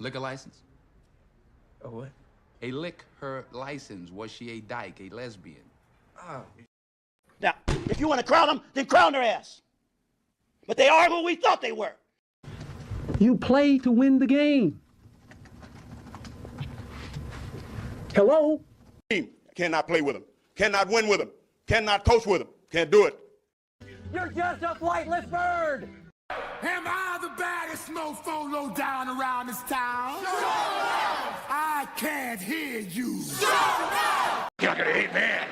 Liquor license? A what? A liquor license. Was she a dyke, a lesbian? Oh. Now, if you want to crown them, then crown their ass. But they are who we thought they were. You play to win the game. Hello? Cannot play with them. Cannot win with them. Cannot coach with them. Can't do it. You're just a flightless bird. Am I the baddest mofo low down around this town? I can't hear you. You're gonna hate man.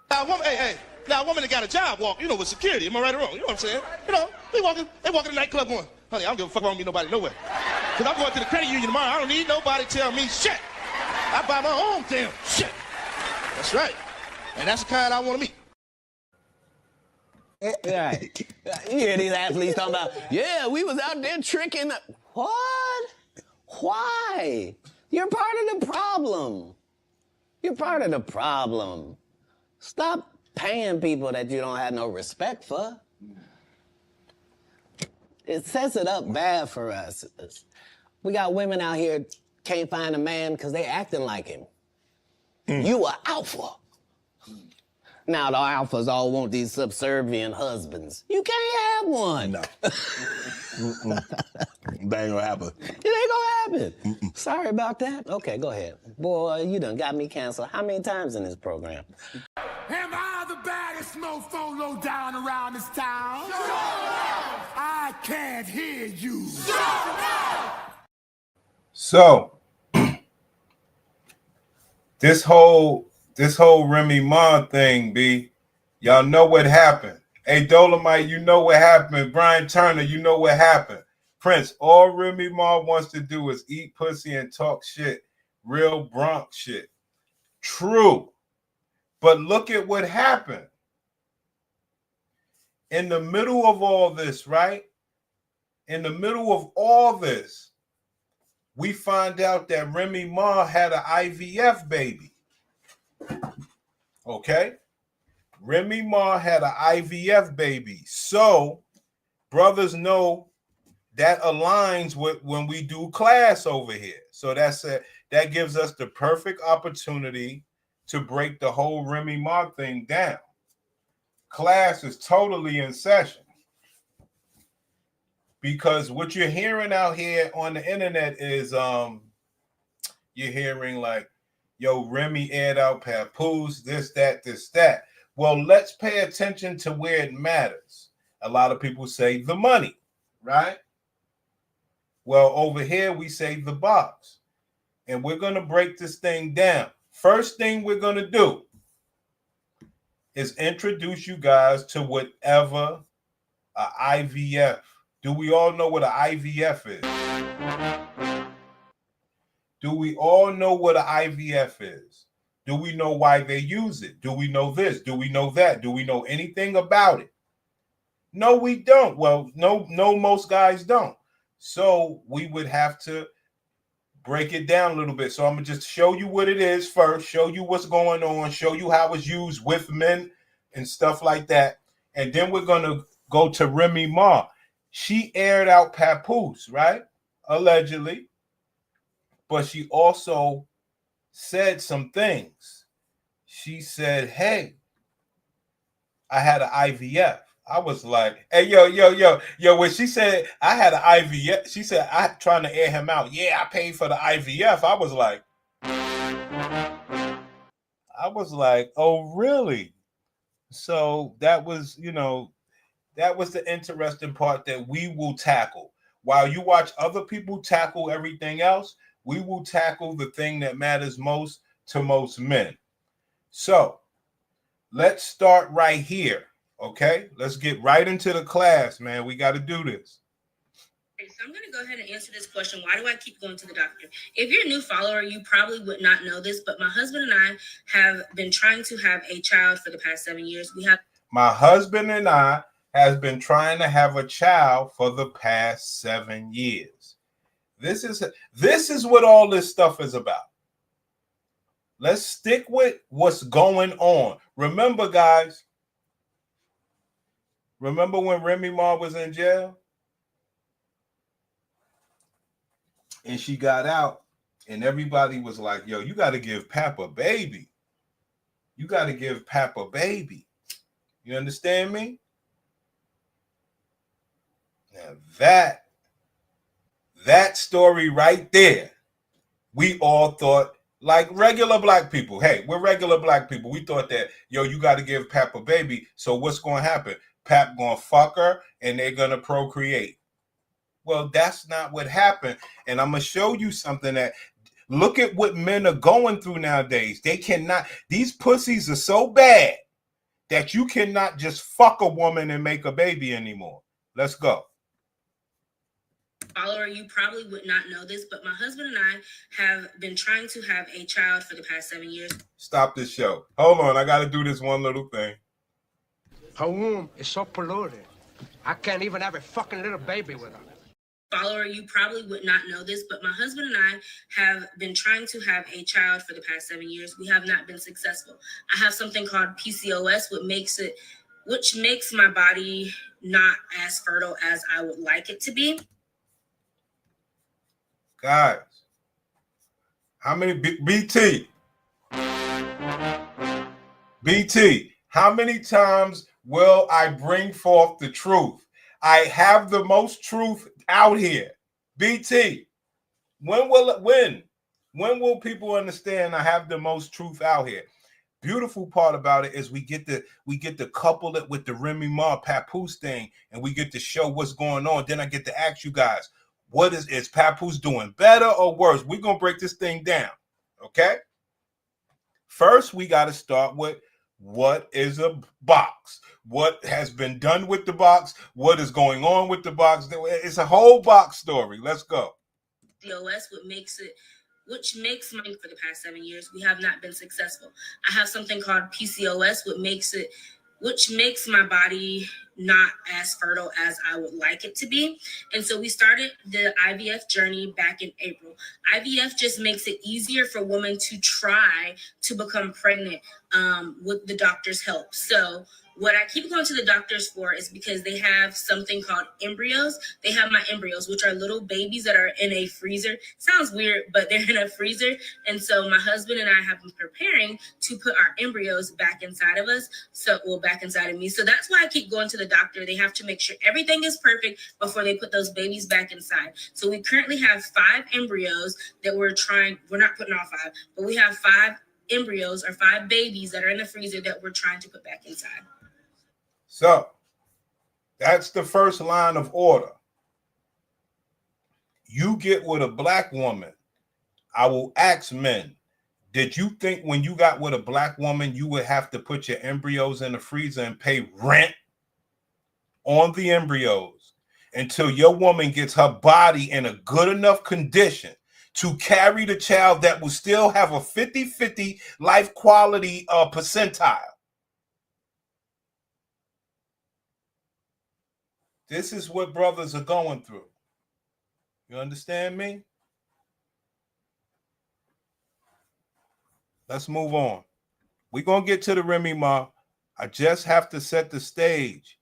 Now, a woman that got a job walk, with security. Am I right or wrong? You know what I'm saying? They walking to the nightclub going, honey, I don't give a fuck, I don't meet nobody nowhere. Because I'm going to the credit union tomorrow. I don't need nobody to tell me shit. I buy my own damn shit. That's right. And that's the kind I want to meet. Right. You hear these athletes talking about, yeah, we was out there tricking. What? Why? You're part of the problem. You're part of the problem. Stop paying people that you don't have no respect for. It sets it up bad for us. We got women out here can't find a man because they acting like him. You are alpha. Now the alphas all want these subservient husbands. You can't have one. No. That ain't gonna happen. It ain't gonna happen. Sorry about that. Okay, go ahead. Boy, you done got me canceled how many times in this program? Am I the baddest mofo low down around this town? I can't hear you. So this whole Remy Ma thing, B, y'all know what happened. Hey, Dolomite, you know what happened. Brian Turner, you know what happened. Prince, all Remy Ma wants to do is eat pussy and talk shit. Real Bronx shit. True. But look at what happened. In the middle of all this, right? In the middle of all this, we find out that Remy Ma had an IVF baby. Okay? Remy Ma had an IVF baby. So, brothers know that aligns with when we do class over here. So that gives us the perfect opportunity to break the whole Remy Ma thing down. Class is totally in session. Because what you're hearing out here on the internet is you're hearing like, yo, Remy aired out papoose, this, that. Well, let's pay attention to where it matters. A lot of people say the money, right? Well, over here we say the box. And we're going to break this thing down. First thing we're going to do is introduce you guys to whatever a IVF. Do we all know what an IVF is? Do we all know what an IVF is? Do we know why they use it? Do we know this? Do we know that? Do we know anything about it? No, we don't. Well, no, most guys don't. So we would have to break it down a little bit. So I'm going to just show you what it is first, show you what's going on, show you how it's used with men and stuff like that. And then we're going to go to Remy Ma. She aired out papoose, right? Allegedly. But she also said some things. She said, hey, I had an IVF. I was like, hey, yo, when she said I had an IVF, she said, I trying to air him out. Yeah, I paid for the IVF. I was like, oh, really? So that was, that was the interesting part that we will tackle. While you watch other people tackle everything else, we will tackle the thing that matters most to most men. So let's start right here. Okay, let's get right into the class, man. We got to do this. So I'm going to go ahead and answer this question. Why do I keep going to the doctor? If you're a new follower, you probably would not know this, but my husband and I have been trying to have a child for the past 7 years. My husband and I has been trying to have a child for the past 7 years. This is what all this stuff is about. Let's stick with what's going on. Remember, guys. Remember when Remy Ma was in jail? And she got out, and everybody was like, yo, you got to give Pap a baby. You got to give Pap a baby. You understand me? Now that story right there, we all thought, like regular black people. Hey, we're regular black people. We thought that, yo, you got to give Pap a baby. So what's going to happen? Pap going to fuck her and they're going to procreate. Well, that's not what happened. And I'm going to show you something that, look at what men are going through nowadays. They cannot, these pussies are so bad that you cannot just fuck a woman and make a baby anymore. Let's go. Follower, you probably would not know this, but my husband and I have been trying to have a child for the past 7 years. Stop this show. Hold on, I got to do this one little thing. Her womb is so polluted. I can't even have a fucking little baby with her. Follower, you probably would not know this, but my husband and I have been trying to have a child for the past 7 years. We have not been successful. I have something called PCOS, which makes my body not as fertile as I would like it to be. Guys, how many BT, how many times will I bring forth the truth? I have the most truth out here. BT, when will people understand I have the most truth out here? Beautiful part about it is we get to couple it with the Remy Ma Papoose thing, and we get to show what's going on. Then I get to ask you guys, what is Papoose doing better or worse? We're gonna break this thing down. Okay. First, we got to start with what is a box? What has been done with the box? What is going on with the box? It's a whole box story. Let's go. PCOS, which makes mine for the past 7 years. We have not been successful. I have something called PCOS, which makes my body not as fertile as I would like it to be. And so we started the IVF journey back in April. IVF just makes it easier for women to try to become pregnant with the doctor's help. So what I keep going to the doctors for is because they have something called embryos. They have my embryos, which are little babies that are in a freezer. Sounds weird, but they're in a freezer. And so my husband and I have been preparing to put our embryos back inside of us. Back inside of me. So that's why I keep going to the doctor. They have to make sure everything is perfect before they put those babies back inside. So we currently have 5 embryos that we're not putting all 5, but we have 5 embryos or 5 babies that are in the freezer that we're trying to put back inside. So that's the first line of order. You get with a black woman. I will ask men, did you think when you got with a black woman, you would have to put your embryos in the freezer and pay rent on the embryos until your woman gets her body in a good enough condition to carry the child that will still have a 50-50 life quality percentile? This is what brothers are going through. You understand me? Let's move on. We're going to get to the Remy Ma. I just have to set the stage.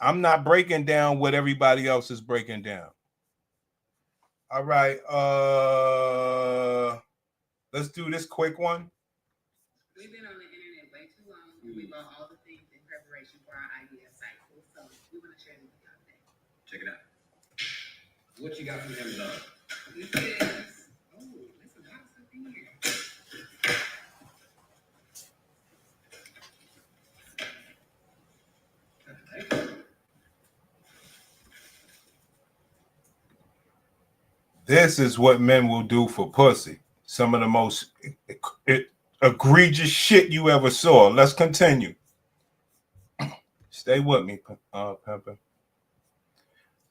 I'm not breaking down what everybody else is breaking down. All right. Let's do this quick one. We've been on the internet way too long. We bought all the things in preparation for our IVF cycle. So we want to share them with y'all today. Check it out. What you got from Amazon? This is, there's a lot of stuff in here. This is what men will do for pussy. Some of the most egregious shit you ever saw. Let's continue. Stay with me, Pepper.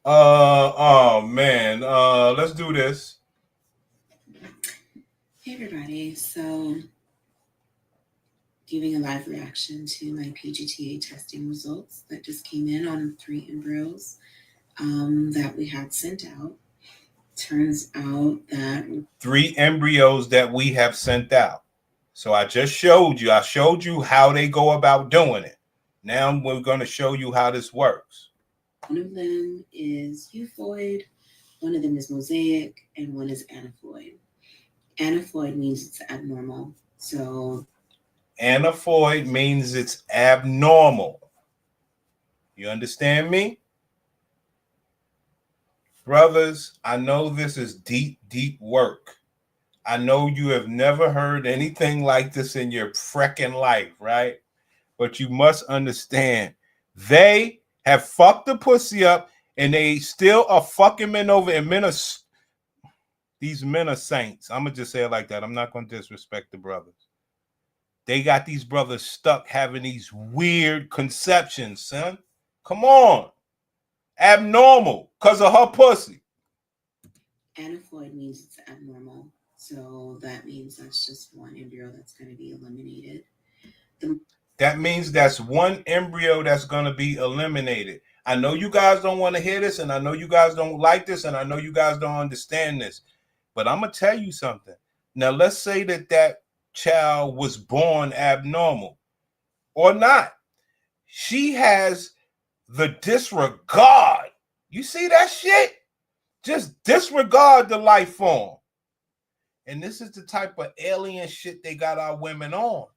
Oh man. Let's do this. Hey everybody. So giving a live reaction to my PGTA testing results that just came in on 3 embryos that we had sent out. Turns out that 3 embryos that we have sent out. So I just showed you. I showed you how they go about doing it. Now we're going to show you how this works. one of them is euphoid, One of them is mosaic and one is aneuploid. Aneuploid means it's abnormal. So aneuploid means it's abnormal. You understand me? Brothers, I know this is deep, deep work. I know you have never heard anything like this in your freaking life, right? But you must understand, they have fucked the pussy up and they still are fucking men over, and these men are saints. I'm going to just say it like that. I'm not going to disrespect the brothers. They got these brothers stuck having these weird conceptions, son. Come on. Abnormal because of her pussy. aneuploid means it's abnormal. So that means that's just one embryo that's going to be eliminated. That means that's one embryo that's going to be eliminated. I know you guys don't want to hear this, and I know you guys don't like this, and I know you guys don't understand this, but I'm going to tell you something. Now, let's say that child was born abnormal or not. She has the disregard. You see that shit? Just disregard the life form. And this is the type of alien shit they got our women on.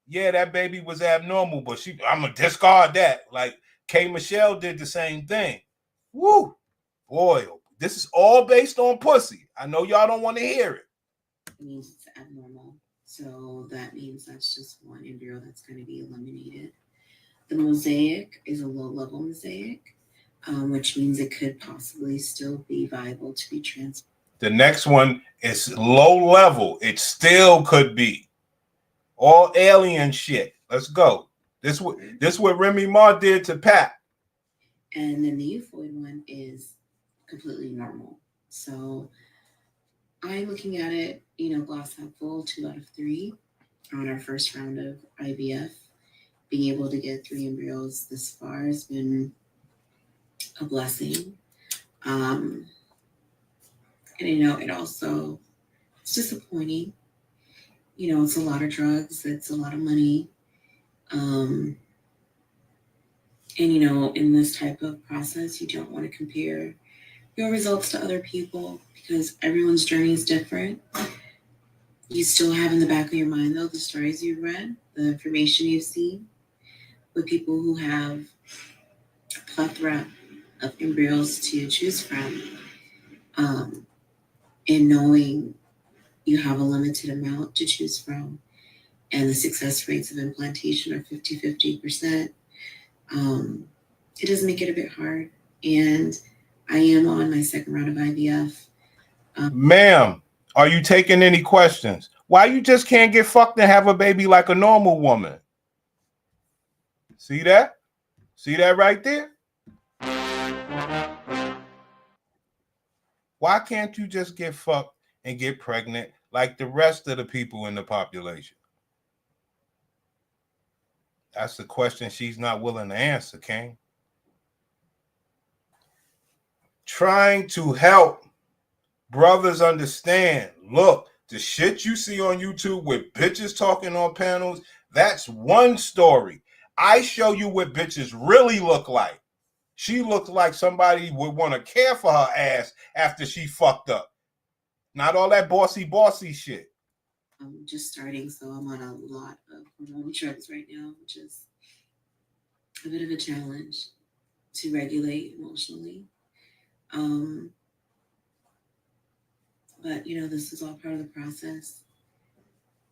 Yeah, that baby was abnormal, but I'm going to discard that. Like K. Michelle did the same thing. Woo. Boy, this is all based on pussy. I know y'all don't want to hear it. It means it's abnormal. So that means that's just one embryo that's going to be eliminated. The mosaic is a low-level mosaic, which means it could possibly still be viable to be transferred. The next one is low level. It still could be. All alien shit. Let's go. This what Remy Ma did to Pat. And then the euphoid one is completely normal. So I'm looking at it, glass half full, 2 out of 3 on our first round of IVF. Being able to get 3 embryos this far has been a blessing. And it also, it's disappointing. It's a lot of drugs. It's a lot of money. And, in this type of process, you don't want to compare your results to other people because everyone's journey is different. You still have in the back of your mind, though, the stories you've read, the information you've seen with people who have a plethora of embryos to choose from, and knowing you have a limited amount to choose from, and the success rates of implantation are 50%. It does make it a bit hard. And I am on my second round of IVF. Ma'am, are you taking any questions? Why you just can't get fucked and have a baby like a normal woman? See that? See that right there? Why can't you just get fucked and get pregnant like the rest of the people in the population? That's the question she's not willing to answer, King. Trying to help brothers understand. Look, the shit you see on YouTube with bitches talking on panels, that's one story. I show you what bitches really look like. She looks like somebody would want to care for her ass after she fucked up. Not all that bossy shit. I'm just starting, so I'm on a lot of hormonal drugs right now, which is a bit of a challenge to regulate emotionally. But, this is all part of the process.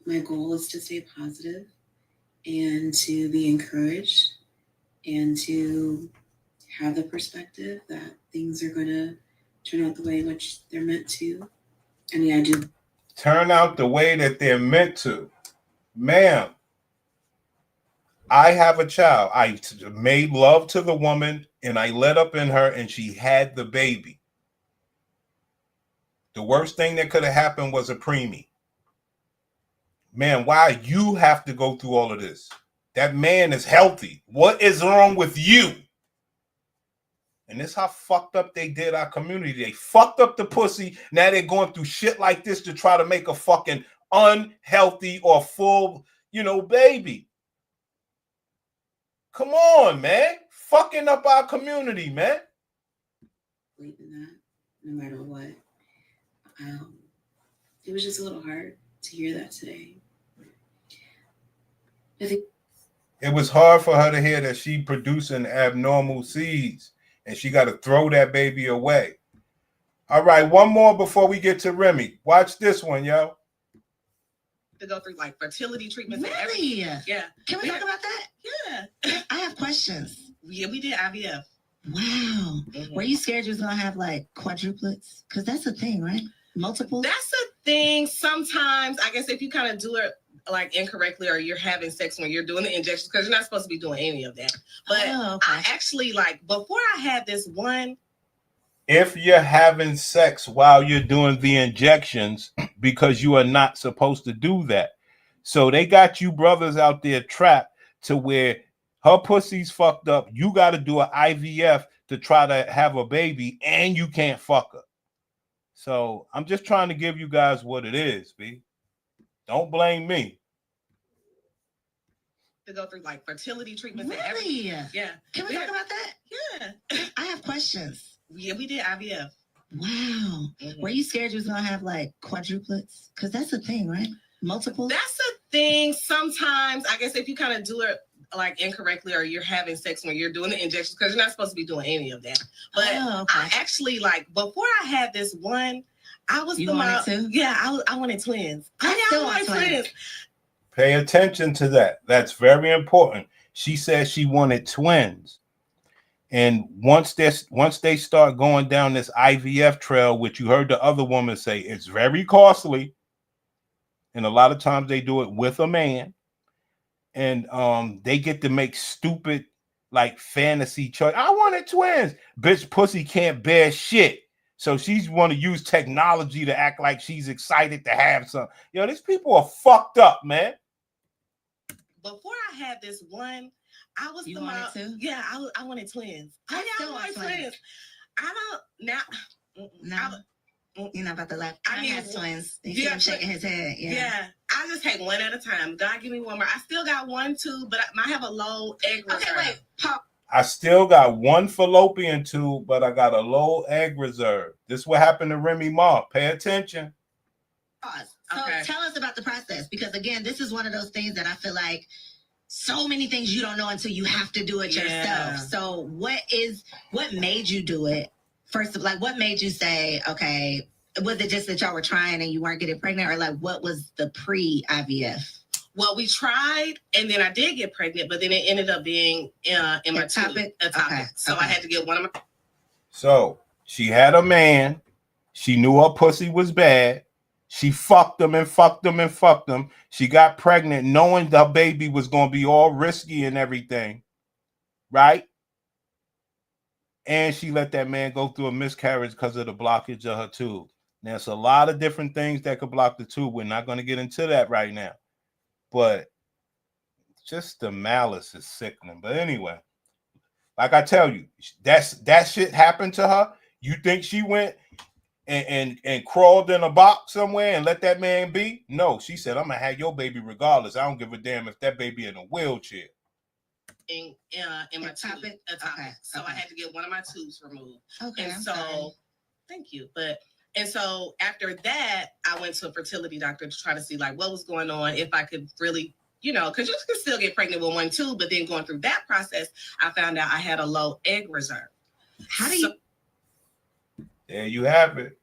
My goal is to stay positive and to be encouraged and to have the perspective that things are going to turn out the way in which they're meant to. I mean, I do. Turn out the way that they're meant to. Ma'am, I have a child. I made love to the woman and I let up in her and she had the baby. The worst thing that could have happened was a preemie. Man, why you have to go through all of this? That man is healthy. What is wrong with you? And this is how fucked up they did our community. They fucked up the pussy. Now they're going through shit like this to try to make a fucking unhealthy or full, baby. Come on, man. Fucking up our community, man. Believe in that. no matter what. It was just a little hard to hear that today. I think it was hard for her to hear that she producing abnormal seeds and she got to throw that baby away. All right, one more before we get to Remy. Watch this one, yo. To go through like fertility treatments. Really? And yeah. Can we talk about that? Yeah. I have questions. Yeah, we did IVF. Wow. Were you scared you was gonna have like quadruplets? Because that's a thing, right? Multiple? That's a thing. Sometimes, I guess if you kind of do it like incorrectly or you're having sex when you're doing the injections, because you're not supposed to be doing any of that. But I actually, like, before I had this one. If you're having sex while you're doing the injections, because you are not supposed to do that. So they got you brothers out there trapped to where her pussy's fucked up. You got to do an IVF to try to have a baby and you can't fuck her. So I'm just trying to give you guys what it is, B. Don't blame me. To go through like fertility treatments. Really? And yeah. Can we talk about that? Yeah. I have questions. Yeah, we did IVF. Wow. Were you scared you was gonna have like quadruplets? Because that's a thing, right? Multiple? That's a thing. Sometimes, I guess if you kind of do it like incorrectly or you're having sex when you're doing the injections, because you're not supposed to be doing any of that. But I actually, like, before I had this one, I was you wanted to? Yeah, I wanted twins. I still want twins. Pay attention to that. That's very important. She said she wanted twins. And once they start going down this IVF trail, which you heard the other woman say, it's very costly. And a lot of times they do it with a man. And they get to make stupid, like, fantasy choice. I wanted twins. Bitch, pussy can't bear shit. So she's want to use technology to act like she's excited to have some. Yo, these people are fucked up, man. Before I had this one, I was you wanted to? Yeah, I wanted twins. I still want twins. I don't now. No, you're not about to laugh. I have twins. You see him shaking his head. Yeah. I just take one at a time. God give me one more. I still got one too, but I have a low egg reserve. Okay, wait. Pop. I still got one fallopian tube, but I got a low egg reserve. This is what happened to Remy Ma. Pay attention. Pause. So tell us about the process, because again, this is one of those things that I feel like so many things you don't know until you have to do it yourself. So what made you do it? First of all, like, what made you say, okay, was it just that y'all were trying and you weren't getting pregnant, or like what was the pre-IVF? Well, we tried, and then I did get pregnant, but then it ended up being in my topic. So I had to get one of my. So she had a man. She knew her pussy was bad. She fucked him and fucked him and fucked him. She got pregnant knowing the baby was going to be all risky and everything. Right? And she let that man go through a miscarriage because of the blockage of her tube. There's a lot of different things that could block the tube. We're not going to get into that right now. But just the malice is sickening. But anyway, like I tell you, that shit happened to her. You think she went and crawled in a box somewhere and let that man be? No, she said, I'm going to have your baby regardless. I don't give a damn if that baby in a wheelchair. In my tube. So I had to get one of my tubes removed. Okay. And so, thank you. And so after that, I went to a fertility doctor to try to see like what was going on, if I could really, because you can still get pregnant with one tube, but then going through that process, I found out I had a low egg reserve. How do you? There you have it.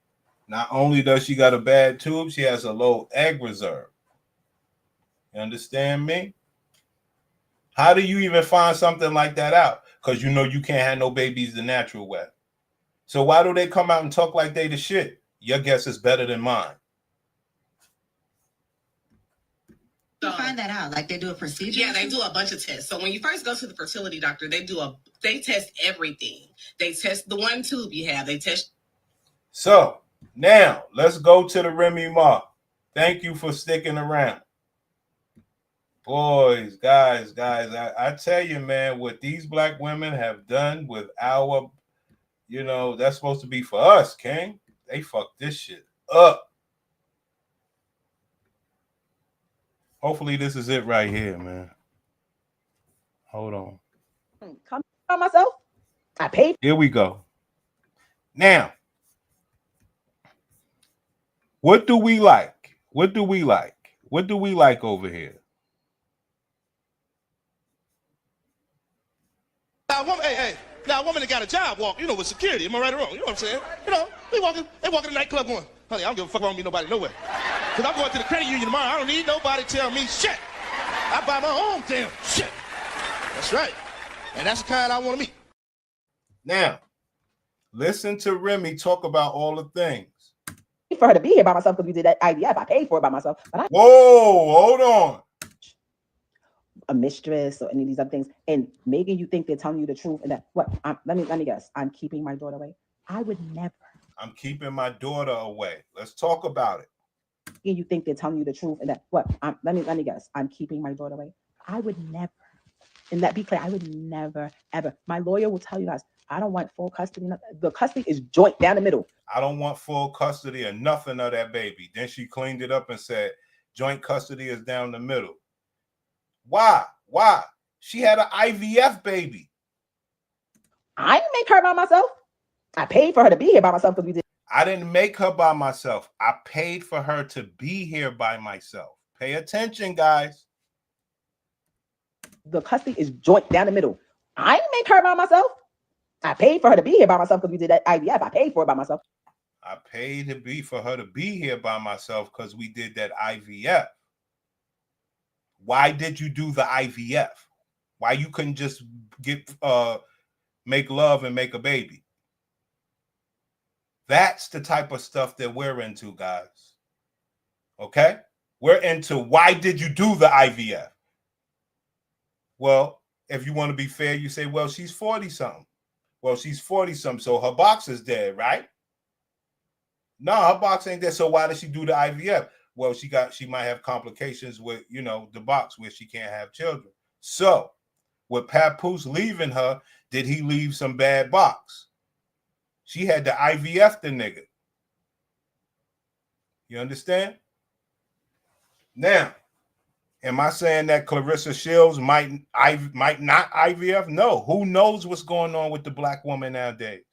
Not only does she got a bad tube, she has a low egg reserve. You understand me? How do you even find something like that out? Because you know you can't have no babies the natural way. So why do they come out and talk like they the shit? Your guess is better than mine. You find that out? Like they do a procedure? Yeah, they do a bunch of tests. So when you first go to the fertility doctor, they test everything. They test the one tube you have. They test. So now let's go to the Remy Ma. Thank you for sticking around. Boys, guys, I tell you, man, what these black women have done with our, that's supposed to be for us, King. They fucked this shit up. Hopefully this is it right here, man. Hold on. Come by myself. I paid. Here we go. Now, What do we like? What do we like? What do we like over here? Now, a woman, now a woman that got a job walk, you know, with security. Am I right or wrong? You know what I'm saying? You know, they walking in the nightclub going, honey, I don't give a fuck, I don't meet nobody nowhere. Because I'm going to the credit union tomorrow. I don't need nobody tell me shit. I buy my own damn shit. That's right. And that's the kind I want to meet. Now, listen to Remy talk about all the things. For her to be here by myself because we did that IVF. I paid for it by myself. But Whoa, hold on. A mistress or any of these other things, and making you think they're telling you the truth. And that what? Let me guess. I'm keeping my daughter away. I would never. I'm keeping my daughter away. Let's talk about it. And you think they're telling you the truth. And that what? Let me guess. I'm keeping my daughter away. I would never. And that be clear. I would never ever. My lawyer will tell you guys. I don't want full custody. The custody is joint down the middle. I don't want full custody or nothing of that baby. Then she cleaned it up and said, joint custody is down the middle. Why? Why? She had an IVF baby. I didn't make her by myself. I paid for her to be here by myself because we did. I didn't make her by myself. I paid for her to be here by myself. Pay attention, guys. The custody is joint down the middle. I didn't make her by myself. I paid for her to be here by myself because we did that IVF. I paid for it by myself. I paid for her to be here by myself because we did that IVF. Why did you do the IVF? Why you couldn't just make love and make a baby? That's the type of stuff that we're into, guys. Okay? We're into why did you do the IVF? Well, if you want to be fair, you say, well, she's 40-something. Well, she's 40-something, so her box is dead, right? No, her box ain't dead, so why did she do the IVF? Well, she might have complications with, the box where she can't have children. So, with Papoose leaving her, did he leave some bad box? She had the IVF the nigga. You understand? Now, am I saying that Clarissa Shields might not IVF? No. Who knows what's going on with the black woman nowadays?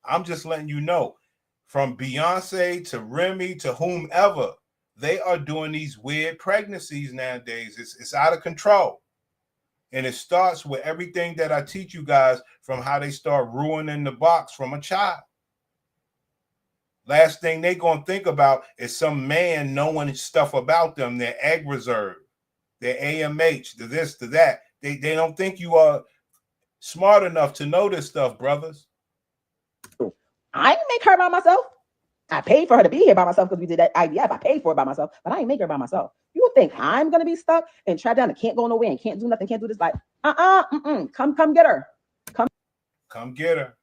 I'm just letting you know. From Beyonce to Remy to whomever, they are doing these weird pregnancies nowadays. It's out of control. And it starts with everything that I teach you guys from how they start ruining the box from a child. Last thing they're going to think about is some man knowing stuff about them, their egg reserve, their AMH, the this, the that. They don't think you are smart enough to know this stuff, brothers. I didn't make her by myself. I paid for her to be here by myself because we did that IVF. I paid for it by myself, but I didn't make her by myself. You would think I'm going to be stuck and trapped down and can't go nowhere and can't do nothing, can't do this. Like, come get her. Come get her.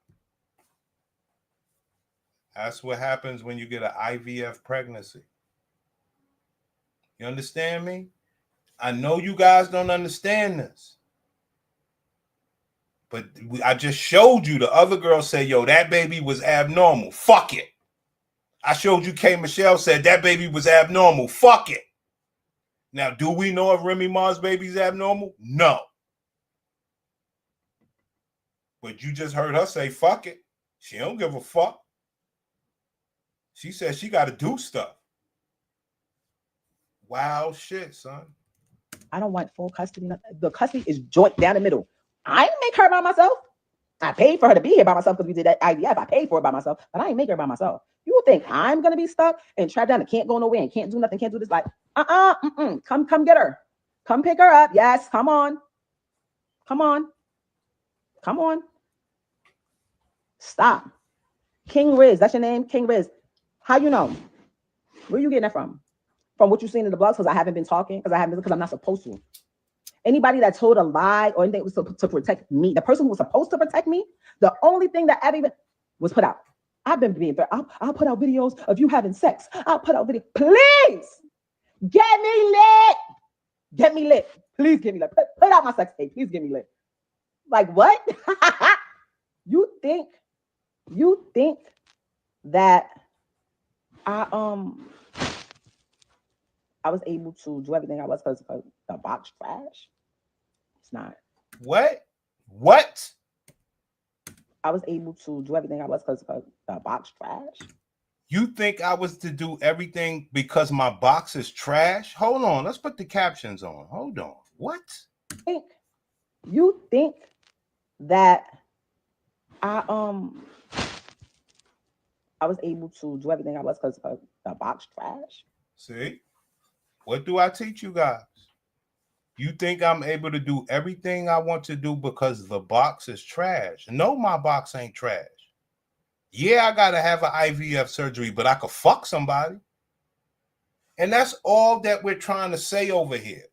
That's what happens when you get an IVF pregnancy. You understand me? I know you guys don't understand this. But I just showed you the other girl say, yo, that baby was abnormal. Fuck it. I showed you K. Michelle said that baby was abnormal. Fuck it. Now, do we know if Remy Ma's baby's abnormal? No. But you just heard her say, fuck it. She don't give a fuck. She said she got to do stuff. Wow shit, son. I don't want full custody. The custody is joint down the middle. I didn't make her by myself. I paid for her to be here by myself because we did that IVF. I paid for it by myself, but I didn't make her by myself. You would think I'm going to be stuck and trapped down and can't go nowhere and can't do nothing, can't do this. Like, come get her. Come pick her up. Yes, come on. Come on. Come on. Stop. King Riz, that's your name? King Riz. How you know? Where you getting that from? From what you've seen in the blogs? Because I haven't been talking, because I'm not supposed to. Anybody that told a lie or anything was to protect me, the person who was supposed to protect me, the only thing that ever even was put out. I've been being, I'll put out videos of you having sex. I'll put out videos. Please get me lit. Get me lit. Please get me lit. Put out my sex tape. Please get me lit. Like what? You think that I was able to do everything I was because the box trash? It's not. What? I was able to do everything I was because the box trash? You think I was to do everything because my box is trash? Hold on. Let's put the captions on. Hold on. What? You think that I was able to do everything I was because the box trash? See? What do I teach you guys? You think I'm able to do everything I want to do because the box is trash? No, my box ain't trash. Yeah, I gotta have an IVF surgery, but I could fuck somebody. And that's all that we're trying to say over here.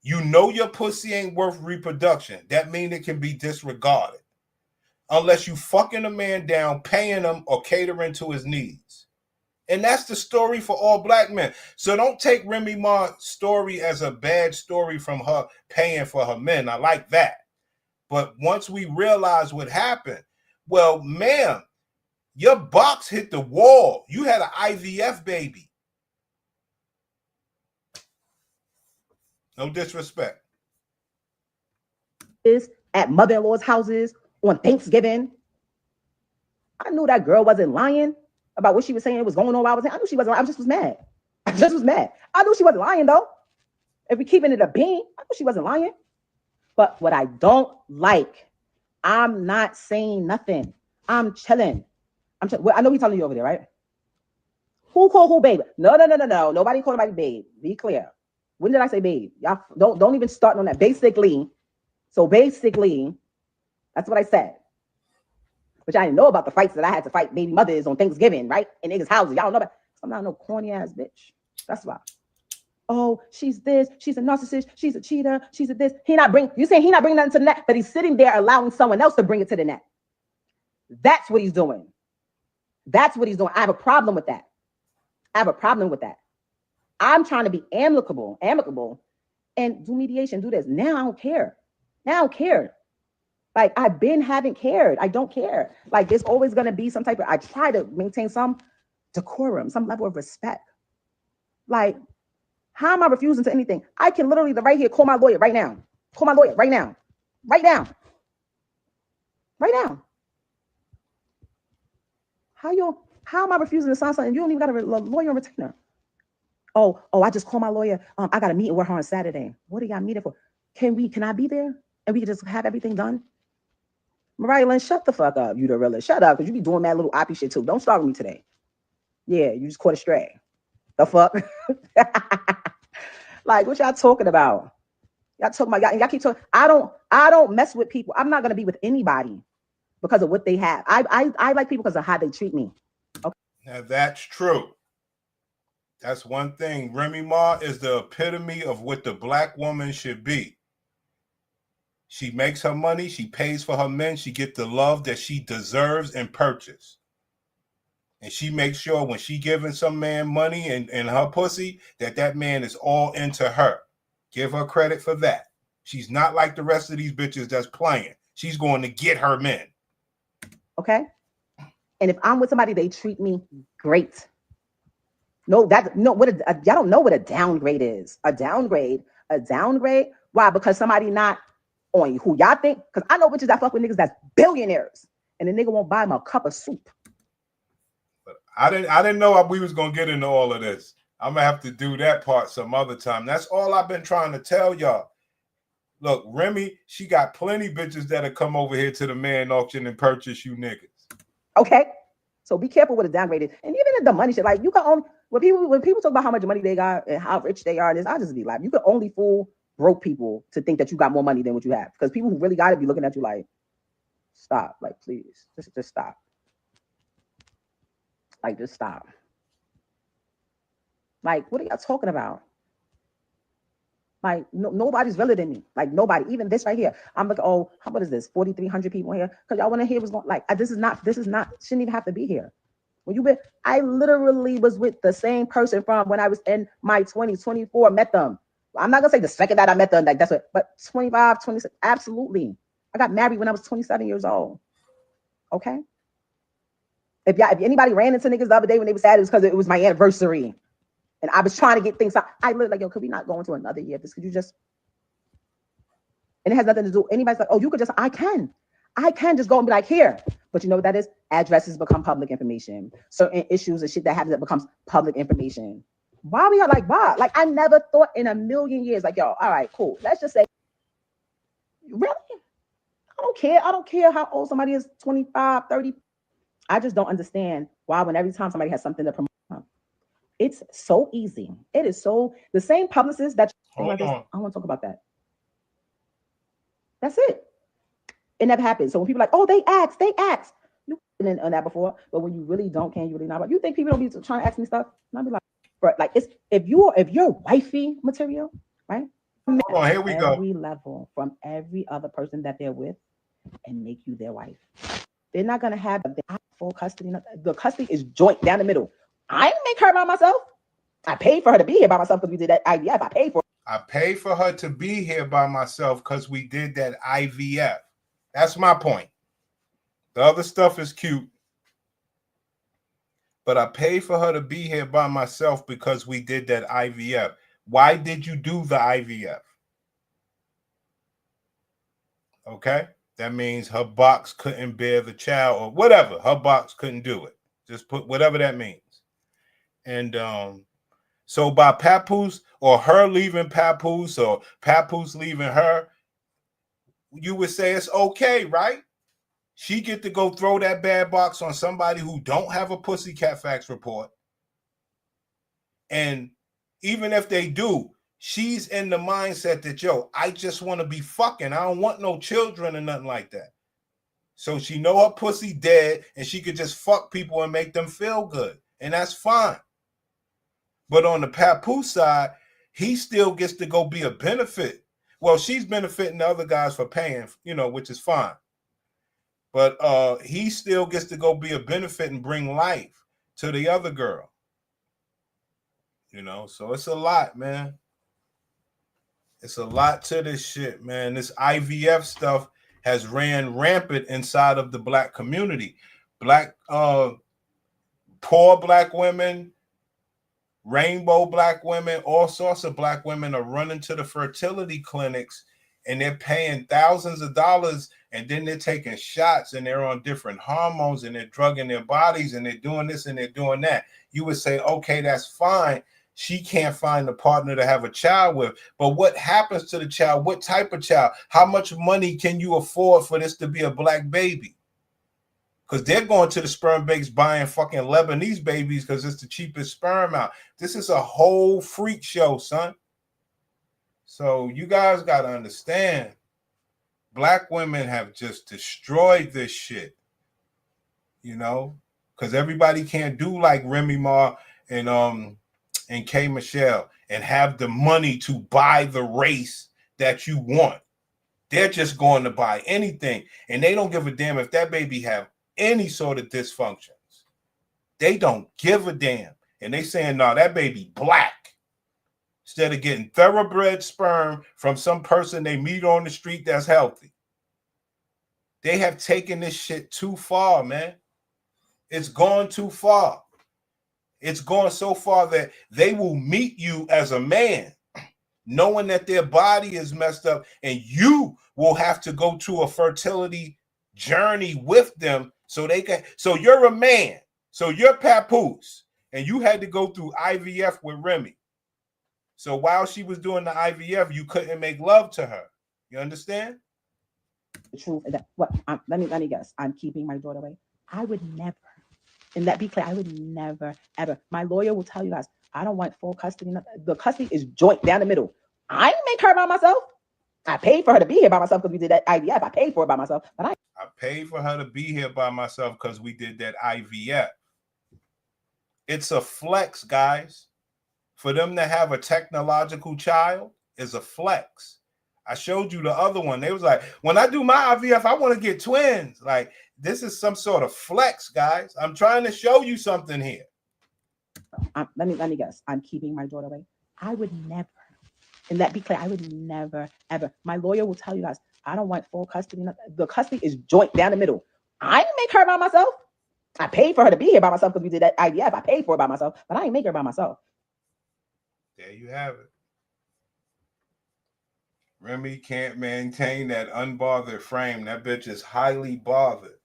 You know your pussy ain't worth reproduction. That means it can be disregarded. Unless you fucking a man down, paying him, or catering to his needs. And that's the story for all black men. So don't take Remy Ma's story as a bad story from her paying for her men. I like that. But once we realize what happened, well, ma'am, your box hit the wall. You had an IVF baby. No disrespect. Is at mother-in-law's houses on Thanksgiving. I knew that girl wasn't lying about what she was saying was going on while I was saying. I knew she wasn't lying. I just was mad. I knew she wasn't lying though. If we keeping it a bean, I knew she wasn't lying. But what I don't like, I'm not saying nothing. I'm chilling. I know we telling you over there, right? Who called who babe? No. Nobody called nobody babe. Be clear. When did I say babe? Y'all don't even start on that. Basically, that's what I said. Which I didn't know about the fights that I had to fight baby mothers on Thanksgiving, right? In niggas' houses. Y'all know about. I'm not no corny ass bitch. That's why. Oh, she's this. She's a narcissist. She's a cheater. She's a this. You saying he not bringing nothing to the net, but he's sitting there allowing someone else to bring it to the net. That's what he's doing. I have a problem with that. I'm trying to be amicable, and do mediation, do this. Now I don't care. Like, I've been haven't cared. I don't care. Like, there's always going to be some type of, I try to maintain some decorum, some level of respect. Like, how am I refusing to anything? I can literally right here call my lawyer right now. Right now. How am I refusing to sign something? You don't even got a lawyer and retainer. Oh, I just called my lawyer. I got a meeting with her on Saturday. What do y'all meeting for? Can I be there? And we can just have everything done? Mariah Lynn, shut the fuck up. You the realist. Shut up, because you be doing that little oppie shit too. Don't start with me today. Yeah, you just caught a stray. The fuck? Like, what y'all talking about? Y'all keep talking. I don't mess with people. I'm not gonna be with anybody because of what they have. I like people because of how they treat me. Okay. Now that's true. That's one thing. Remy Ma is the epitome of what the black woman should be. She makes her money. She pays for her men. She gets the love that she deserves and purchase. And she makes sure when she giving some man money and her pussy, that man is all into her. Give her credit for that. She's not like the rest of these bitches that's playing. She's going to get her men. Okay. And if I'm with somebody, they treat me great. Y'all don't know what a downgrade is. A downgrade. Why? Because somebody not on you. Who y'all think? Because I know bitches that fuck with niggas that's billionaires, and the nigga won't buy him a cup of soup. But I didn't know we was gonna get into all of this. I'm gonna have to do that part some other time. That's all I've been trying to tell y'all. Look, Remy, she got plenty bitches that'll come over here to the man auction and purchase you niggas. Okay. So be careful with a downgrade is. And even if the money shit, like you can only when people talk about how much money they got and how rich they are, I just be like, you can only fool broke people to think that you got more money than what you have. Because people who really got it be looking at you like, stop, like please, just stop. Like, just stop. Like, what are y'all talking about? Like, nobody's realer than me. Like, nobody. Even this right here. I'm like, oh, what is this? 4,300 people here. Because y'all want to hear what's going. Like, this is not. Shouldn't even have to be here. I literally was with the same person from when I was in my 20s, 24. Met them. I'm not gonna say the second that I met them, like that's what. But 25, 26, absolutely. I got married when I was 27 years old. Okay. If anybody ran into niggas the other day when they was sad, it was because it was my anniversary. And I was trying to get things out. I looked like, yo, could we not go into another year? Could you just? And it has nothing to do. Anybody's like, oh, you could just. I can just go and be like, here. But you know what that is? Addresses become public information. Certain issues and shit that happens that becomes public information. Why we are like, why? Like, I never thought in a million years, like, yo, all right, cool. Let's just say, really? I don't care. I don't care how old somebody is, 25, 30. I just don't understand why when every time somebody has something to promote, it's so easy. It is so, the same publicist that like this, I don't want to talk about that. That's it. It never happens. So when people are like, oh, they asked. You been on that before, but when you really don't, can you really not? You think people don't be trying to ask me stuff? And I'll be like, bro, like it's if you're wifey material, right? Hold on, here we go. Every level from every other person that they're with and make you their wife. They're not gonna have full custody. The custody is joint down the middle. I didn't make her by myself. I paid for her to be here by myself because we did that IVF. I paid for her to be here by myself because we did that IVF. That's my point. The other stuff is cute. But I paid for her to be here by myself because we did that IVF. Why did you do the IVF? Okay? That means her box couldn't bear the child or whatever. Her box couldn't do it. Just put whatever that means. And so by Papoose or her leaving Papoose or Papoose leaving her, you would say it's okay, right? She get to go throw that bad box on somebody who don't have a Pussycat Facts report. And even if they do, she's in the mindset that, yo, I just want to be fucking. I don't want no children or nothing like that. So she know her pussy dead and she could just fuck people and make them feel good. And that's fine. But on the Papoose side, he still gets to go be a benefit. Well, she's benefiting the other guys for paying, which is fine. But he still gets to go be a benefit and bring life to the other girl. So it's a lot, man. It's a lot to this shit, man. This IVF stuff has ran rampant inside of the black community. Poor black women, rainbow black women, all sorts of black women are running to the fertility clinics and they're paying thousands of dollars and then they're taking shots and they're on different hormones and they're drugging their bodies and they're doing this and they're doing that. You would say, okay, that's fine. She can't find a partner to have a child with. But what happens to the child? What type of child? How much money can you afford for this to be a black baby? Because they're going to the sperm banks buying fucking Lebanese babies because it's the cheapest sperm out. This is a whole freak show, son. So you guys got to understand, black women have just destroyed this shit, because everybody can't do like Remy Ma and K Michelle and have the money to buy the race that you want. They're just going to buy anything, and they don't give a damn if that baby have any sort of dysfunctions. They don't give a damn, and they saying, no, that baby black. Instead of getting thoroughbred sperm from some person they meet on the street that's healthy. They have taken this shit too far, man. It's gone too far. It's gone so far that they will meet you as a man, knowing that their body is messed up, and you will have to go to a fertility journey with them so they can. So you're a man. So you're Papoose, and you had to go through IVF with Remy. So while she was doing the IVF, you couldn't make love to her. You understand? The truth is that let me guess. I'm keeping my daughter away. I would never, and that be clear, I would never, ever. My lawyer will tell you guys, I don't want full custody. The custody is joint down the middle. I didn't make her by myself. I paid for her to be here by myself because we did that IVF. I paid for it by myself, but I paid for her to be here by myself because we did that IVF. It's a flex, guys. For them to have a technological child is a flex. I showed you the other one. They was like, when I do my IVF, I want to get twins. Like, this is some sort of flex, guys. I'm trying to show you something here. Let me guess. I'm keeping my daughter away. I would never, and that be clear, I would never, ever. My lawyer will tell you guys, I don't want full custody. The custody is joint down the middle. I didn't make her by myself. I paid for her to be here by myself because we did that IVF. I paid for it by myself, but I didn't make her by myself. There you have it. Remy can't maintain that unbothered frame. That bitch is highly bothered.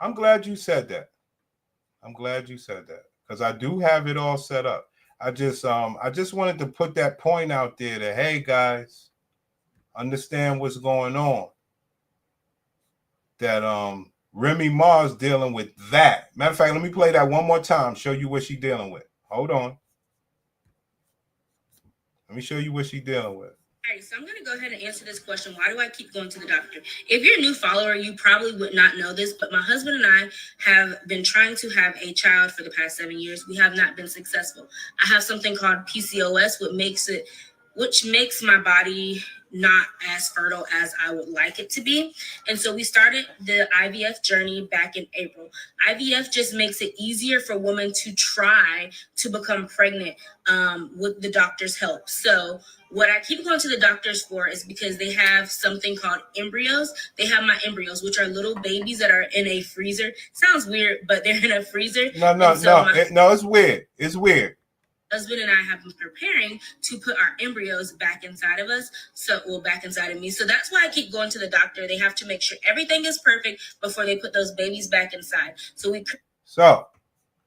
I'm glad you said that. I'm glad you said that because I do have it all set up. I just wanted to put that point out there that, hey guys, understand what's going on. That Remy Ma's dealing with that. Matter of fact, let me play that one more time, show you what she's dealing with. Hold on. Let me show you what she's dealing with. All right, so I'm going to go ahead and answer this question. Why do I keep going to the doctor? If you're a new follower, you probably would not know this, but my husband and I have been trying to have a child for the past 7 years. We have not been successful. I have something called PCOS, which makes my body not as fertile as I would like it to be. And so we started the IVF journey back in April. IVF just makes it easier for women to try to become pregnant with the doctor's help. So what I keep going to the doctors for is because they have something called embryos. They have my embryos, which are little babies that are in a freezer. Sounds weird, but they're in a freezer. No, it's weird. It's weird. Husband and I have been preparing to put our embryos back inside of us, back inside of me. So that's why I keep going to the doctor. They have to make sure everything is perfect before they put those babies back inside. So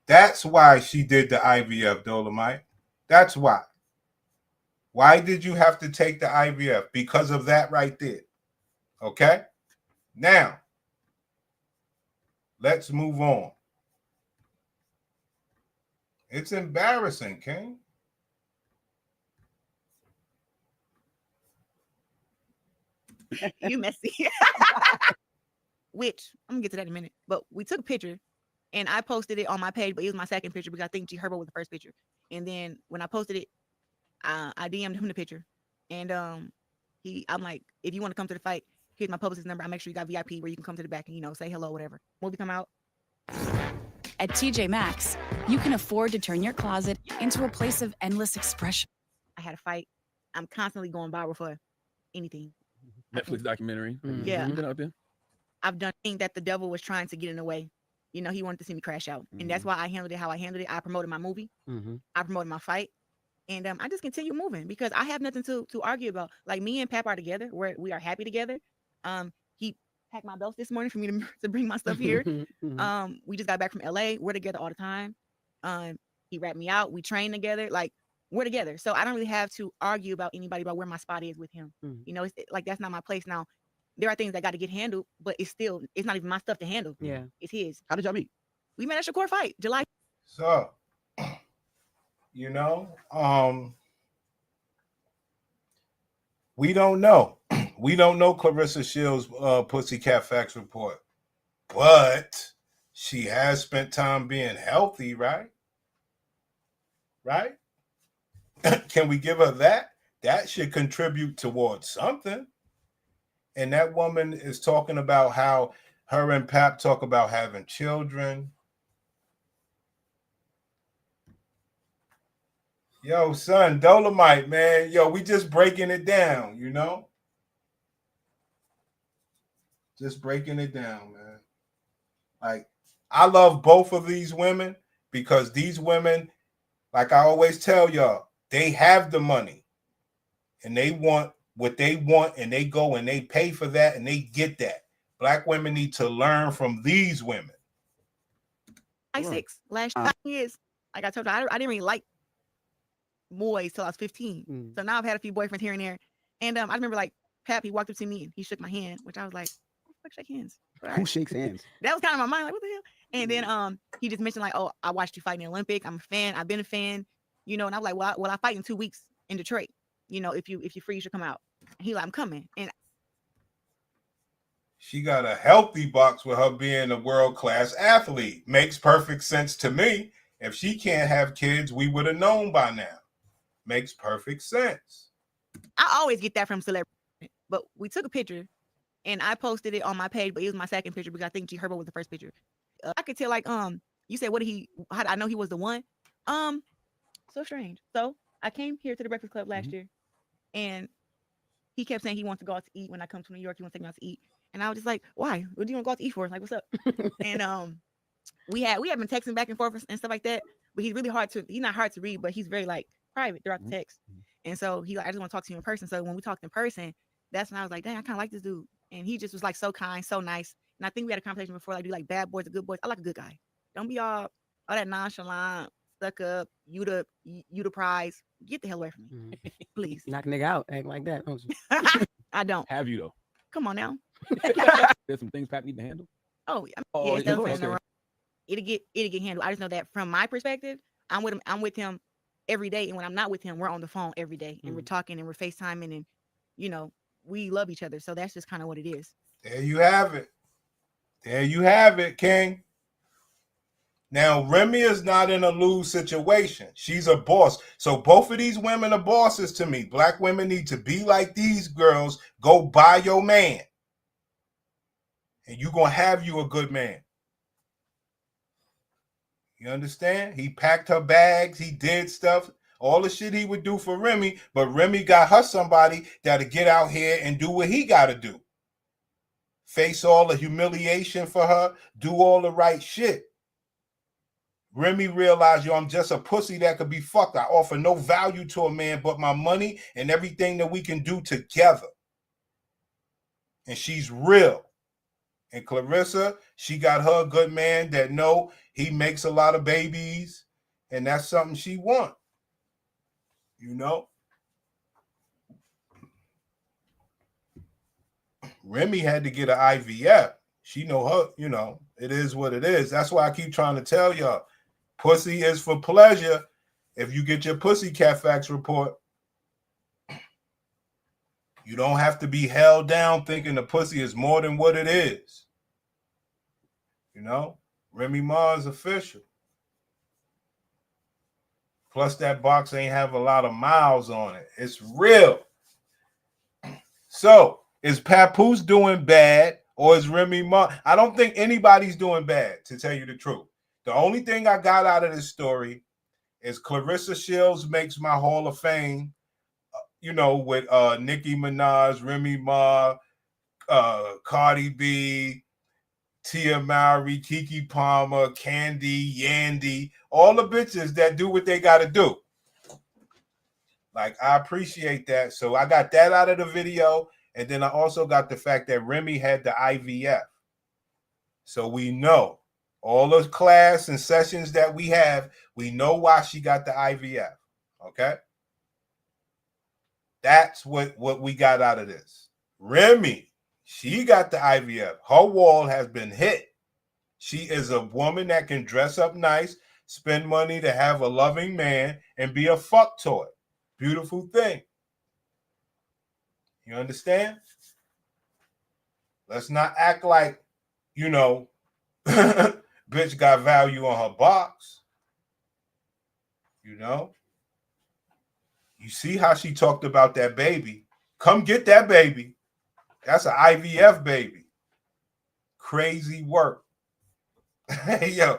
that's why she did the IVF, Dolomite. That's why. Why did you have to take the IVF? Because of that right there. Okay? Now, let's move on. It's embarrassing, King. You messy. Which, I'm going to get to that in a minute. But we took a picture, and I posted it on my page, but it was my second picture because I think G Herbo was the first picture. And then when I posted it, I DM'd him the picture. And I'm like, if you want to come to the fight, here's my publicist number. I'll make sure you got VIP where you can come to the back and, say hello, whatever. Movie come out. At TJ Maxx, you can afford to turn your closet into a place of endless expression. I had a fight. I'm constantly going viral for anything. Netflix documentary. Yeah. Been out there. I've done things that the devil was trying to get in the way. He wanted to see me crash out. And that's why I handled it how I handled it. I promoted my movie. I promoted my fight. And I just continue moving because I have nothing to argue about. Like, me and Pap are together. We are happy together. He packed my belts this morning for me to bring my stuff here. We just got back from LA. We're together all the time. He wrapped me out. We train together. Like, we're together. So I don't really have to argue about anybody about where my spot is with him. It's like, that's not my place. Now, there are things that got to get handled, but it's not even my stuff to handle. Yeah. It's his. How did y'all meet? We met at Shakur fight, July. So, we don't know. We don't know Clarissa Shields' Pussycat Facts report, but she has spent time being healthy, right? Right? Can we give her that? That should contribute towards something. And that woman is talking about how her and Pap talk about having children. Yo, son, Dolomite, man. Yo, we just breaking it down, Just breaking it down, man. Like, I love both of these women because these women, like I always tell y'all, they have the money and they want what they want and they go and they pay for that and they get that. Black women need to learn from these women. 6 last years, like I told you, I didn't really like boys till I was 15. So now I've had a few boyfriends here and there. And I remember, like, Pap, he walked up to me and he shook my hand, which I was like, who the fuck shake hands? Who shakes hands? That was kind of my mind, like, what the hell? And then he just mentioned, like, oh, I watched you fight in the Olympic. I'm a fan. I've been a fan. And I was like, well, I fight in 2 weeks in Detroit. If you're free, you should come out. And he like, I'm coming. And she got a healthy box with her being a world-class athlete. Makes perfect sense to me. If she can't have kids, we would have known by now. Makes perfect sense. I always get that from celebrities. But we took a picture and I posted it on my page, but it was my second picture because I think G Herbo was the first picture. I could tell, like, you said, how did I know he was the one? So strange. So I came here to the Breakfast Club last year and he kept saying he wants to go out to eat when I come to New York. He wants to take me out to eat. And I was just like, why? What do you want to go out to eat for? Like, what's up? And we have been texting back and forth and stuff like that. But he's not hard to read, but he's very, like, private throughout the text. And so I just want to talk to you in person. So when we talked in person, that's when I was like, dang, I kind of like this dude. And he just was, like, so kind, so nice. And I think we had a conversation before, like, do you like bad boys or good boys? I like a good guy. Don't be all that nonchalant, stuck up, you the prize. Get the hell away from me. Please. Knock nigga out. Ain't like that, don't you? I don't. Have you though? Come on now. There's some things Pat need to handle. Oh, Oh, yeah, okay. It'll get handled. I just know that from my perspective, I'm with him every day, and when I'm not with him, we're on the phone every day, and we're talking and we're FaceTiming, and you know, we love each other. So that's just kind of what it is. There you have it. There you have it, King. Now, Remy is not in a lose situation. She's a boss. So both of these women are bosses to me. Black women need to be like these girls. Go buy your man. And you're going to have you a good man. You understand? He packed her bags. He did stuff. All the shit he would do for Remy. But Remy got her somebody that'll get out here and do what he got to do. Face all the humiliation for her. Do all the right shit. Remy realized, yo, I'm just a pussy that could be fucked. I offer no value to a man but my money and everything that we can do together. And she's real. And Clarissa, she got her a good man that know he makes a lot of babies, and that's something she want. You know? Remy had to get an IVF. She know her, you know, it is what it is. That's why I keep trying to tell y'all. Pussy is for pleasure. If you get your pussy Carfax report, you don't have to be held down thinking the pussy is more than what it is. You know, Remy Ma is official. Plus that box ain't have a lot of miles on it. It's real. So is Papoose doing bad or is Remy Ma? I don't think anybody's doing bad, to tell you the truth. The only thing I got out of this story is Clarissa Shields makes my Hall of Fame, you know, with Nicki Minaj, Remy Ma, Cardi B, Tia Mowry, Kiki Palmer, Candy, Yandy, all the bitches that do what they got to do. Like, I appreciate that. So I got that out of the video. And then I also got the fact that Remy had the IVF. So we know. All those class and sessions that we have, we know why she got the IVF. Okay? That's what we got out of this. Remy, she got the IVF. Her wall has been hit. She is a woman that can dress up nice, spend money to have a loving man, and be a fuck toy. Beautiful thing. You understand? Let's not act like, you know, bitch got value on her box. You know? You see how she talked about that baby. Come get that baby. That's an IVF baby. Crazy work. Hey, yo,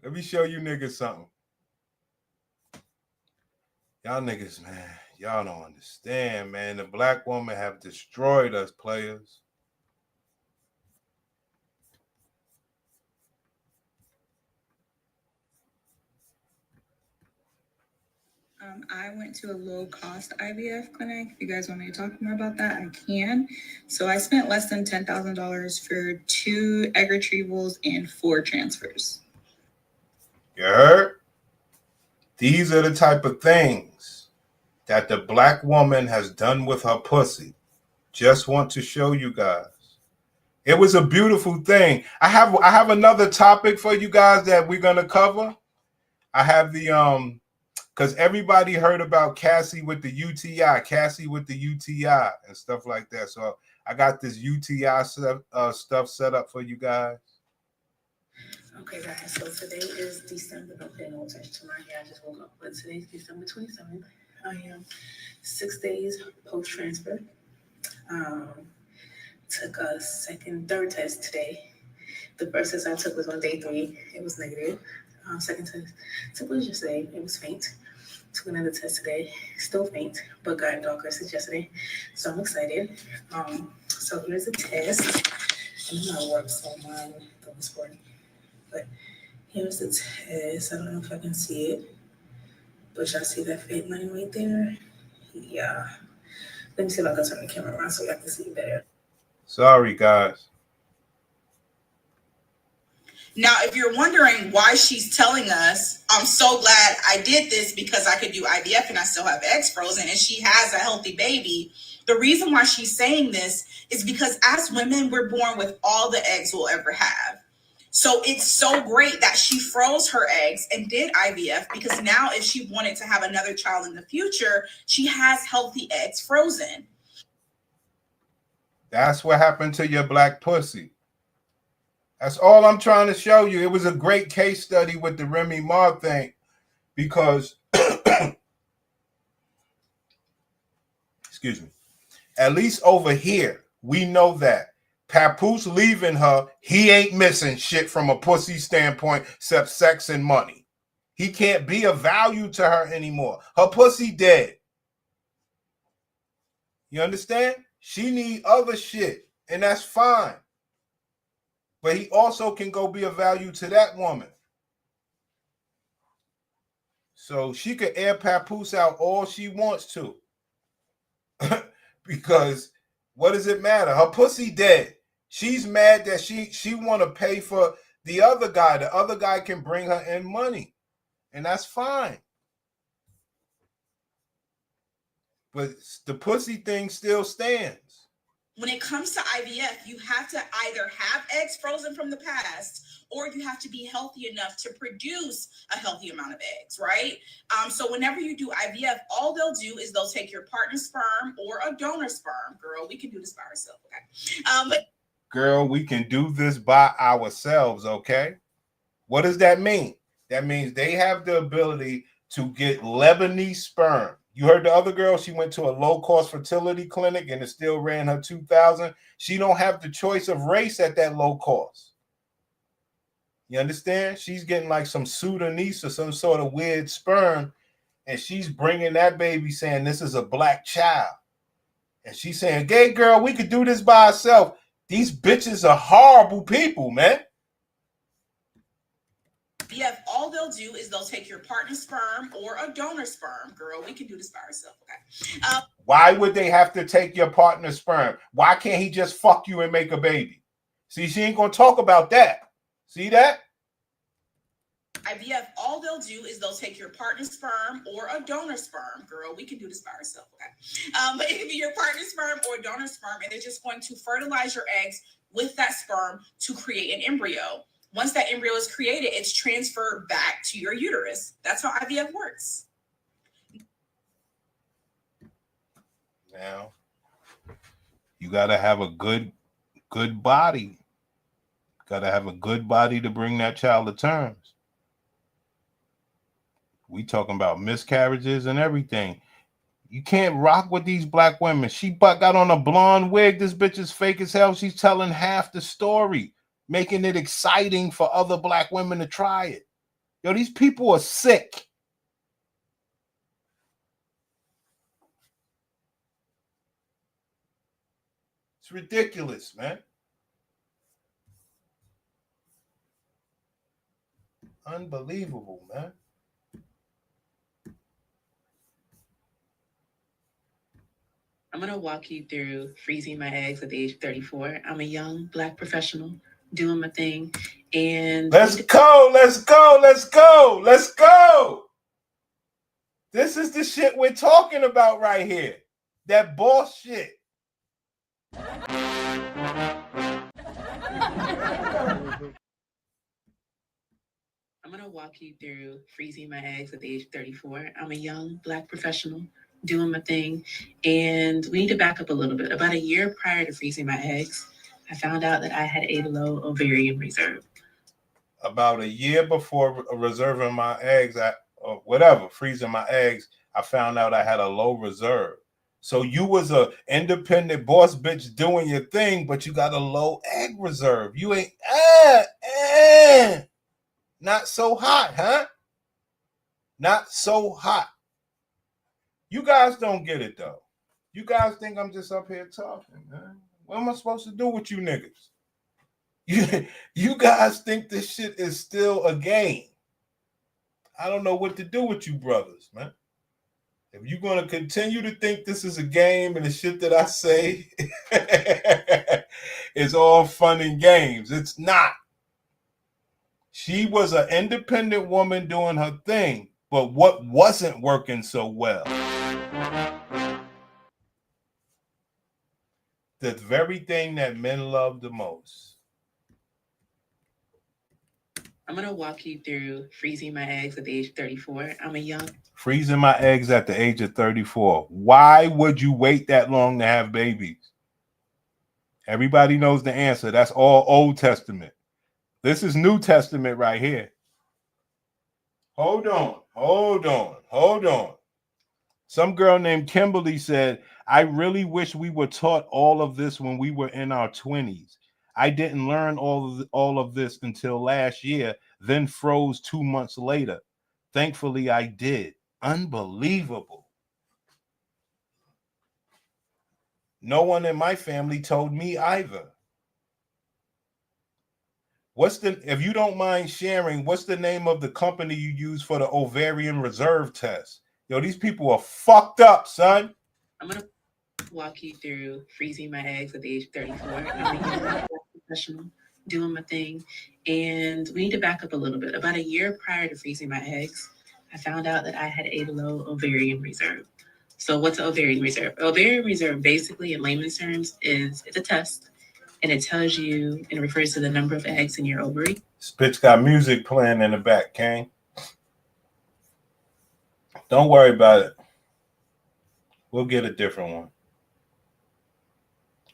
let me show you niggas something. Y'all niggas, man, y'all don't understand, man. The black woman have destroyed us, players. I went to a low-cost IVF clinic. If you guys want me to talk more about that, I can. So I spent less than $10,000 for 2 egg retrievals and 4 transfers. You heard? These are the type of things that the black woman has done with her pussy. Just want to show you guys. It was a beautiful thing. I have another topic for you guys that we're gonna cover. I have the because everybody heard about Cassie with the UTI, and stuff like that. So I got this UTI stuff set up for you guys. Okay, guys. So today is December. Don't pay no attention to my hair. I just woke up. But today's December 27th. I am 6 days post transfer. Took a third test today. The first test I took was on day 3. It was negative. Second test took was yesterday. It was faint. Took another test today. Still faint, but got darker since yesterday. So I'm excited. So here's the test. I'm gonna work so mine going for me. But here's the test. I don't know if I can see it, but y'all see that faint line right there? Yeah. Let me see if I can turn the camera around so y'all can see it better. Sorry, guys. Now, if you're wondering why she's telling us, I'm so glad I did this because I could do IVF and I still have eggs frozen and she has a healthy baby. The reason why she's saying this is because as women, we're born with all the eggs we'll ever have. So it's so great that she froze her eggs and did IVF because now if she wanted to have another child in the future, she has healthy eggs frozen. That's what happened to your black pussy. That's all I'm trying to show you. It was a great case study with the Remy Ma thing because, excuse me, at least over here, we know that Papoose leaving her, he ain't missing shit from a pussy standpoint except sex and money. He can't be of value to her anymore. Her pussy dead. You understand? She need other shit, and that's fine. But he also can go be of value to that woman. So she could air Papoose out all she wants to. Because what does it matter? Her pussy dead. She's mad that she want to pay for the other guy. The other guy can bring her in money. And that's fine. But the pussy thing still stands. When it comes to IVF, you have to either have eggs frozen from the past or you have to be healthy enough to produce a healthy amount of eggs, right? So whenever you do IVF, all they'll do is they'll take your partner's sperm or a donor sperm. Girl, we can do this by ourselves, okay? Girl, we can do this by ourselves, okay? What does that mean? That means they have the ability to get Lebanese sperm. You heard the other girl, she went to a low-cost fertility clinic and it still ran her $2,000. She don't have the choice of race at that low cost. You understand? She's getting like some Sudanese or some sort of weird sperm, and she's bringing that baby saying this is a black child. And she's saying, gay girl, we could do this by ourselves. These bitches are horrible people, man. IVF, all they'll do is they'll take your partner's sperm or a donor sperm. Girl, we can do this by ourselves, okay? Why would they have to take your partner's sperm? Why can't he just fuck you and make a baby? See, she ain't gonna talk about that. See that? IVF, all they'll do is they'll take your partner's sperm or a donor sperm. Girl, we can do this by ourselves, okay? But it can be your partner's sperm or donor sperm, and they're just going to fertilize your eggs with that sperm to create an embryo. Once that embryo is created, it's transferred back to your uterus. That's how IVF works. Now, you got to have a good body. Got to have a good body to bring that child to terms. We talking about miscarriages and everything. You can't rock with these black women. She got on a blonde wig. This bitch is fake as hell. She's telling half the story, making it exciting for other black women to try it. Yo, these people are sick. It's ridiculous, man. Unbelievable, man. I'm going to walk you through freezing my eggs at the age of 34. I'm a young black professional doing my thing. And let's go. This is the shit we're talking about right here. That boss shit. I'm going to walk you through freezing my eggs at the age of 34. I'm a young black professional doing my thing. And we need to back up a little bit. About a year prior to freezing my eggs, I found out that I had a low ovarian reserve. About a year before reserving my eggs, freezing my eggs, I found out I had a low reserve. So you was a independent boss bitch doing your thing, but you got a low egg reserve. You ain't not so hot, huh? Not so hot. You guys don't get it though. You guys think I'm just up here talking, man. What am I supposed to do with you niggas? You guys think this shit is still a game. I don't know what to do with you brothers, man. If you're going to continue to think this is a game and the shit that I say is all fun and games, it's not. She was an independent woman doing her thing, but what wasn't working so well? The very thing that men love the most. I'm going to walk you through freezing my eggs at the age of 34. I'm a young... Freezing my eggs at the age of 34. Why would you wait that long to have babies? Everybody knows the answer. That's all Old Testament. This is New Testament right here. Hold on. Some girl named Kimberly said, I really wish we were taught all of this when we were in our 20s. I didn't learn all of this until last year, then froze 2 months later. Thankfully, I did. Unbelievable. No one in my family told me either. If you don't mind sharing, what's the name of the company you use for the ovarian reserve test? Yo, these people are fucked up, son. I'm going to walk you through freezing my eggs at the age of 34. I'm a professional doing my thing. And we need to back up a little bit. About a year prior to freezing my eggs, I found out that I had a low ovarian reserve. So what's ovarian reserve? Ovarian reserve, basically in layman's terms, it's a test. And it tells you and refers to the number of eggs in your ovary. This bitch got music playing in the back, Kane. Don't worry about it. We'll get a different one.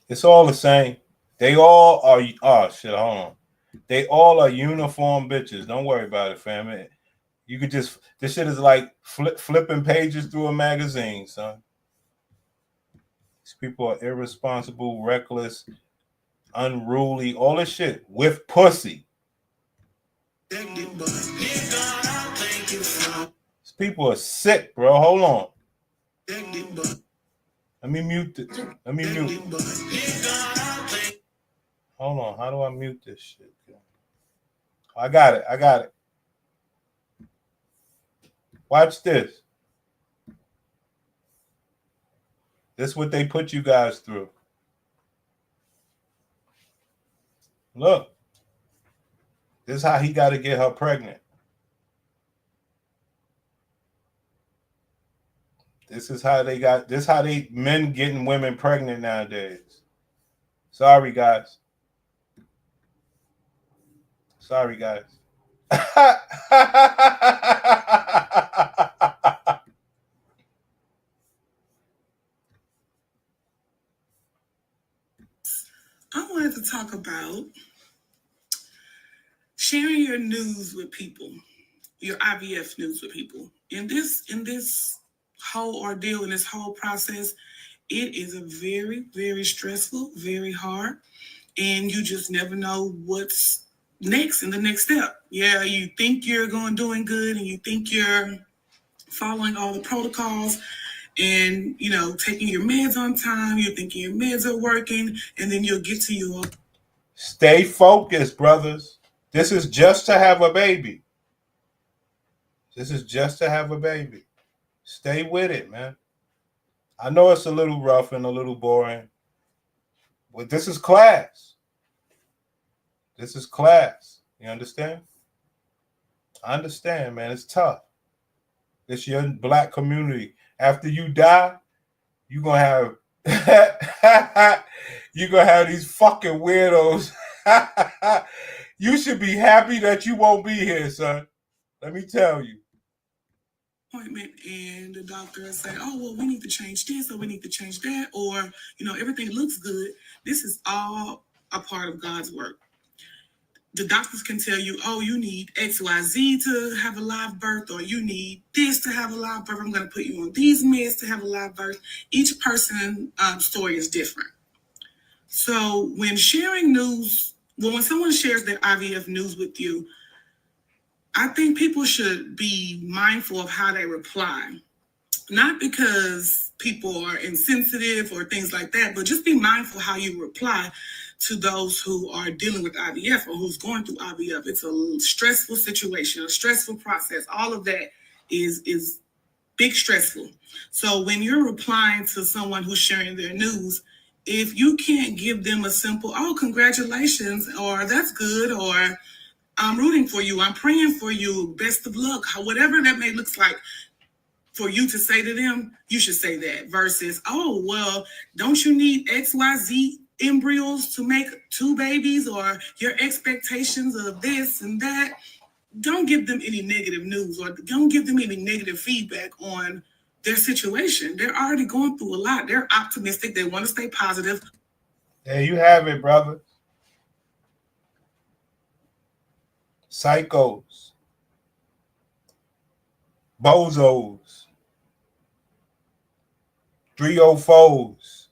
It's all the same. They all are. Oh shit! Hold on. They all are uniform bitches. Don't worry about it, fam. You could just. This shit is like flipping pages through a magazine, son. These people are irresponsible, reckless, unruly, all this shit with pussy. These people are sick, bro. Hold on. Let me mute it. Hold on. How do I mute this shit? I got it. Watch this. This is what they put you guys through. Look. This is how he got to get her pregnant. This is how men getting women pregnant nowadays. Sorry, guys. I wanted to talk about sharing your news with people, your IVF news with people. In this whole ordeal, in this whole process, it is a very, very stressful, very hard, and you just never know what's next in the next step. Yeah, you think you're doing good, and you think you're following all the protocols, and taking your meds on time. You're thinking your meds are working, and then you'll get to your. Stay focused, brothers. This is just to have a baby. Stay with it, man. I know it's a little rough and a little boring, but this is class. You understand? I understand, man. It's tough. It's your black community. After you die, you're going to have these fucking weirdos. You should be happy that you won't be here, son. Let me tell you. Appointment, and the doctor will say, oh, well, we need to change this, or we need to change that, or, everything looks good. This is all a part of God's work. The doctors can tell you, oh, you need XYZ to have a live birth, or you need this to have a live birth. I'm going to put you on these meds to have a live birth. Each person's story is different. So when sharing news, when someone shares their IVF news with you, I think people should be mindful of how they reply. Not because people are insensitive or things like that, but just be mindful how you reply to those who are dealing with IVF or who's going through IVF. It's a stressful situation, a stressful process. All of that is big stressful. So when you're replying to someone who's sharing their news, if you can't give them a simple, oh, congratulations, or that's good, or I'm rooting for you. I'm praying for you. Best of luck. Whatever that may look like for you to say to them, you should say that versus, oh, well, don't you need XYZ embryos to make 2 babies or your expectations of this and that? Don't give them any negative news or don't give them any negative feedback on their situation. They're already going through a lot. They're optimistic. They want to stay positive. There you have it, brother. Psychos. Bozos. 304s.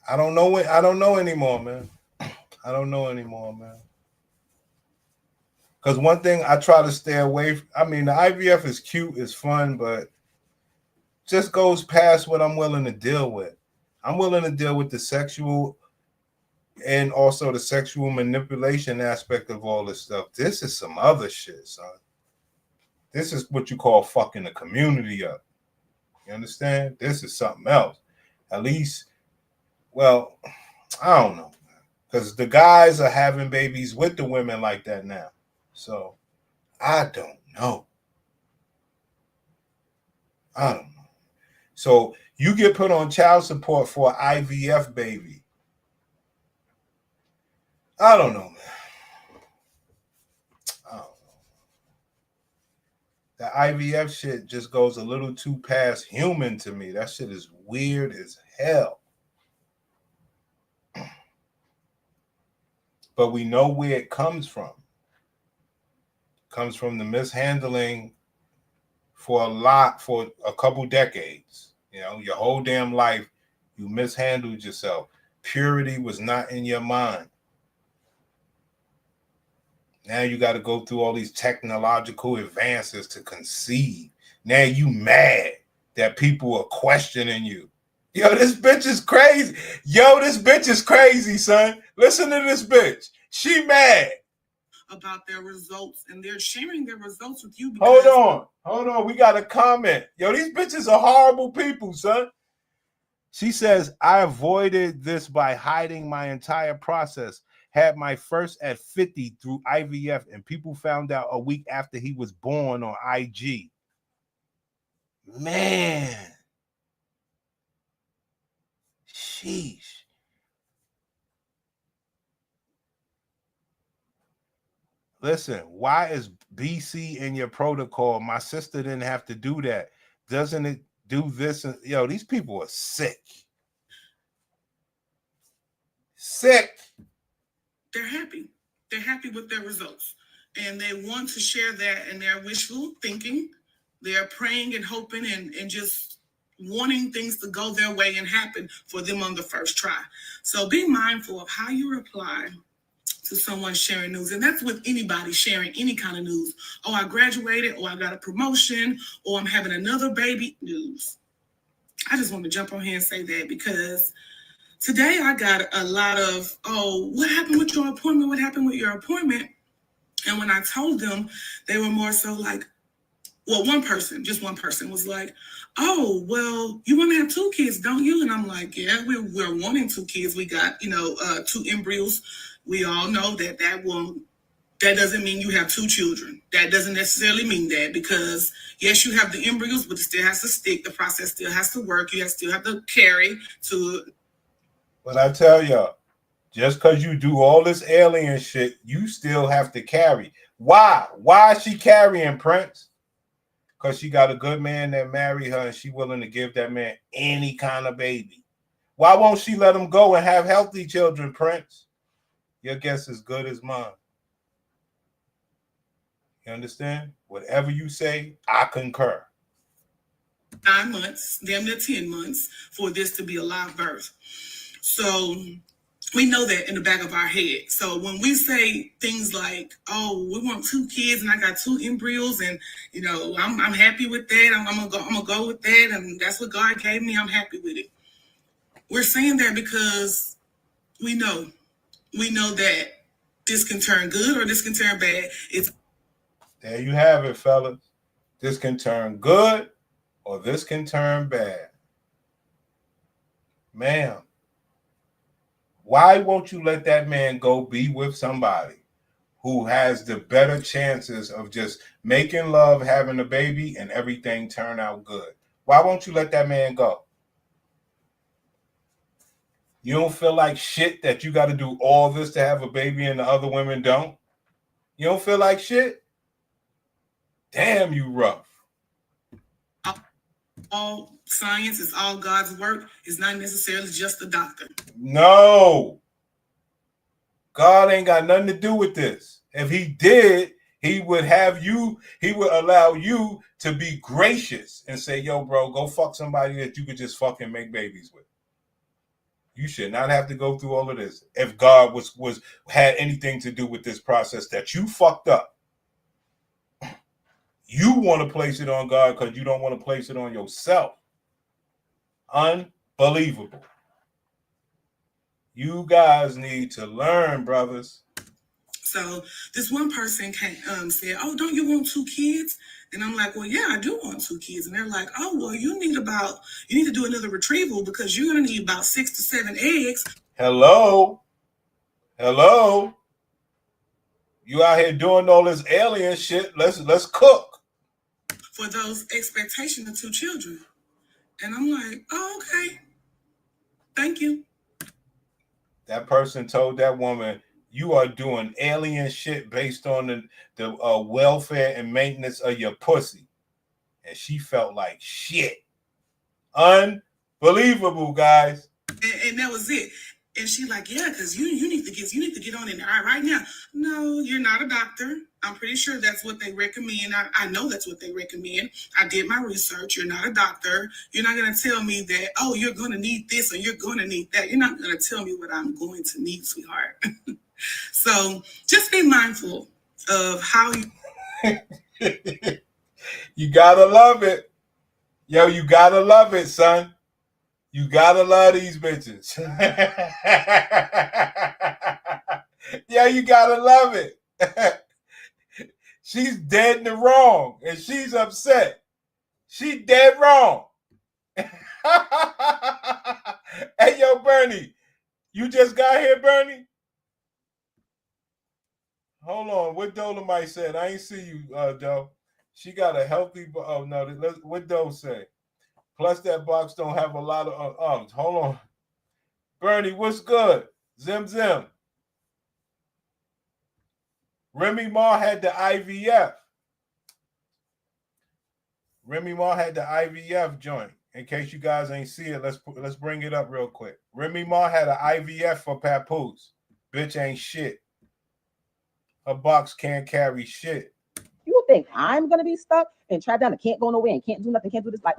I don't know anymore, man. I don't know anymore, man. Because one thing I try to stay away from, I mean, the IVF is cute, it's fun, but just goes past what I'm willing to deal with. I'm willing to deal with the sexual and also the sexual manipulation aspect of all this stuff. This is some other shit, son. This is what you call fucking the community up. You understand? This is something else. At least, well, I don't know. Because the guys are having babies with the women like that now. So, I don't know. I don't know. So, you get put on child support for an IVF baby. I don't know, man. I don't know. The IVF shit just goes a little too past human to me. That shit is weird as hell. But we know where it comes from. It comes from the mishandling for a couple decades. You know, your whole damn life, you mishandled yourself. Purity was not in your mind. Now you got to go through all these technological advances to conceive. Now you mad that people are questioning you. Yo, this bitch is crazy. Yo, this bitch is crazy, son. Listen to this bitch. She mad about their results, and they're sharing their results with you. Hold on. We got a comment. Yo, these bitches are horrible people, son. She says, I avoided this by hiding my entire process. Had my first at 50 through IVF, and people found out a week after he was born on IG. Man. Sheesh. Listen, why is BC in your protocol? My sister didn't have to do that. Doesn't it do this? Yo, these people are sick. Sick. They're happy. They're happy with their results. And they want to share that in their wishful thinking. They're praying and hoping and just wanting things to go their way and happen for them on the first try. So be mindful of how you reply to someone sharing news. And that's with anybody sharing any kind of news. Oh, I graduated, or I got a promotion, or I'm having another baby news. I just want to jump on here and say that because today I got a lot of, oh, what happened with your appointment? What happened with your appointment? And when I told them, they were more so like, well, just one person was like, oh, well, you want to have 2 kids, don't you? And I'm like, yeah, we're wanting 2 kids. We got, 2 embryos. We all know that doesn't mean you have 2 children. That doesn't necessarily mean that because, yes, you have the embryos, but it still has to stick. The process still has to work. You still have to carry to. But I tell y'all, just because you do all this alien shit, you still have to carry. Why? Why is she carrying, Prince? Because she got a good man that married her and she willing to give that man any kind of baby. Why won't she let him go and have healthy children, Prince? Your guess is good as mine. You understand? Whatever you say, I concur. 9 months, damn near 10 months for this to be a live birth. So we know that in the back of our head. So when we say things like, oh, we want 2 kids and I got 2 embryos and, I'm happy with that. I'm gonna go with that. And that's what God gave me. I'm happy with it. We're saying that because we know that this can turn good or this can turn bad. There you have it, fellas. This can turn good or this can turn bad. Ma'am, Why won't you let that man go be with somebody who has the better chances of just making love, having a baby, and everything turn out good? Why won't you let that man go? You don't feel like shit that you got to do all this to have a baby and the other women don't? You don't feel like shit? Damn, you rough. All science is all God's work. It's not necessarily just the doctor. No. God ain't got nothing to do with this. If he did, he would allow you to be gracious and say, yo, bro, go fuck somebody that you could just fucking make babies with. You should not have to go through all of this. If God had anything to do with this process that you fucked up, you want to place it on God because you don't want to place it on yourself. Unbelievable. You guys need to learn, brothers. So this one person said, oh, don't you want 2 kids? And I'm like, well, yeah, I do want 2 kids. And they're like, oh, well, you need to do another retrieval because you're going to need about 6 to 7 eggs. Hello? You out here doing all this alien shit. Let's cook. For those expectations of 2 children. And I'm like, oh, okay. Thank you. That person told that woman, you are doing alien shit based on the welfare and maintenance of your pussy. And she felt like shit. Unbelievable, guys. And that was it. And she like, yeah, because you need to get on it right now. No, you're not a doctor. I'm pretty sure that's what they recommend. I know that's what they recommend. I did my research. You're not a doctor. You're not going to tell me that, oh, you're going to need this or you're going to need that. You're not going to tell me what I'm going to need, sweetheart. So just be mindful of how you... You got to love it. Yo, you got to love it, son. You gotta love these bitches. Yeah, you gotta love it. She's dead in the wrong, and she's upset. She dead wrong. Hey, yo, Bernie, you just got here, Bernie? Hold on, what Dolomite said? I ain't see you, Doe. She got a healthy. Oh no, what Doe say? Plus, that box don't have a lot of arms. Hold on. Bernie, what's good? Zim. Remy Ma had the IVF. Remy Ma had the IVF joint. In case you guys ain't see it, let's bring it up real quick. Remy Ma had an IVF for Papoose. Bitch ain't shit. Her box can't carry shit. You think I'm gonna be stuck and trapped down and can't go nowhere and can't do nothing, can't do this? Like,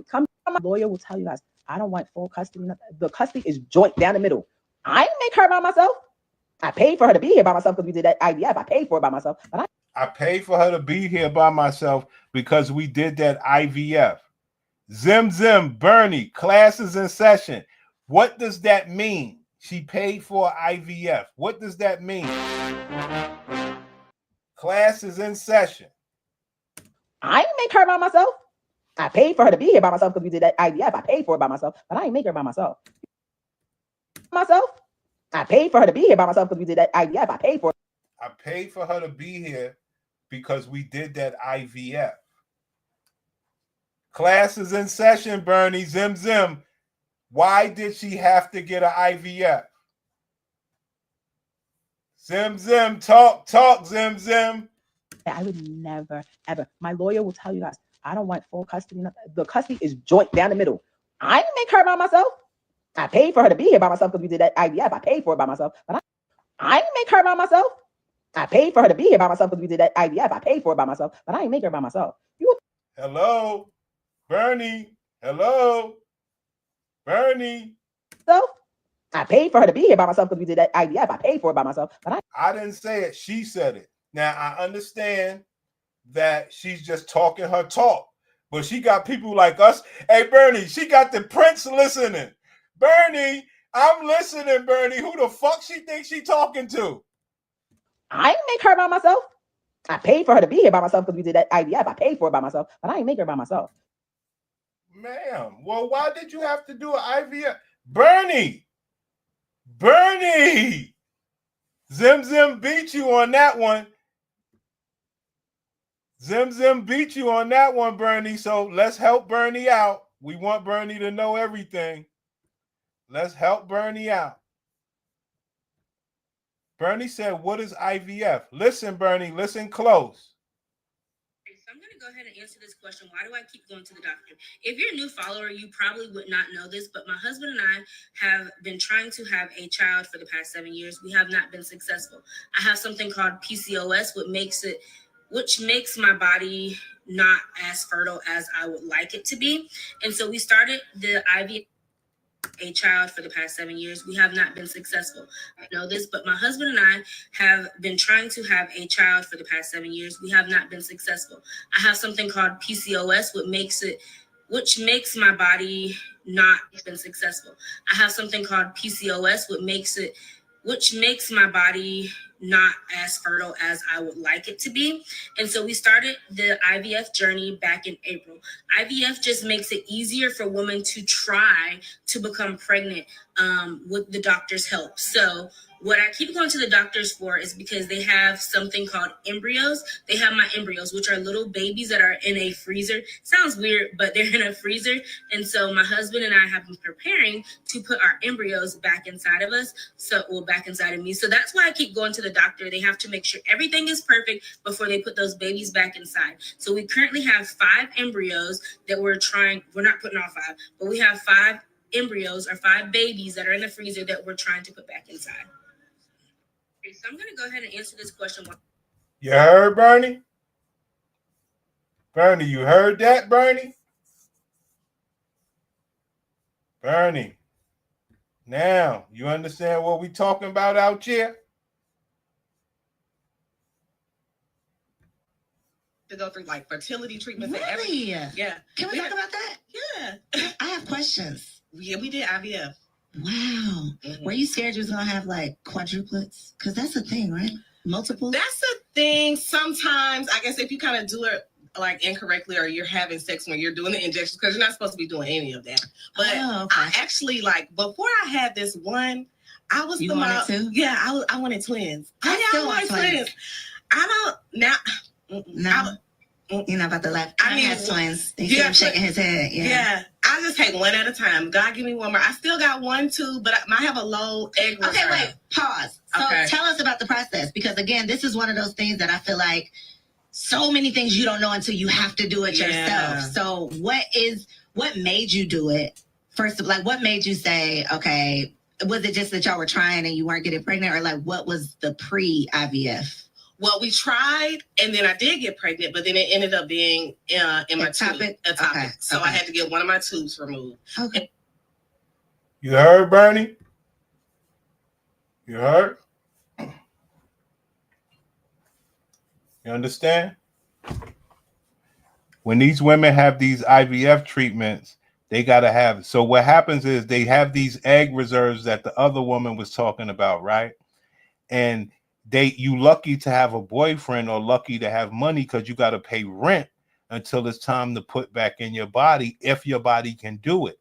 come. My lawyer will tell you guys, I don't want full custody. The custody is joint down the middle. I didn't make her by myself. I paid for her to be here by myself because we did that IVF. I paid for it by myself. But I paid for her to be here by myself because we did that IVF. Zim, Bernie, classes in session. What does that mean? She paid for IVF. What does that mean? Classes in session. I didn't make her by myself. I paid for her to be here by myself because we did that IVF. I paid for it by myself, but I didn't make her by myself. I paid for her to be here by myself because we did that IVF. I paid for it. I paid for her to be here because we did that IVF. Classes in session, Bernie. Zim. Why did she have to get an IVF? Zim. Talk, Zim. I would never, ever. My lawyer will tell you guys, I don't want full custody. The custody is joint down the middle. I didn't make her by myself. I paid for her to be here by myself because we did that IVF. I paid for it by myself. But I didn't make her by myself. I paid for her to be here by myself because we did that IVF. I paid for it by myself. But I didn't make her by myself. Hello? Bernie? Hello? Bernie? I paid for her to be here by myself because we did that IVF. I paid for it by myself. But I didn't say it. She said it. Now, I understand that she's just talking her talk, but she got people like us. Hey, Bernie, she got the Prince listening. Bernie, I'm listening, Bernie. Who the fuck she thinks she talking to? I didn't make her by myself. I paid for her to be here by myself because we did that IVF. I paid for it by myself, but I didn't make her by myself. Ma'am, well, why did you have to do an IVF? Bernie, Bernie! Zim beat you on that one. Zim beat you on that one, Bernie. So let's help Bernie out. We want Bernie to know everything. Let's help Bernie out. Bernie said, what is IVF? Listen, Bernie, listen close. So I'm going to go ahead and answer this question. Why do I keep going to the doctor? If you're a new follower, you probably would not know this, but my husband and I have been trying to have a child for the past 7 years. We have not been successful. I have something called PCOS, which makes my body not as fertile as I would like it to be. And so we started the IVF a child for the past 7 years. We have not been successful. I know this, but my husband and I have been trying to have a child for the past 7 years. We have not been successful. I have something called PCOS, which makes my body not been successful. I have something called PCOS, which makes my body not as fertile as I would like it to be. And so we started the IVF journey back in April. IVF just makes it easier for women to try to become pregnant with the doctor's help. So what I keep going to the doctors for is because they have something called embryos. They have my embryos, which are little babies that are in a freezer. Sounds weird, but they're in a freezer. And so my husband and I have been preparing to put our embryos back inside of us. Back inside of me. So that's why I keep going to the doctor. They have to make sure everything is perfect before they put those babies back inside. So we currently have 5 embryos that we're not putting all 5, but we have 5 embryos or 5 babies that are in the freezer that we're trying to put back inside. So I'm going to go ahead and answer this question. You heard, Bernie? Bernie, you heard that, Bernie? Bernie, now you understand what we talking about out here? To go through like fertility treatments Really? and everything. Yeah. Can we talk about that? Yeah. I have questions. Yeah, we did IVF. Wow. Were you scared you was gonna have like quadruplets? Because that's a thing, right? Multiple? That's a thing. Sometimes, I guess if you kind of do it like incorrectly or you're having sex when you're doing the injections, because you're not supposed to be doing any of that. But I actually like before I had this one, I was You wanted two? Yeah, I wanted twins. I still want twins. I don't now. No. You're not about to laugh. I mean, twins. You see him shaking his head. Yeah. I just take one at a time. God give me one more. I still got 1, 2, but I have a low egg reserve. Okay, wait. Pause. So tell us about the process, because again, this is one of those things that I feel like so many things you don't know until you have to do it yourself. So what made you do it? First of all, like what made you say, okay, was it just that y'all were trying and you weren't getting pregnant, or like what was the pre-IVF? Well, we tried, and then I did get pregnant, but then it ended up being in my ectopic. Okay. So I had to get one of my tubes removed. Okay. You heard, Bernie? You heard? You understand? When these women have these IVF treatments, they got to have. So what happens is they have these egg reserves that the other woman was talking about, right? And you lucky to have a boyfriend or lucky to have money, because you got to pay rent until it's time to put back in your body, if your body can do it.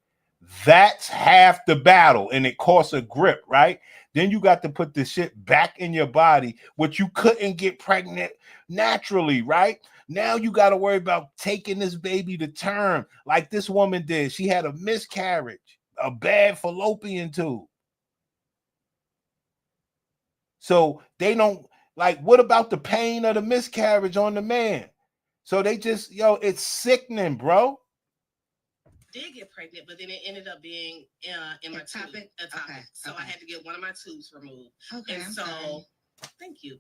That's half the battle, and it costs a grip, right? Then you got to put the shit back in your body, which you couldn't get pregnant naturally, right? Now you got to worry about taking this baby to term like this woman did. She had a miscarriage, a bad fallopian tube. So they don't like, what about the pain of the miscarriage on the man? So they just, it's sickening, bro. Did get pregnant, but then it ended up being in my ectopic. Okay. So I had to get one of my tubes removed. Okay. And so, thank you.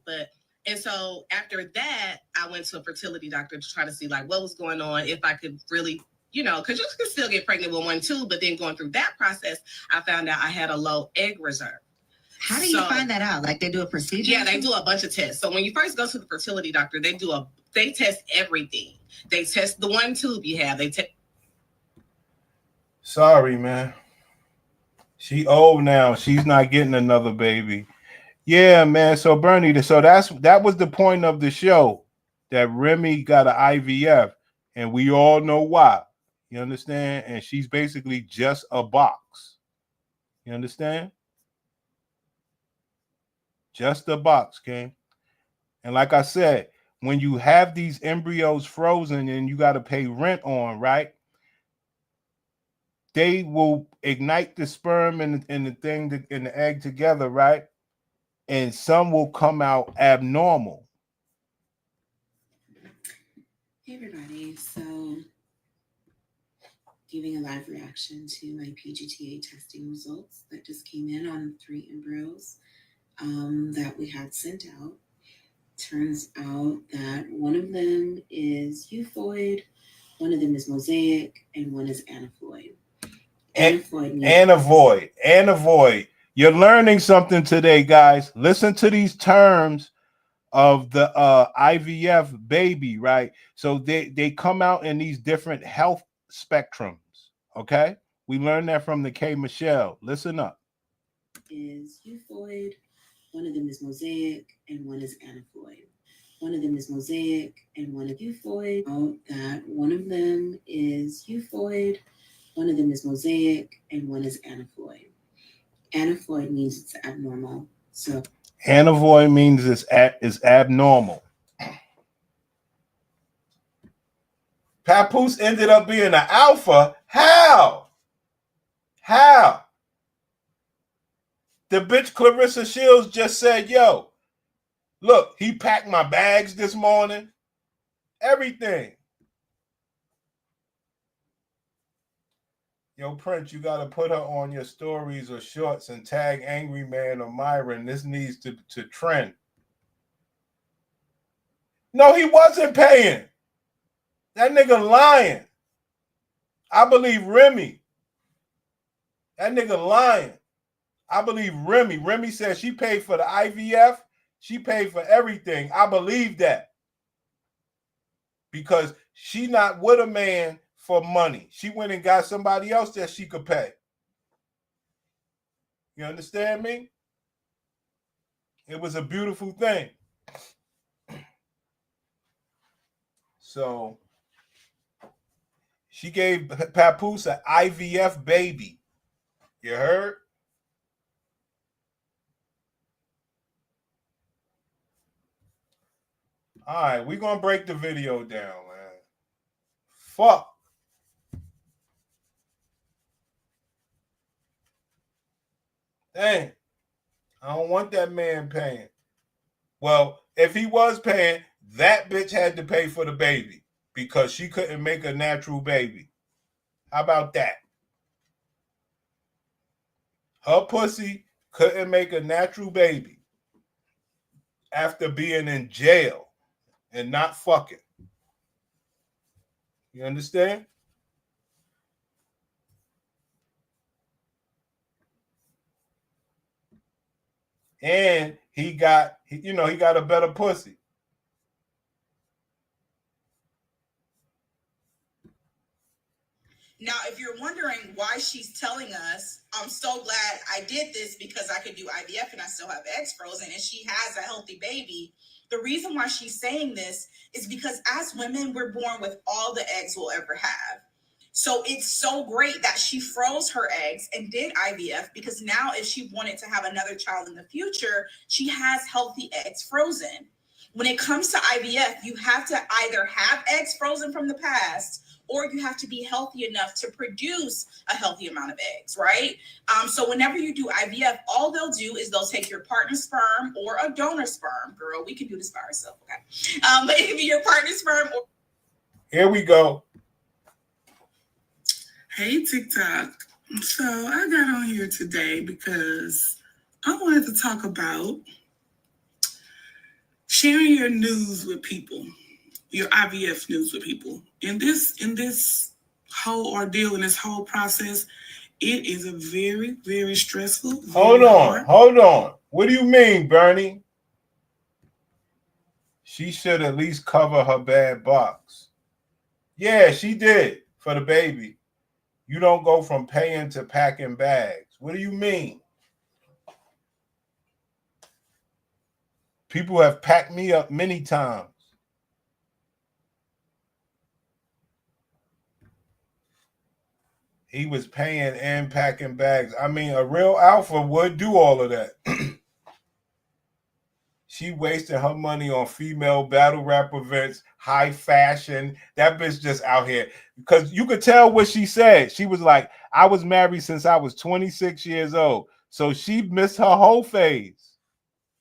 And so after that, I went to a fertility doctor to try to see like what was going on, if I could really, because you can still get pregnant with 1 tube, but then going through that process, I found out I had a low egg reserve. How do you find that out? Like they do a procedure? Yeah, they do a bunch of tests. So when you first go to the fertility doctor, they test everything. They test the 1 tube you have. Sorry, man. She old now. She's not getting another baby. Yeah, man. So Bernie, that was the point of the show, that Remy got an IVF, and we all know why. You understand? And she's basically just a box. You understand? Just a box, King. And like I said, when you have these embryos frozen and you got to pay rent on, right? They will ignite the sperm and the thing and the egg together, right? And some will come out abnormal. Hey everybody, so giving a live reaction to my PGTA testing results that just came in on 3 embryos that we had sent out. Turns out that one of them is euphoid, one of them is mosaic, and one is aneuploid. Aneuploid. You're learning something today, guys. Listen to these terms of the IVF baby, right? So they come out in these different health spectrums, okay? We learned that from the K. Michelle. Listen up. Is euphoid, one of them is mosaic, and one is aneuploid. One of them is mosaic, and one is euphoid. That one of them is euphoid, one of them is mosaic, and one is aneuploid. Aneuploid means it's abnormal. So Aneuploid means it's abnormal. Papoose ended up being an alpha. How? The bitch Clarissa Shields just said, yo, look, he packed my bags this morning. Everything. Yo, Prince, you got to put her on your stories or shorts and tag Angry Man or Myron. This needs to trend. No, he wasn't paying. That nigga lying. I believe Remy. That nigga lying. I believe Remy. Remy said she paid for the IVF. She paid for everything. I believe that. Because she not with a man for money. She went and got somebody else that she could pay. You understand me? It was a beautiful thing. So she gave Papoose an IVF baby. You heard? All right, we're going to break the video down, man. Fuck. Dang. I don't want that man paying. Well, if he was paying, that bitch had to pay for the baby because she couldn't make a natural baby. How about that? Her pussy couldn't make a natural baby after being in jail and not fucking. You understand? And he got a better pussy. Now, if you're wondering why she's telling us, I'm so glad I did this because I could do IVF and I still have eggs frozen and she has a healthy baby. The reason why she's saying this is because as women, we're born with all the eggs we'll ever have. So it's so great that she froze her eggs and did IVF because now if she wanted to have another child in the future, she has healthy eggs frozen. When it comes to IVF, you have to either have eggs frozen from the past or you have to be healthy enough to produce a healthy amount of eggs, right? So whenever you do IVF, all they'll do is they'll take your partner's sperm or a donor sperm. Girl, we can do this by ourselves, okay? But if your partner's sperm or... Here we go. Hey, TikTok. So I got on here today because I wanted to talk about sharing your news with people, your IVF news with people. In this whole ordeal, in this whole process, it is a very, very stressful. Hold on. What do you mean, Bernie? She should at least cover her bad box. Yeah, she did for the baby. You don't go from paying to packing bags. What do you mean? People have packed me up many times. He was paying and packing bags. I mean, a real alpha would do all of that. She wasted her money on female battle rap events, high fashion. That bitch just out here. Because you could tell what she said. She was like, I was married since I was 26 years old. So she missed her whole phase.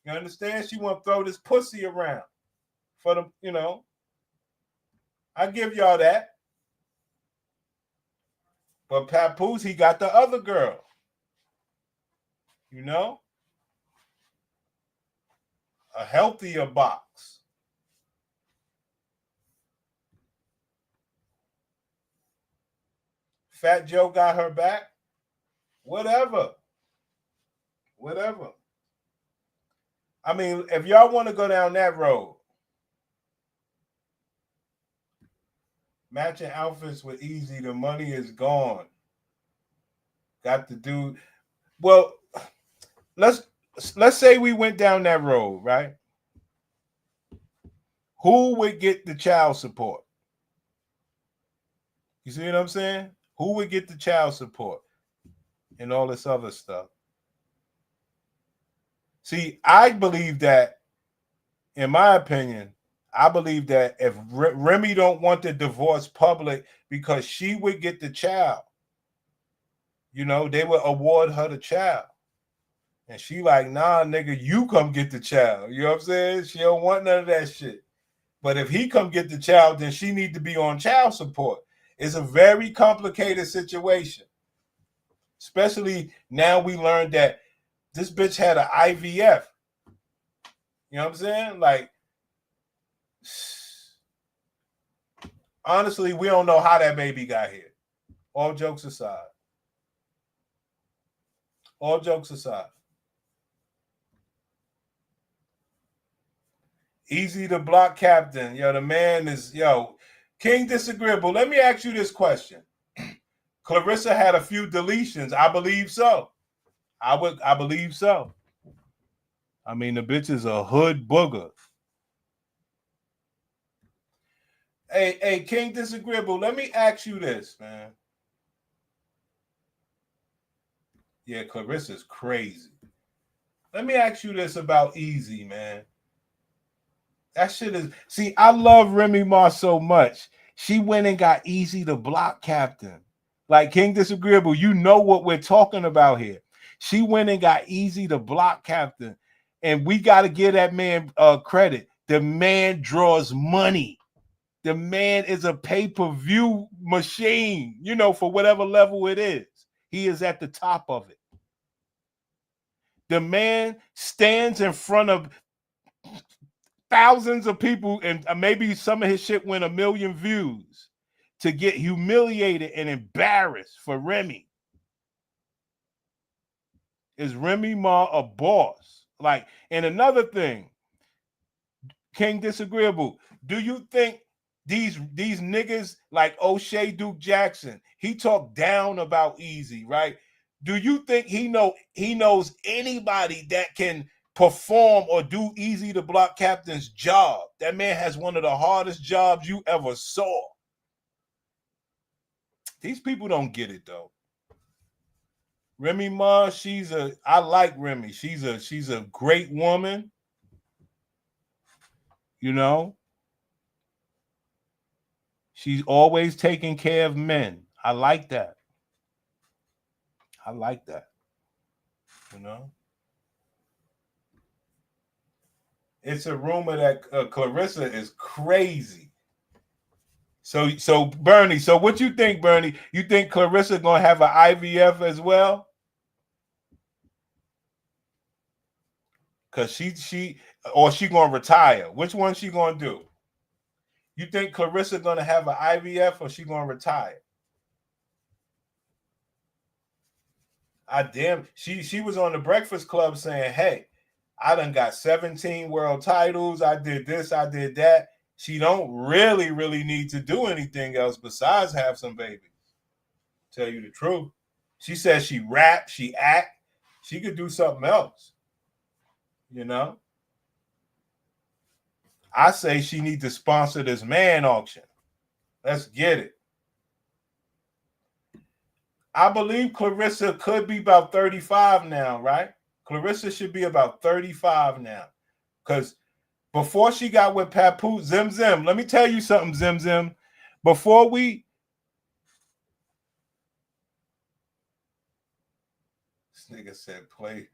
You understand? She want to throw this pussy around for the, you know. I give y'all that. But Papoose, he got the other girl. You know? A healthier box. Fat Joe got her back. Whatever. Whatever. I mean, if y'all want to go down that road, matching outfits with Easy, the money is gone. Got to do well. Let's say we went down that road, right? Who would get the child support? You see what I'm saying? Who would get the child support and all this other stuff? See, I believe that, in my opinion, I believe that if Remy don't want the divorce public because she would get the child, you know, they would award her the child. And she like, nah, nigga, you come get the child. You know what I'm saying? She don't want none of that shit. But if he come get the child, then she need to be on child support. It's a very complicated situation. Especially now we learned that this bitch had an IVF. You know what I'm saying? Like, honestly, we don't know how that baby got here. All jokes aside. All jokes aside. Easy to block captain. Yo, the man is, yo, King Disagreeable. Let me ask you this question. Clarissa had a few deletions. I believe so. I believe so. I mean, the bitch is a hood booger. Hey, King Disagreeable, let me ask you this, man. Yeah, Clarissa's crazy. Let me ask you this about Easy, man. That shit is... See, I love Remy Ma so much. She went and got Easy to block captain. Like, King Disagreeable, you know what we're talking about here. She went and got Easy to block captain. And we got to give that man credit. The man draws money. The man is a pay-per-view machine, you know, for whatever level it is. He is at the top of it. The man stands in front of thousands of people, and maybe some of his shit went 1 million views, to get humiliated and embarrassed for Remy. Is Remy Ma a boss? Like, and another thing, King Disagreeable, do you think these niggas like O'Shea Duke Jackson, he talked down about Easy, right? Do you think he knows anybody that can perform or do Easy to block captain's job? That man has one of the hardest jobs you ever saw. These people don't get it though. Remy Ma, I like Remy. She's a great woman. You know, she's always taking care of men. I like that. I like that. You know, it's a rumor that Clarissa is crazy. So Bernie, so what you think, Bernie? You think Clarissa gonna have an IVF as well? Cause she gonna retire. Which one she gonna do? You think Clarissa gonna have an IVF or she gonna retire? She was on the Breakfast Club saying, hey, I done got 17 world titles. I did this, I did that. She don't really need to do anything else besides have some babies. Tell you the truth. She says she rap, she act. She could do something else. You know? I say she needs to sponsor this man auction. Let's get it. I believe Clarissa could be about 35 now, right? Clarissa should be about 35 now. Because before she got with Papoose, Zim Zim, let me tell you something, Zim Zim. Before we... This nigga said play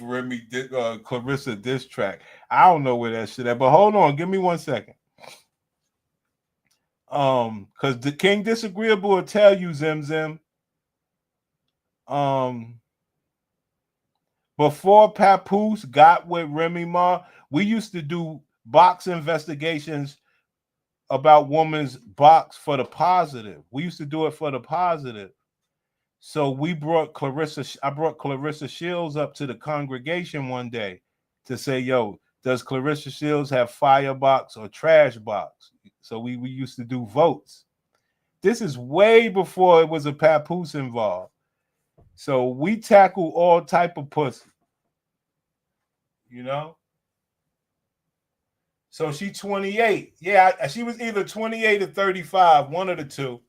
Remy, Clarissa diss track. I don't know where that shit at, but hold on. Give me 1 second. Because the King Disagreeable will tell you, Zim Zim. Before Papoose got with Remy Ma, we used to do box investigations about women's box for the positive. We used to do it for the positive. So we brought I brought Clarissa Shields up to the congregation one day to say, yo, does Clarissa Shields have firebox or trash box? So we used to do votes. This is way before it was a Papoose involved. So we tackle all type of pussy. You know? So she 28. Yeah, she was either 28 or 35, one of the two.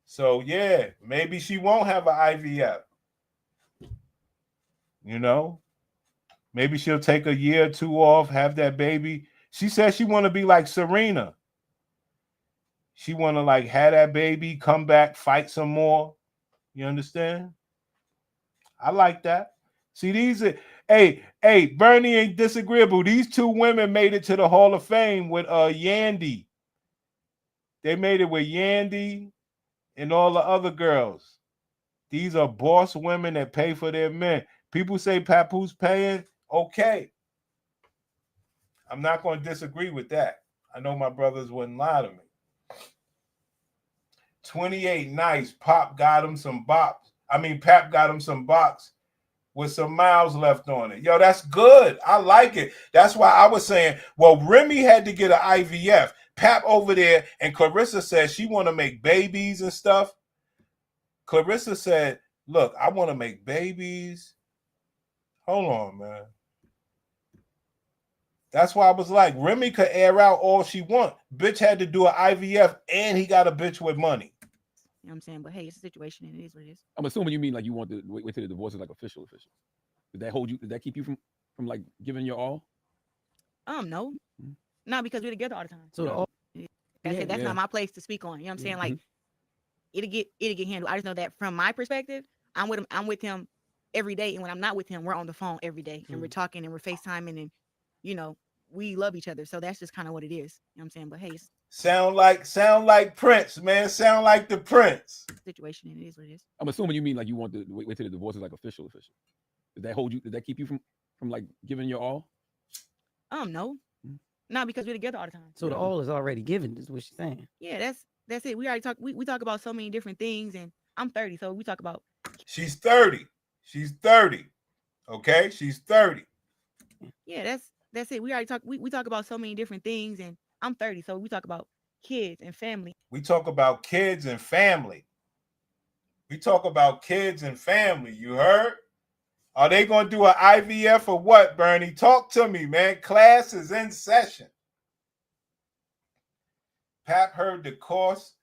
So yeah, maybe she won't have an IVF. You know? Maybe she'll take a year or two off, have that baby. She says she want to be like Serena. She want to like have that baby, come back, fight some more. You understand? I like that. See, these are, hey, Bernie ain't disagreeable. These two women made it to the Hall of Fame with Yandy. They made it with Yandy and all the other girls. These are boss women that pay for their men. People say Papoose paying. Okay. I'm not going to disagree with that. I know my brothers wouldn't lie to me. 28, nice. Pap got him some bops. Pap got him some box with some miles left on it. Yo, that's good. I like it. That's why I was saying, well, Remy had to get an IVF. Pap over there, and Clarissa said she want to make babies and stuff. Clarissa said, look, I want to make babies. Hold on, man. That's why I was like, Remy could air out all she want. Bitch had to do an IVF, and he got a bitch with money. You know what I'm saying? But hey, it's a situation, and it is what it is. I'm assuming you mean like you want to wait till the divorce is like official. Did that hold you? Did that keep you from like giving your all? No. No, because we're together all the time. So that's not my place to speak on. You know what I'm saying? Like it'll get handled. I just know that from my perspective, I'm with him every day. And when I'm not with him, we're on the phone every day and we're talking and we're FaceTiming and we love each other. So that's just kind of what it is. You know what I'm saying? But hey, sound like Prince, man. Sound like the Prince. Situation, and it is what it is. I'm assuming you mean like you want to wait till the divorce is like official. Did that hold you? Did that keep you from like giving your all? No. No, because we're together all the time. So the all is already given, is what she's saying. Yeah, that's it. We already talk. We talk about so many different things, and I'm 30, so we talk about. She's 30. She's 30. Okay, she's 30. Yeah, that's it. We already talk. We talk about so many different things, and I'm 30, so we talk about kids and family. We talk about kids and family. We talk about kids and family. You heard? Are they going to do an IVF or what, Bernie? Talk to me, man. Class is in session. Pap heard the cost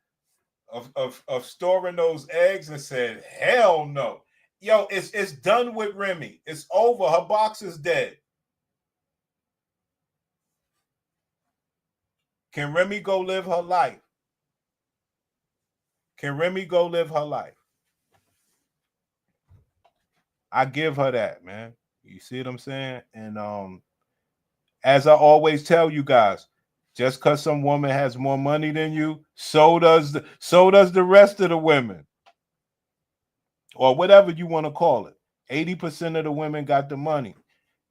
of storing those eggs and said, hell no. Yo, it's done with Remy. It's over. Her box is dead. Can Remy go live her life? Can Remy go live her life? I give her that, man. You see what I'm saying? And as I always tell you guys, just because some woman has more money than you, so does the rest of the women. Or whatever you want to call it. 80% of the women got the money.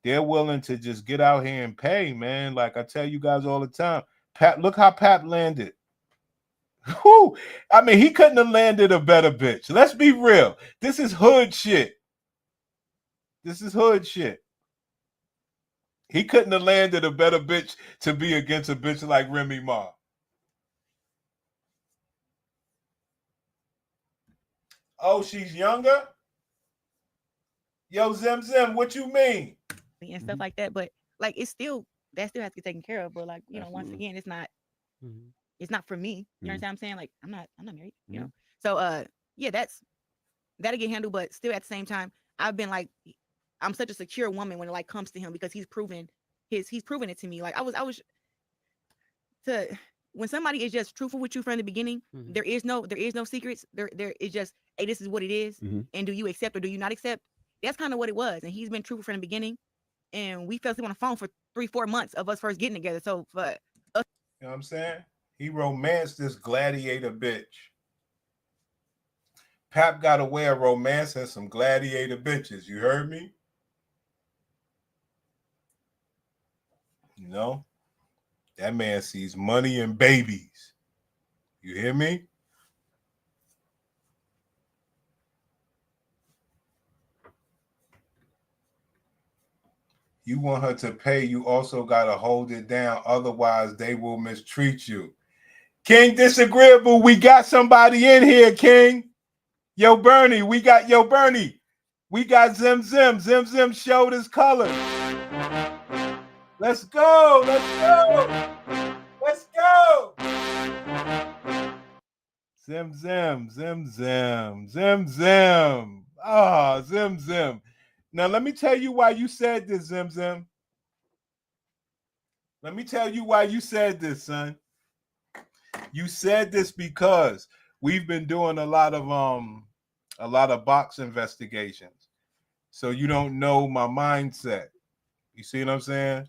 They're willing to just get out here and pay, man. Like I tell you guys all the time. Pat, look how Pat landed. Whew. He couldn't have landed a better bitch. Let's be real. This is hood shit. This is hood shit. He couldn't have landed a better bitch to be against a bitch like Remy Ma. Oh, she's younger? Yo, Zim Zim, what you mean? And stuff like that. But like that still has to get taken care of. But like, once again, it's not for me. You understand what I'm saying? Like I'm not married, you know. So yeah, that'll get handled, but still at the same time, I've been like, I'm such a secure woman when it like comes to him because he's proven he's proven it to me. Like I was to when somebody is just truthful with you from the beginning, there is no secrets. There is just, hey, this is what it is, and do you accept or do you not accept? That's kind of what it was, and he's been truthful from the beginning. And we fell asleep on the phone for 3-4 months of us first getting together. So for us, you know what I'm saying? He romanced this gladiator bitch. Pap got a way of romancing some gladiator bitches. You heard me? You know? That man sees money and babies. You hear me? You want her to pay, you also got to hold it down. Otherwise, they will mistreat you. King Disagreeable, we got somebody in here, King. Yo, Bernie, we got Zim Zim. Zim Zim showed his colors. Let's go. Zim Zim. Ah, Zim Zim. Now, let me tell you why you said this, Zim Zim. Let me tell you why you said this, son. You said this because we've been doing a lot of box investigations. So you don't know my mindset. You see what I'm saying?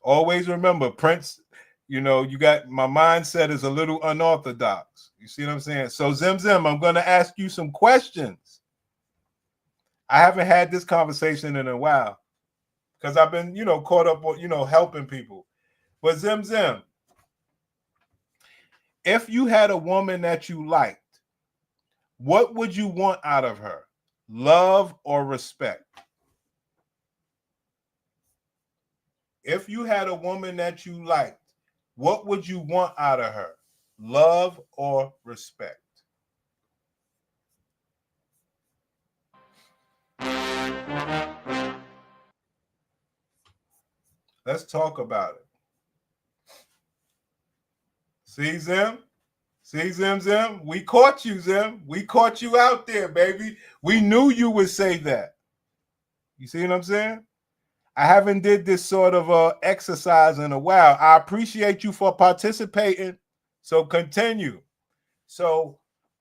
Always remember, Prince, you got my mindset is a little unorthodox. You see what I'm saying? So Zim Zim, I'm going to ask you some questions. I haven't had this conversation in a while because I've been, caught up on, helping people. But Zim Zim, if you had a woman that you liked, what would you want out of her? Love or respect? If you had a woman that you liked, what would you want out of her? Love or respect? Let's talk about it. See, Zim? See, Zim Zim? We caught you, Zim. We caught you out there, baby. We knew you would say that. You see what I'm saying? I haven't did this sort of exercise in a while. I appreciate you for participating. So continue. So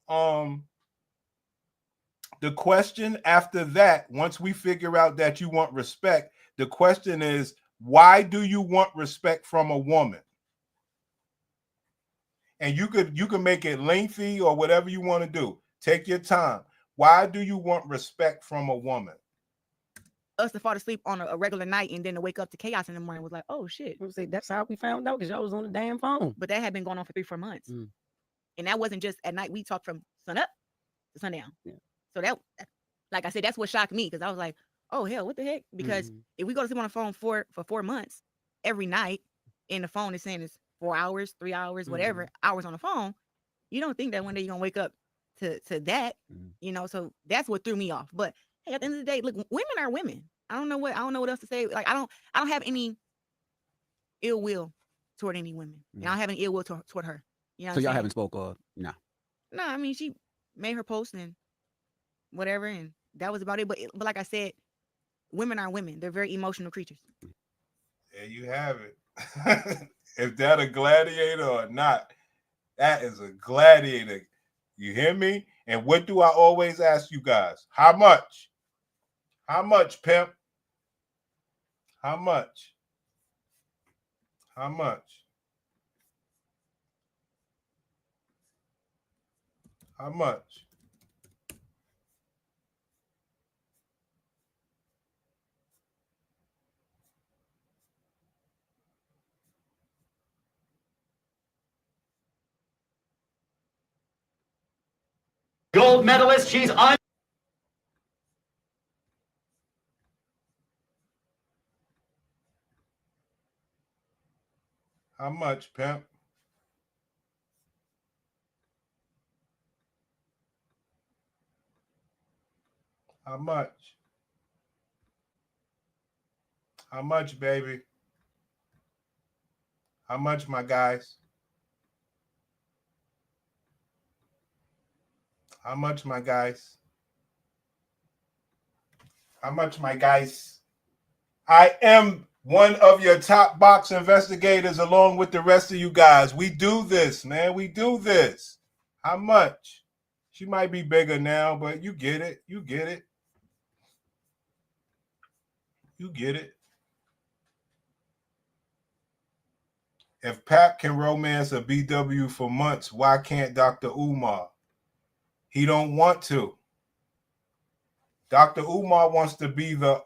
the question after that, once we figure out that you want respect, the question is, why do you want respect from a woman? And you can make it lengthy or whatever you want to do. Take your time. Why do you want respect from a woman? Us to fall asleep on a regular night and then to wake up to chaos in the morning was like, oh shit. That's how we found out, because y'all was on the damn phone. But that had been going on for 3-4 months. And that wasn't just at night. We talked from sun up to sundown. Yeah. So that, like I said, that's what shocked me, because I was like, oh hell, what the heck? Because if we go to sleep on the phone for 4 months every night, and the phone is saying it's 4 hours, 3 hours, whatever hours on the phone, you don't think that one day you're gonna wake up to that, So that's what threw me off. But hey, at the end of the day, look, women are women. I don't know what else to say. Like I don't have any ill will toward any women. And I don't have any ill will toward her. You know. So y'all haven't spoke no. No, I mean, she made her post and whatever, and that was about it. But like I said, women are women. They're very emotional creatures. There you have it. If that a gladiator or not, that is a gladiator. You hear me? And what do I always ask you guys? How much? How much, pimp? How much? How much? How much? Gold medalist, she's on. How much, pimp? How much? How much, baby? How much, my guys? How much, my guys? How much, my guys? I am one of your top box investigators along with the rest of you guys. We do this, man. We do this. How much? She might be bigger now, but you get it. You get it. You get it. If Pap can romance a BW for months, why can't Dr. Umar? He don't want to. Dr. Umar wants to be the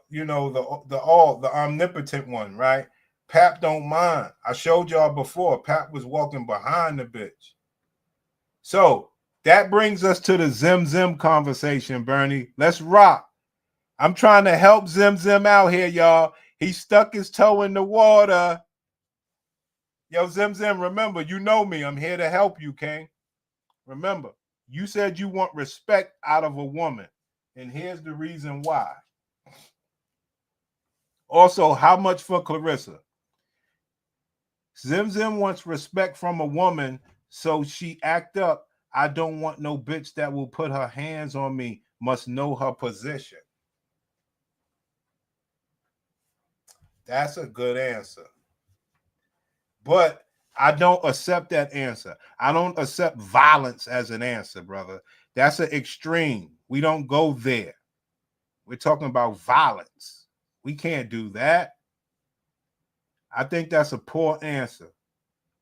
omnipotent one, right? Pap don't mind. I showed y'all before. Pap was walking behind the bitch. So that brings us to the Zim Zim conversation, Bernie. Let's rock. I'm trying to help Zim Zim out here, y'all. He stuck his toe in the water. Yo, Zim Zim, remember, you know me. I'm here to help you, King. Remember, you said you want respect out of a woman. And here's the reason why. Also, how much for Clarissa? Zim Zim wants respect from a woman, so she act up. I don't want no bitch that will put her hands on me, must know her position. That's a good answer. But I don't accept that answer. I don't accept violence as an answer, brother. That's an extreme. We don't go there. We're talking about violence. We can't do that. I think that's a poor answer.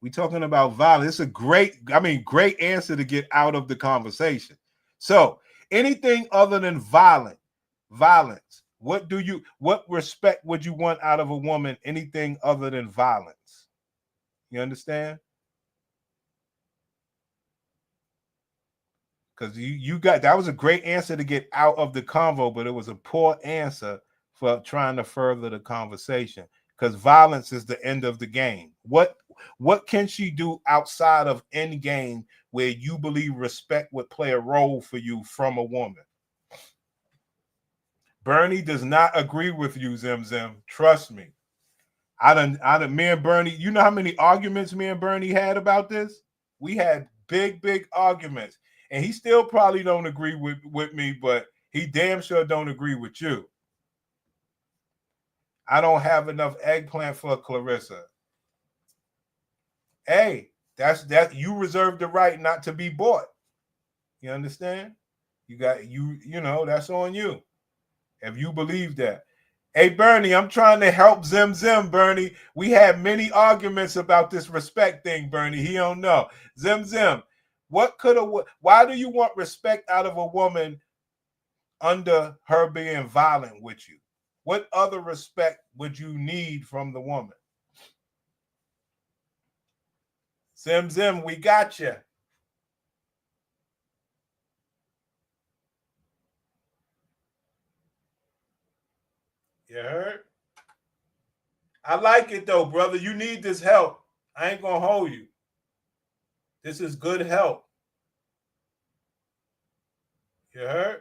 We're talking about violence. It's a great answer to get out of the conversation. So anything other than violence, what respect would you want out of a woman? Anything other than violence? You understand? Because you got, that was a great answer to get out of the convo, but it was a poor answer for trying to further the conversation. Because violence is the end of the game. What can she do outside of end game where you believe respect would play a role for you from a woman? Bernie does not agree with you, Zim Zim. Trust me. Me and Bernie, you know how many arguments me and Bernie had about this? We had big arguments. And he still probably don't agree with me, but he damn sure don't agree with you. I don't have enough eggplant for Clarissa. Hey, that you reserve the right not to be bought. You understand? You know, that's on you. If you believe that. Hey, Bernie, I'm trying to help Zim Zim, Bernie. We had many arguments about this respect thing, Bernie. He don't know. Zim Zim, why do you want respect out of a woman under her being violent with you? What other respect would you need from the woman? Zim Zim, we got you. You heard? I like it though, brother. You need this help. I ain't gonna hold you. This is good help. You heard?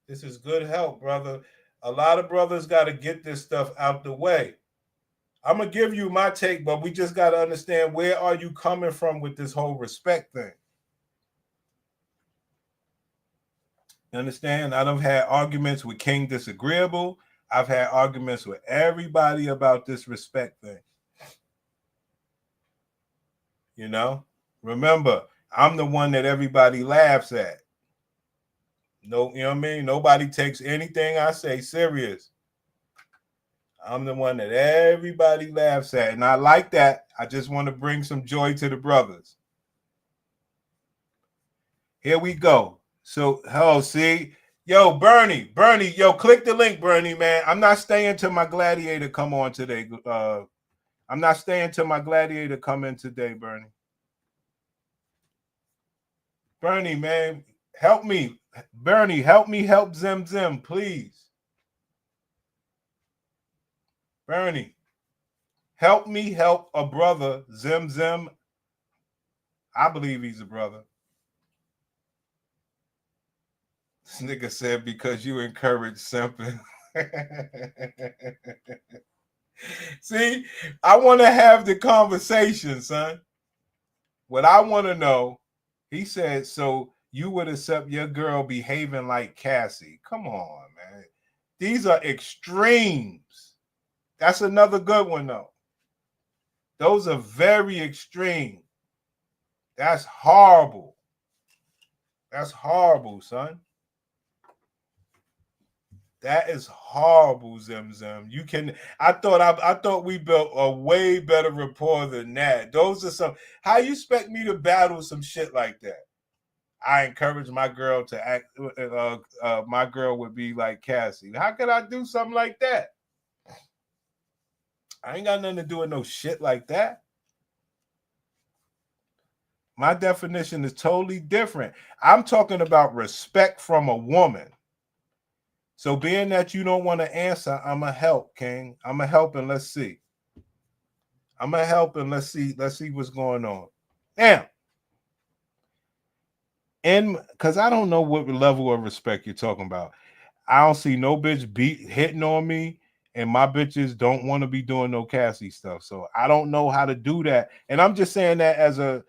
This is good help, brother. A lot of brothers got to get this stuff out the way. I'm going to give you my take, but we just got to understand, where are you coming from with this whole respect thing? You understand? I've had arguments with King Disagreeable. I've had arguments with everybody about this respect thing. You know? Remember, I'm the one that everybody laughs at. No, you know what I mean? Nobody takes anything I say serious. I'm the one that everybody laughs at. And I like that. I just want to bring some joy to the brothers. Here we go. So, see? Yo, Bernie, yo, click the link, Bernie, man. I'm not staying till my gladiator come on today. I'm not staying till my gladiator come in today, Bernie. Bernie, man, help me. Bernie, help me help Zim Zim, please. Bernie, help me help a brother, Zim Zim. I believe he's a brother. This nigga said, because you encourage simping. See, I want to have the conversation, son. What I want to know, he said, so you would accept your girl behaving like Cassie. Come on, man. These are extremes. That's another good one, though. Those are very extreme. That's horrible. That's horrible, son. That is horrible, Zim Zim. You can. I thought we built a way better rapport than that. Those are some. How you expect me to battle some shit like that? I encourage my girl to act. My girl would be like Cassie. How could I do something like that? I ain't got nothing to do with no shit like that. My definition is totally different. I'm talking about respect from a woman. So being that you don't want to answer, I'm going to help, King. I'm going to help and let's see. I'm going to help and let's see what's going on. Now, because I don't know what level of respect you're talking about. I don't see no bitch hitting on me, and my bitches don't want to be doing no Cassie stuff. So I don't know how to do that. And I'm just saying that as a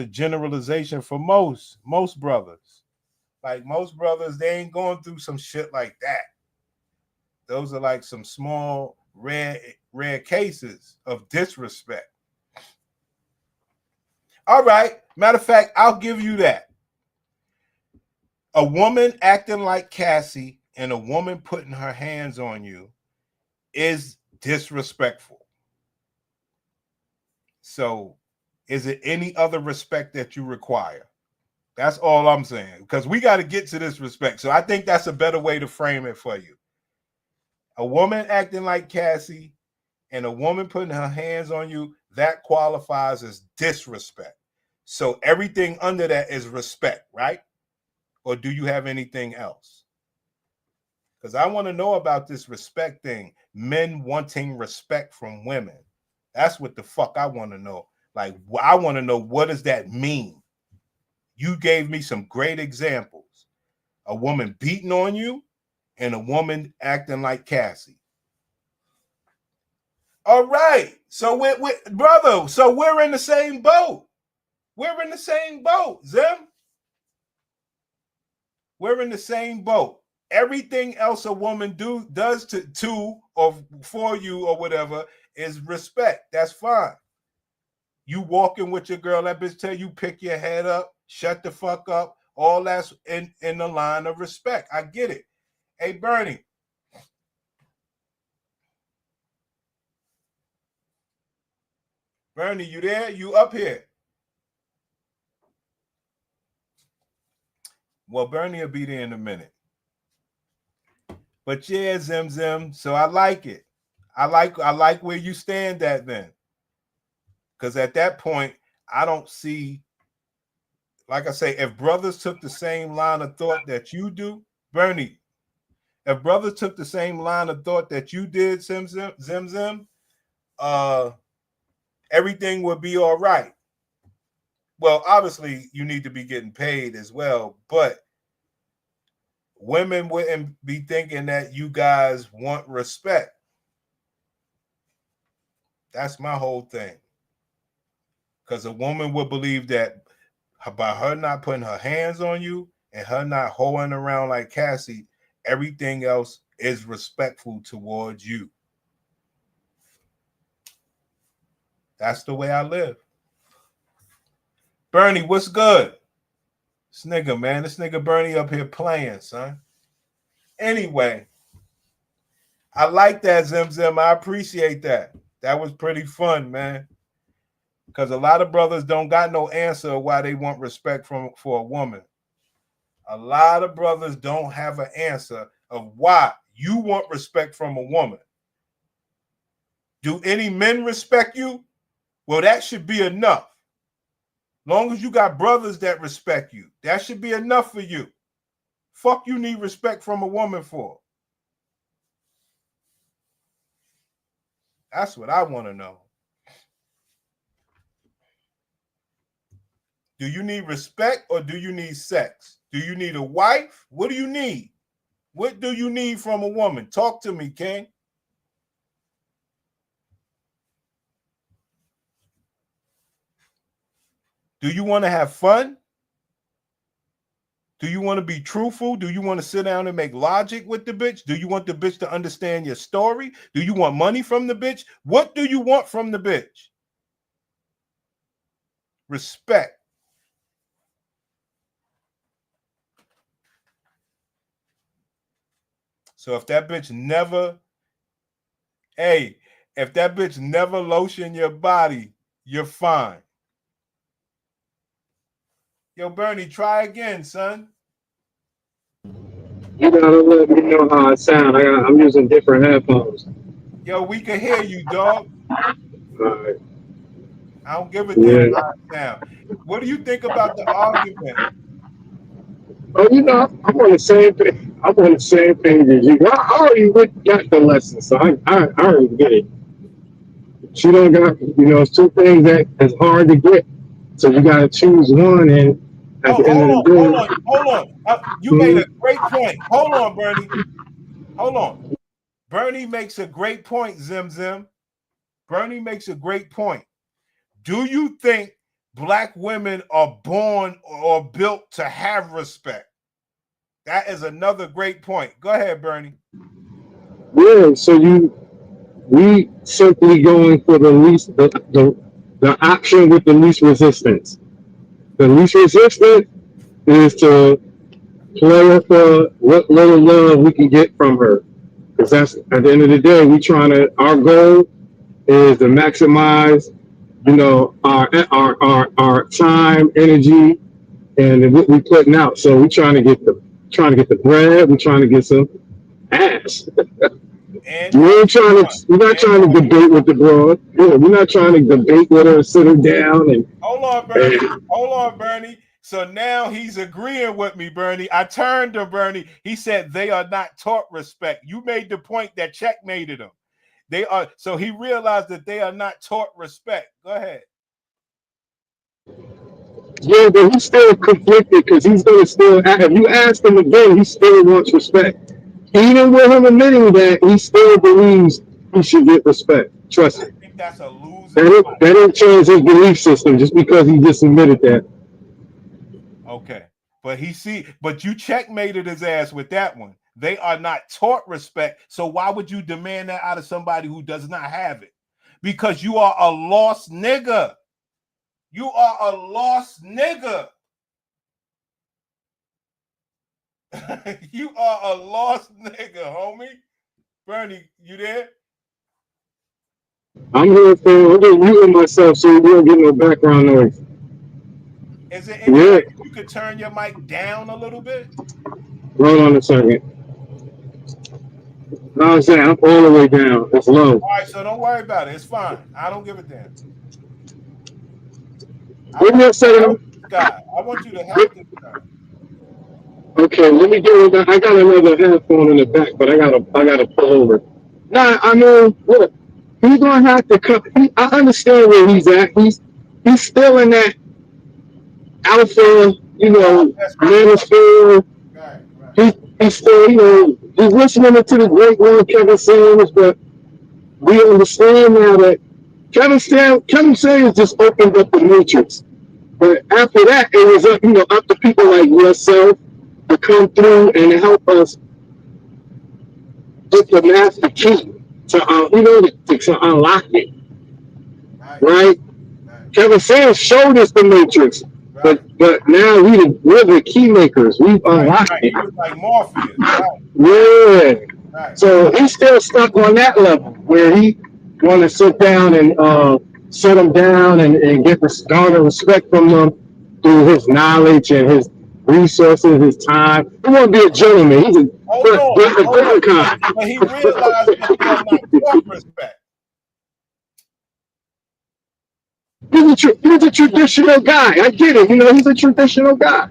generalization for most brothers. Like most brothers, they ain't going through some shit like that. Those are like some small, rare cases of disrespect. All right. Matter of fact, I'll give you that. A woman acting like Cassie and a woman putting her hands on you is disrespectful. So, is it any other respect that you require? That's all I'm saying, because we got to get to this respect. So I think that's a better way to frame it for you. A woman acting like Cassie and a woman putting her hands on you, that qualifies as disrespect. So everything under that is respect, right? Or do you have anything else? Because I want to know about this respect thing. Men wanting respect from women. That's what the fuck I want to know. Like, I want to know, what does that mean? You gave me some great examples. A woman beating on you and a woman acting like Cassie. All right. So we're brother, so we're in the same boat. We're in the same boat, Zim. We're in the same boat. Everything else a woman does to or for you or whatever is respect. That's fine. You walking with your girl, that bitch tell you pick your head up, shut the fuck up. All that's in the line of respect. I get it. Hey, Bernie. Bernie, you there? You up here? Well, Bernie will be there in a minute. But yeah, Zim Zim. So I like it. I like where you stand at then. Because at that point, I don't see, like I say, if brothers took the same line of thought that you do, Bernie, if brothers took the same line of thought that you did, Zim Zim, everything would be all right. Well, obviously, you need to be getting paid as well, but women wouldn't be thinking that you guys want respect. That's my whole thing. Because a woman would believe that by her not putting her hands on you and her not hoeing around like Cassie, everything else is respectful towards you. That's the way I live. Bernie, what's good? This nigga Bernie up here playing, son. Anyway, I like that, Zim Zim. I appreciate that. That was pretty fun, man. Because a lot of brothers don't got no answer why they want respect for a woman. A lot of brothers don't have an answer of why you want respect from a woman. Do any men respect you? Well, that should be enough. Long as you got brothers that respect you, that should be enough for you. Fuck you need respect from a woman for? That's what I want to know. Do you need respect or do you need sex? Do you need a wife? What do you need? What do you need from a woman? Talk to me, King. Do you want to have fun? Do you want to be truthful? Do you want to sit down and make logic with the bitch? Do you want the bitch to understand your story? Do you want money from the bitch? What do you want from the bitch? Respect. So if that bitch never, if that bitch never lotion your body, you're fine. Yo, Bernie, try again, son. You gotta let me know how I sound. I'm using different headphones. Yo, we can hear you, dog. Right. I don't give a damn how I sound. What do you think about the argument? Oh, I'm on the same page. I'm on the same page as you. I already got the lesson, so I already get it. She don't got, it's two things that is hard to get. So you gotta choose one, and at the end of the day. Hold on. You made a great point. Hold on, Bernie. Hold on. Bernie makes a great point, Zim Zim. Bernie makes a great point. Do you think black women are born or built to have respect? That is another great point. Go ahead, Bernie. Yeah, so we simply going for the option with the least resistance. The least resistance is to play her for what little love we can get from her. Because that's at the end of the day, our goal is to maximize, our time, energy, and what we're putting out. So we're trying to get the bread, we're trying to get some ass. We're not trying to debate with the broad. Yeah, we're not trying to debate with her, sit her down and hold on, Bernie. So now he's agreeing with me, Bernie. I turned to Bernie. He said they are not taught respect. You made the point that checkmated them. They are, so he realized that they are not taught respect. Go ahead. Yeah, but he's still conflicted because he's gonna still. If you ask him again, he still wants respect. Even with him admitting that, he still believes he should get respect. Trust me. I think that's a loser. That didn't change his belief system just because he just admitted that. Okay, but you checkmated his ass with that one. They are not taught respect. So why would you demand that out of somebody who does not have it? Because you are a lost nigga. You are a lost nigga. You are a lost nigga, homie. Bernie, you there? I'm here for. I'm just muting myself so you don't get no background noise. Is it any way you could turn your mic down a little bit? Hold on a second. No, I'm saying I'm all the way down. It's low. All right, so don't worry about it. It's fine. I don't give a damn. Give me a second. I want you to help this guy. Okay, let me get it. I got another headphone in the back, but I gotta pull over. Nah, I mean, look, he's gonna have to come. I understand where he's at. He's still in that alpha, manosphere. He's still, he's listening to the great one, Kevin Samuels, but we understand now that Kevin Samuels just opened up the matrix. But after that, it was up to people like yourself to come through and help us get the master key to unlock it. Right? Kevin Samuels showed us the matrix, but now we're the key makers. We've unlocked it. Like Morpheus. Yeah. So he's still stuck on that level where he want to sit down and sit them down and get garner respect from them through his knowledge and his resources, his time. He want to be a gentleman. He's a good kind. But he realized that they are not taught respect. He's a traditional guy. I get it. He's a traditional guy.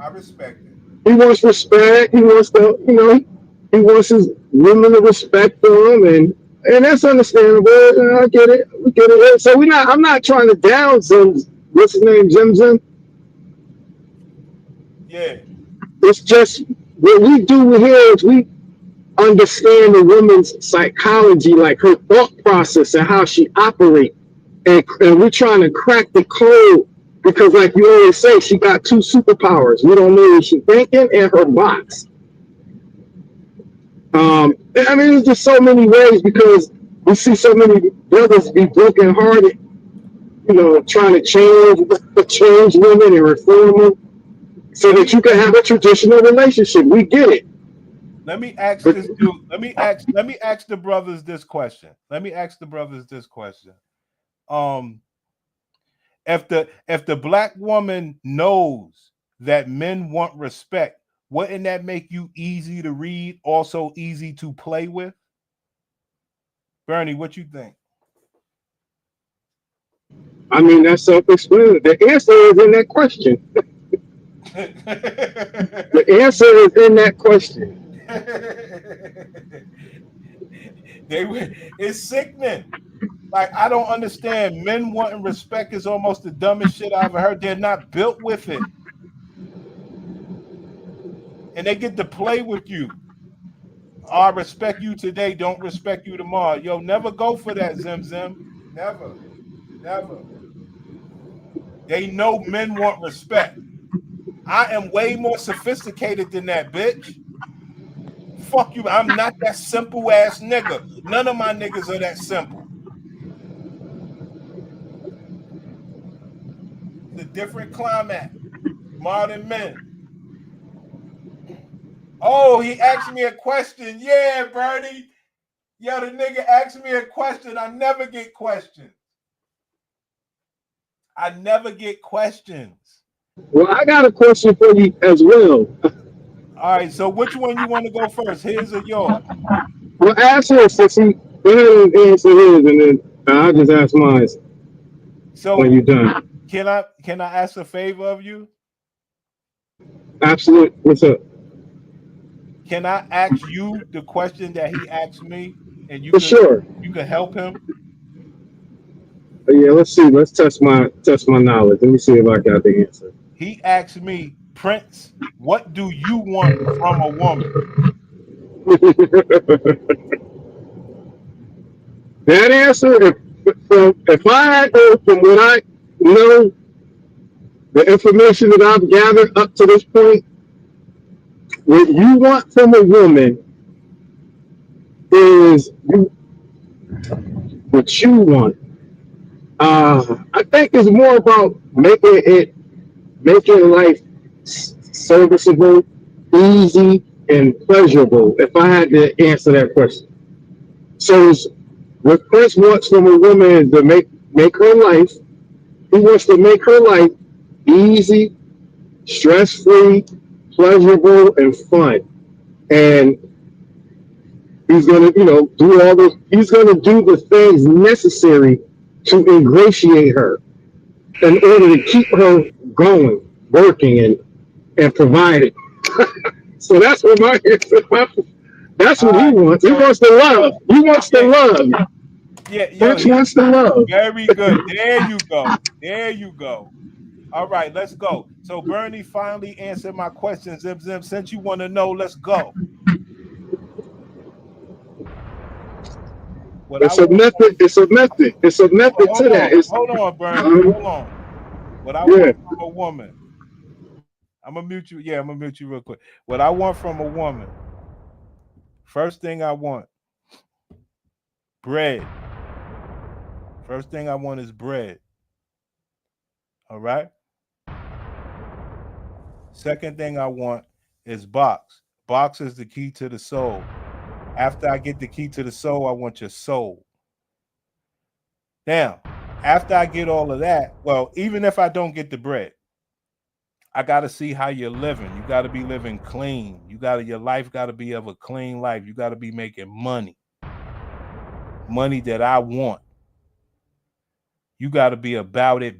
I respect it. He wants respect. He wants he wants his women to respect him, and that's understandable. I get it. We get it. So I'm not trying to down what's his name, Zim Zim. Yeah. It's just what we do here is we understand the woman's psychology, like her thought process and how she operates. And we're trying to crack the code Because like you always say, she got two superpowers. We don't know what she's thinking and her box. I mean, there's just so many ways because we see so many brothers be brokenhearted, you know, trying to change women and reform them so that you can have a traditional relationship. We get it. Let me ask this dude. Let me ask the brothers this question. If the black woman knows that men want respect, wouldn't that make you easy to read, also easy to play with? Bernie, what you think? I mean, that's self-explanatory. The answer is in that question. The answer is in that question. It's sickening. Like, I don't understand. Men wanting respect is almost the dumbest shit I ever heard. They're not built with it. And they get to play with you. I respect you today, don't respect you tomorrow. Yo, never go for that, Zim Zim. Never. They know men want respect. I am way more sophisticated than that, bitch. Fuck you. I'm not that simple ass nigga. None of my niggas are that simple. It's a different climate. Modern men. Oh, he asked me a question. Yeah, Bernie. Yo, the nigga asked me a question. I never get questions. Well, I got a question for you as well. All right, so which one you want to go first? His or yours? Well, ask her since he go ahead and answer his, and then I'll just ask mine So when you're done. Can I ask a favor of you? Absolutely. What's up? Can I ask you the question that he asked me, and you For sure. could help him? Yeah, let's see. Let's test my knowledge. Let me see if I got the answer. He asked me, Prince, what do you want from a woman? That answer, if I had to, from what I know, the information that I've gathered up to this point, what you want from a woman is what you want. I think it's more about making life serviceable, easy, and pleasurable. If I had to answer that question, so what Chris wants from a woman is to make her life. He wants to make her life easy, stress-free, pleasurable, and fun. And he's gonna, do all those. He's gonna do the things necessary to ingratiate her in order to keep her going, working, and providing. So that's what that's what he wants. He wants the love. He wants the love. Yeah, yo, Prince wants the love. Very good. There you go. All right, let's go. So Bernie finally answered my question. Zim Zim, since you want to know, let's go. It's a method to that. Hold on, Bernie. Hold on. What I want from a woman. I'm gonna mute you. Yeah, I'm gonna mute you real quick. What I want from a woman. First thing I want, bread. First thing I want is bread. All right. Second thing I want is box. Box is the key to the soul. After I get the key to the soul, I want your soul. Now, after I get all of that, well, even if I don't get the bread, I got to see how you're living. You got to be living clean. Your life got to be of a clean life. You got to be making money. Money that I want. You got to be about it.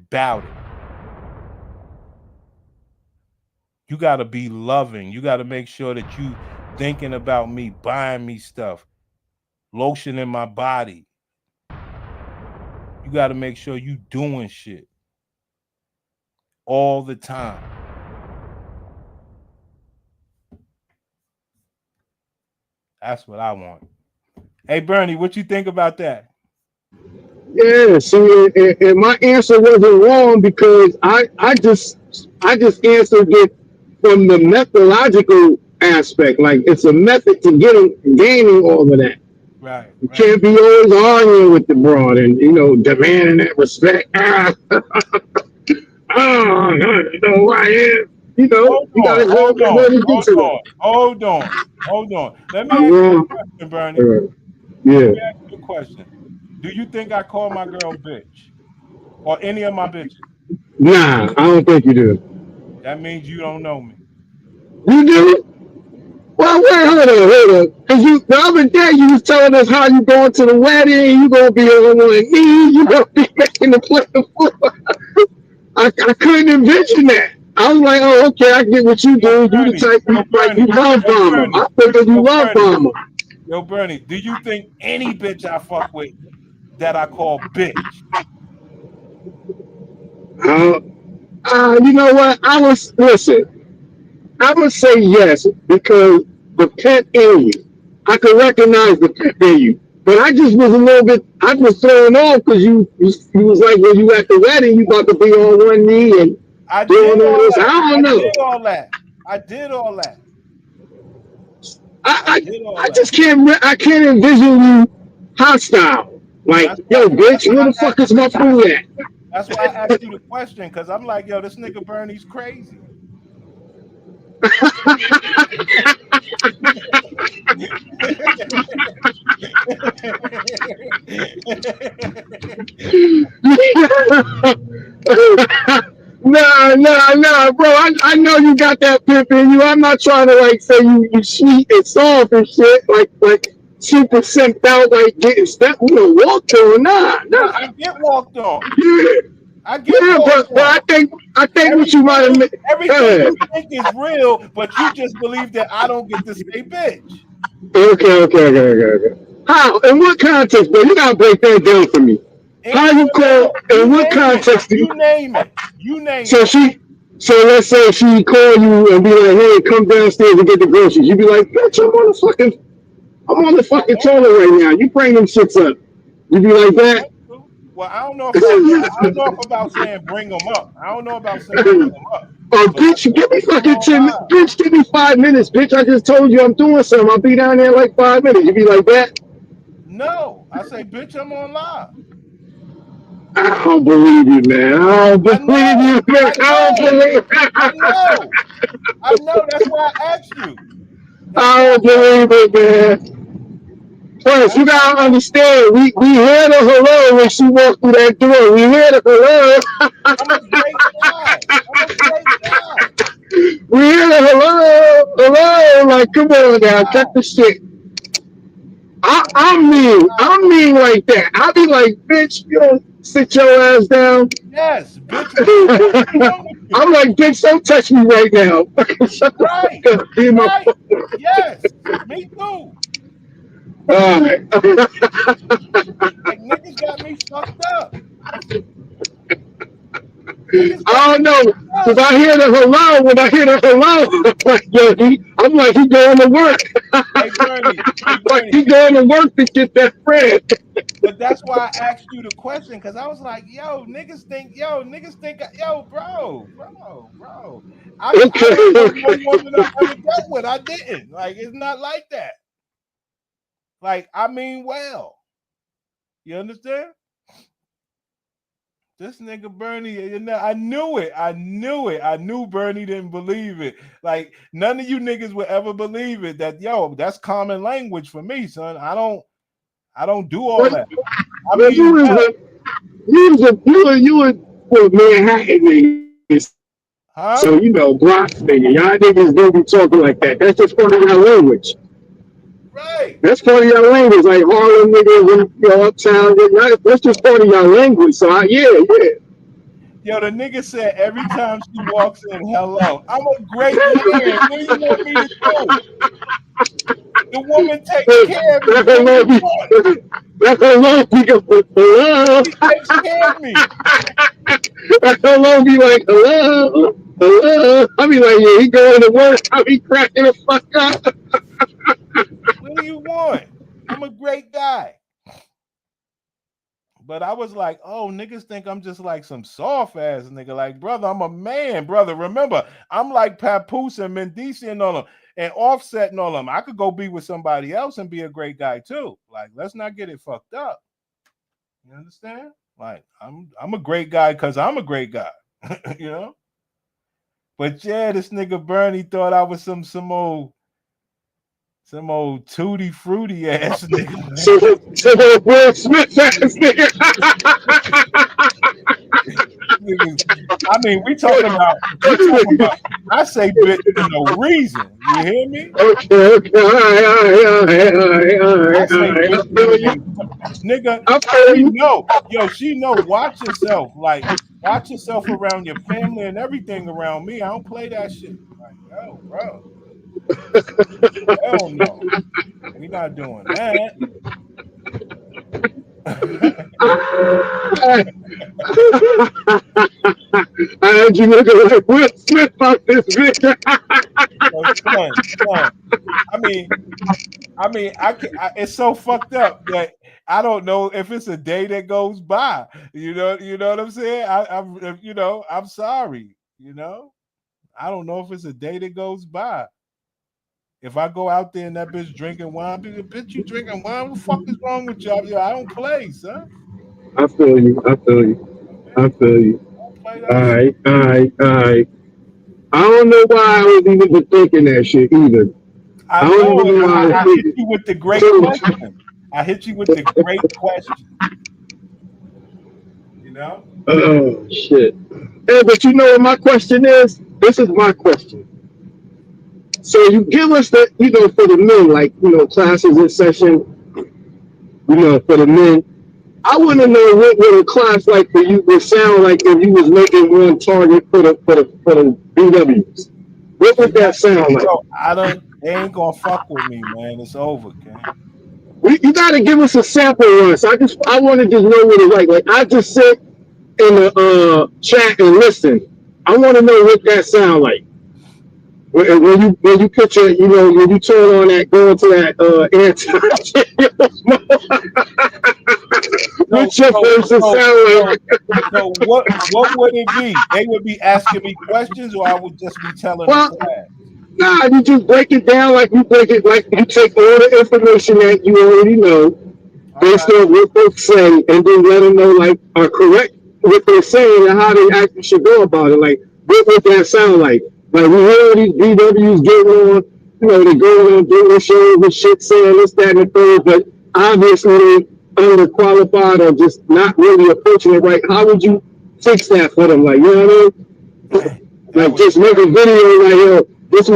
You got to be loving. You got to make sure that you thinking about me, buying me stuff, lotion in my body. You got to make sure you doing shit all the time. That's what I want. Hey, Bernie, what you think about that? Yeah, see, and my answer wasn't wrong because I just answered it from the methodological aspect. Like it's a method to gaining all of that. Right, You right. can't be always arguing with the broad and demanding that respect. You know who I am. Hold You on, gotta hold on, let me get hold to on, hold on, hold on. Let me ask you that. a question, Bernie. Let Yeah. me ask you a question. Do you think I call my girl bitch or any of my bitches? Nah, I don't think you do. That means you don't know me. You do? Well, wait, hold on. Cause the other day you was telling us how you going to the wedding, you gonna be on one knee, you gonna be making the play. I couldn't envision that. I was like, oh, okay, I get what you Yo, do. You the Bernie, type yo, like you Bernie, love yo, Obama. Bernie, I figured you yo, love Bernie, Obama. yo, Bernie. Do you think any bitch I fuck with that I call bitch? Uh, you know what? Listen. I would say yes because the pet in you. I could recognize the pet in you. But I just was a little bit. I was thrown off because you was like when you at the wedding, you got to be on one knee and I doing did all all this. I that. don't I know. did all that. I did all that. I I did all I that. just can't. I can't envision you hostile. Like, That's why. yo, That's bitch, why where the I fuck asked is you. my food at? That's why I asked you the question because I'm like, yo, this nigga Bernie's crazy. Nah, bro. I know you got that pimp in you. I'm not trying to like say you sweet and soft and shit, like super simped out, like getting stepped, walked on. No, Nah. I get walked on. Yeah, I get yeah, walked but on. I think what you might Everything have you, made. Go everything ahead. you think is real, but you just believe that I don't get to say bitch. Okay. How? In what context, bro? You gotta break that down for me. How Any you woman, call? In you what name it. context do you? You name it. You name So it. so let's say she call you and be like, "Hey, come downstairs and get the groceries." You be like, "Bitch, I'm on the fucking toilet right now. You bring them shits up." You be like that. Well, I don't know about that. I don't know if about saying bring them up. I don't know about saying bring them up. But I Bitch, say give me bitch, I'm fucking on 10 live. minutes. Bitch, give me 5 minutes. Bitch, I just told you I'm doing something. I'll be down there in like 5 minutes. You be like that. No, I say bitch, I'm on live. I don't believe you, man. I don't I believe know. you, man. I I don't know. believe. I know. I know. That's why I asked you. That's I why don't I asked believe you. it, man. Plus, That's you why gotta I asked you. understand. We hear the hello when she walked through that door. We hear the hello. I'm a great guy. I'm a great guy. We hear the hello. Like, come on now, cut Guy. the shit. I'm a great guy. I'm mean like that. I be like, bitch, you don't sit your ass down. Yes, bitch. What the fuck is wrong with you? I'm like, bitch, don't touch me right now. Shut the Right. fuck up. Be my Right. Yes. Me too. Alright. Like niggas got me fucked up. Niggas got I don't me know. fucked Cause up. I hear the hello. When I hear the hello, I'm like, yo, I'm like, he going to work. Hey Bernie. Hey I'm like, Bernie. he going to work to get that bread. But that's why I asked you the question because I was like, niggas think, bro. I don't know no woman I ever dealt with. I didn't. Like, it's not like that. Like, I mean, well, you understand? This nigga Bernie, I knew it. I knew Bernie didn't believe it. Like, none of you niggas would ever believe it. That that's common language for me, son. I don't do all that. I Well, mean, well, you was Manhattan niggas. huh? So Bronx nigga. Y'all niggas don't be talking like that. That's just part of your language. Right. That's part of your language. Like Harlem niggas and uptown. That's just part of your language. So yeah. Yo, the nigga said every time she walks in, hello. I'm a great man. What do you want me to do? The woman takes care of me. That What do hello you be want? that hello be hello. She takes care of me. That hello be like hello. I be like, yeah, he going to work. I be cracking the fuck up. What do you want? I'm a great guy. But I was like, oh, niggas think I'm just like some soft ass nigga. Like, brother, I'm a man, brother. Remember, I'm like Papoose and Mendici and all them and Offset and all them. I could go be with somebody else and be a great guy too. Like, let's not get it fucked up. You understand? Like, I'm a great guy because I'm a great guy. You know? But yeah, this nigga Bernie thought I was some old tutti fruity ass nigga. Some old Will Smith ass nigga. I mean, we talking about. I say bit for no reason. You hear me? Okay. I say bit for no reason. Nigga, she know. Yo, she know. Watch yourself. Like, watch yourself around your family and everything around me. I don't play that shit. Like, yo, bro. Hell no. We not doing that. I had you looking like Will Smith out this nigga. Son. I mean, it's so fucked up that I don't know if it's a day that goes by. You know what I'm saying? I'm sorry. You know, I don't know if it's a day that goes by. If I go out there and that bitch drinking wine, bitch, you drinking wine? What the fuck is wrong with y'all? Yo, I don't play, son. I feel you. All right. I don't know why I was even thinking that shit either. I don't know know why I hit you with the great question. I hit you with the great question. You know? Oh shit. Hey, but you know what my question is? This is my question. So you give us the, for the men, like, classes in session, for the men. I want to know what would a class like for you would sound like if you was making one target for the BWs. What would that sound like? They ain't gonna fuck with me, man. It's over, okay? You gotta give us a sample run. So I want to just know what it's like. Like, I just sit in the chat and listen. I want to know what that sound like. When you put your, when you turn on that, go into that anti, what your person sound like? So what would it be? They would be asking me questions, or I would just be telling the class? Nah, you just break it down like you take all the information that you already know, based on what they say, and then let them know, like, are correct what they're saying and how they actually should go about it. Like, what would that sound like? Like, we hear these BWs getting on, they go on doing shows and shit, saying this, that, and the third, but obviously they underqualified or just not really approaching it right. How would you fix that for them? Like, you know what I mean? Like, just make a video like, yo, this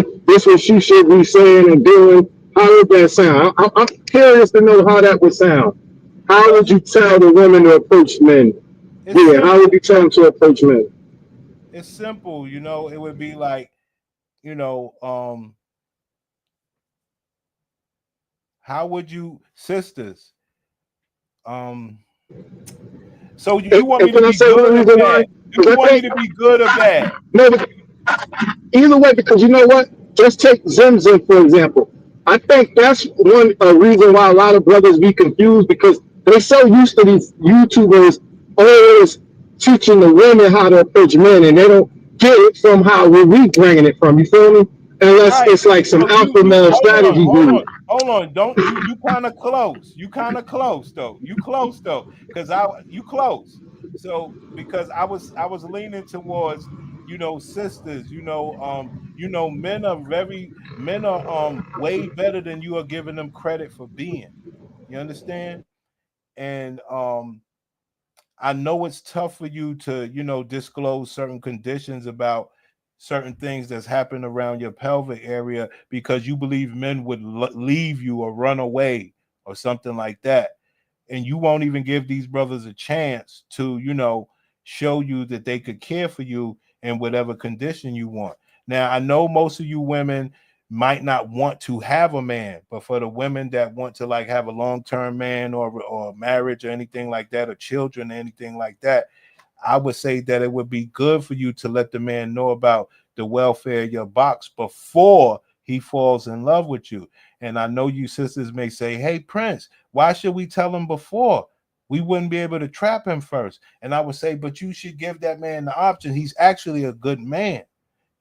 what she should be saying and doing. How would that sound? I'm curious to know how that would sound. How would you tell the women to approach men? How would you tell them to approach men? It's simple, it would be like, how would you, sisters? So you want me to be good or bad? Do you want me to be good or bad? No, either way, because you know what? Just take Zim for example. I think that's one reason why a lot of brothers be confused, because they're so used to these YouTubers always teaching the women how to approach men, and they don't get it from how we bringing it from. You feel me? Unless it's like some alpha male strategy group. Hold on, don't you kind of close. You kind of close though. You close though, because you close. So because I was leaning towards, sisters, men are way better than you are giving them credit for being. You understand? And I know it's tough for you to, disclose certain conditions about certain things that's happened around your pelvic area because you believe men would leave you or run away or something like that. And you won't even give these brothers a chance to, show you that they could care for you in whatever condition you want. Now, I know most of you women might not want to have a man, but for the women that want to like have a long-term man or marriage or anything like that, or children or anything like that, I would say that it would be good for you to let the man know about the welfare of your box before he falls in love with you. And I know you sisters may say, hey, Prince, why should we tell him before? we wouldn't be able to trap him first. And I would say, but you should give that man the option. He's actually a good man,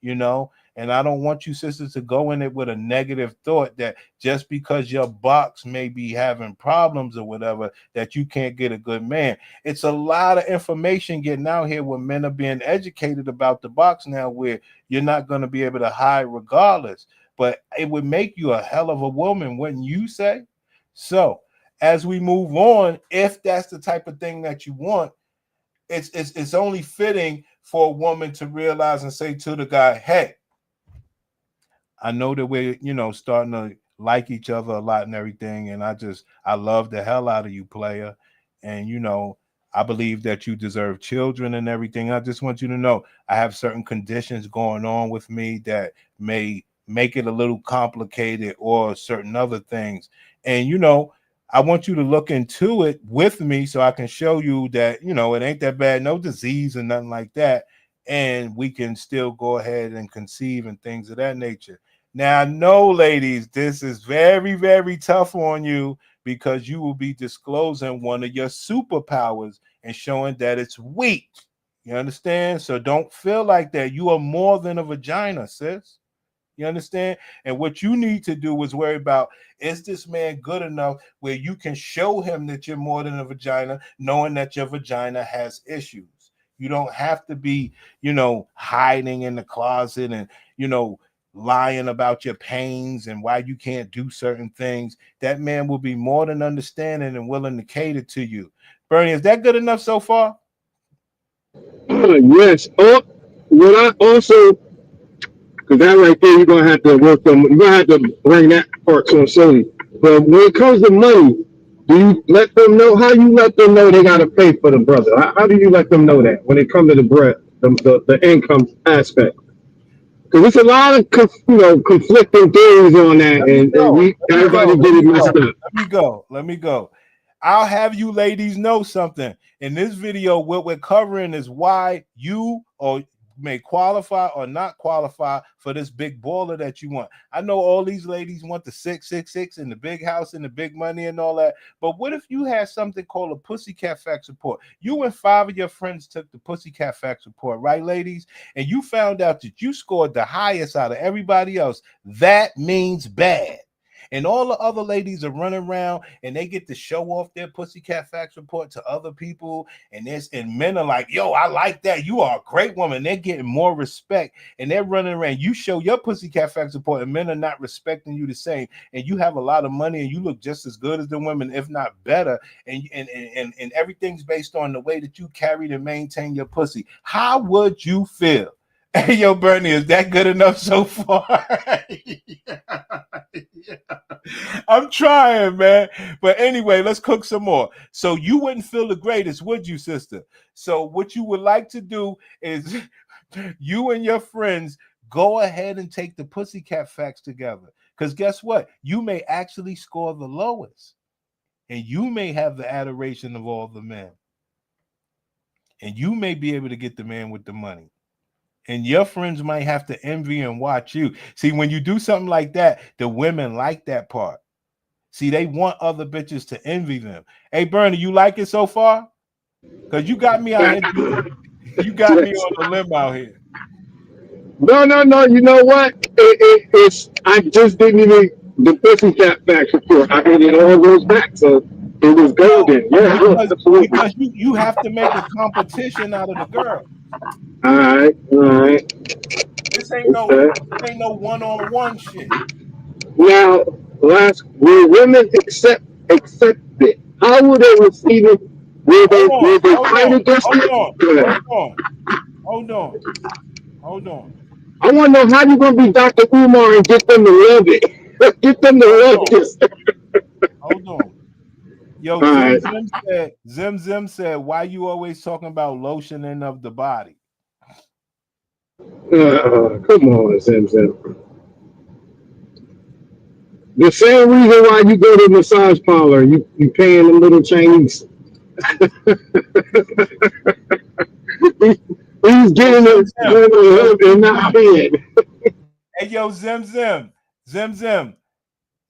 you know. And I don't want you sisters to go in it with a negative thought that just because your box may be having problems or whatever, that you can't get a good man. It's a lot of information getting out here where men are being educated about the box now, where you're not going to be able to hide regardless. But it would make you a hell of a woman, wouldn't you say? So as we move on, if that's the type of thing that you want, it's only fitting for a woman to realize and say to the guy, hey, I know that we're, you know, starting to like each other a lot and everything. And I love the hell out of you, player. And, you know, I believe that you deserve children and everything. I just want you to know I have certain conditions going on with me that may make it a little complicated, or certain other things. And, you know, I want you to look into it with me so I can show you that, you know, it ain't that bad, no disease or nothing like that. And we can still go ahead and conceive and things of that nature. Now, I know, ladies, this is very, very tough on you, because you will be disclosing one of your superpowers and showing that it's weak. You understand? So don't feel like that. You are more than a vagina, sis. You understand? And what you need to do is worry about, is this man good enough where you can show him that you're more than a vagina, knowing that your vagina has issues. You don't have to be, you know, hiding in the closet and, you know, lying about your pains and why you can't do certain things. That man will be more than understanding and willing to cater to you. Bernie, is that good enough so far? Yes. Oh, what I also, because that right there, you're gonna have to work on. You're gonna have to bring that part to a silly. But when it comes to money, do you let them know? How you let them know they gotta pay for the brother? How do you let them know that when it comes to the bread, the income aspect? Because it's a lot of conflicting theories on that, and everybody get it messed up. Let me go. I'll have you ladies know something. In this video, what we're covering is why you or may qualify or not qualify for this big baller that you want. I know all these ladies want the 666 and the big house and the big money and all that, but what if you had something called a Pussycat Facts report? You and 5 of your friends took the Pussycat Facts report, right, ladies? And you found out that you scored the highest out of everybody else. That means bad. And all the other ladies are running around and they get to show off their Pussycat Facts report to other people. And men are like, yo, I like that. You are a great woman. They're getting more respect and they're running around. You show your Pussycat Facts report and men are not respecting you the same. And you have a lot of money and you look just as good as the women, if not better. And everything's based on the way that you carry and maintain your pussy. How would you feel? Hey, yo, Bernie, is that good enough so far? Yeah. I'm trying, man. But anyway, let's cook some more. So you wouldn't feel the greatest, would you, sister? So what you would like to do is you and your friends go ahead and take the Pussycat Facts together. Because guess what? You may actually score the lowest. And you may have the adoration of all the men. And you may be able to get the man with the money. And your friends might have to envy and watch you. See, when you do something like that, the women like that part. See, they want other bitches to envy them. Hey, Bernie, you like it so far? Because you got me out here. You got me on the limb out here. No. You know what? It's I just didn't even the Pussycat Facts report. I mean, it all goes back, so it was golden. Yeah, absolutely. Because you have to make a competition out of the girl. All right. This ain't no one-on-one shit. Now, will women accept it? How will they receive it? Will they fight against it? Hold on. I want to know how you gonna be Dr. Umar and get them to love it. Get them to love this. Hold on. Yo, Zim said, why you always talking about lotioning of the body? Come on, Zim. The same reason why you go to the massage parlor, you paying them little Chinese. He's getting it and not paying. Hey, yo, Zim.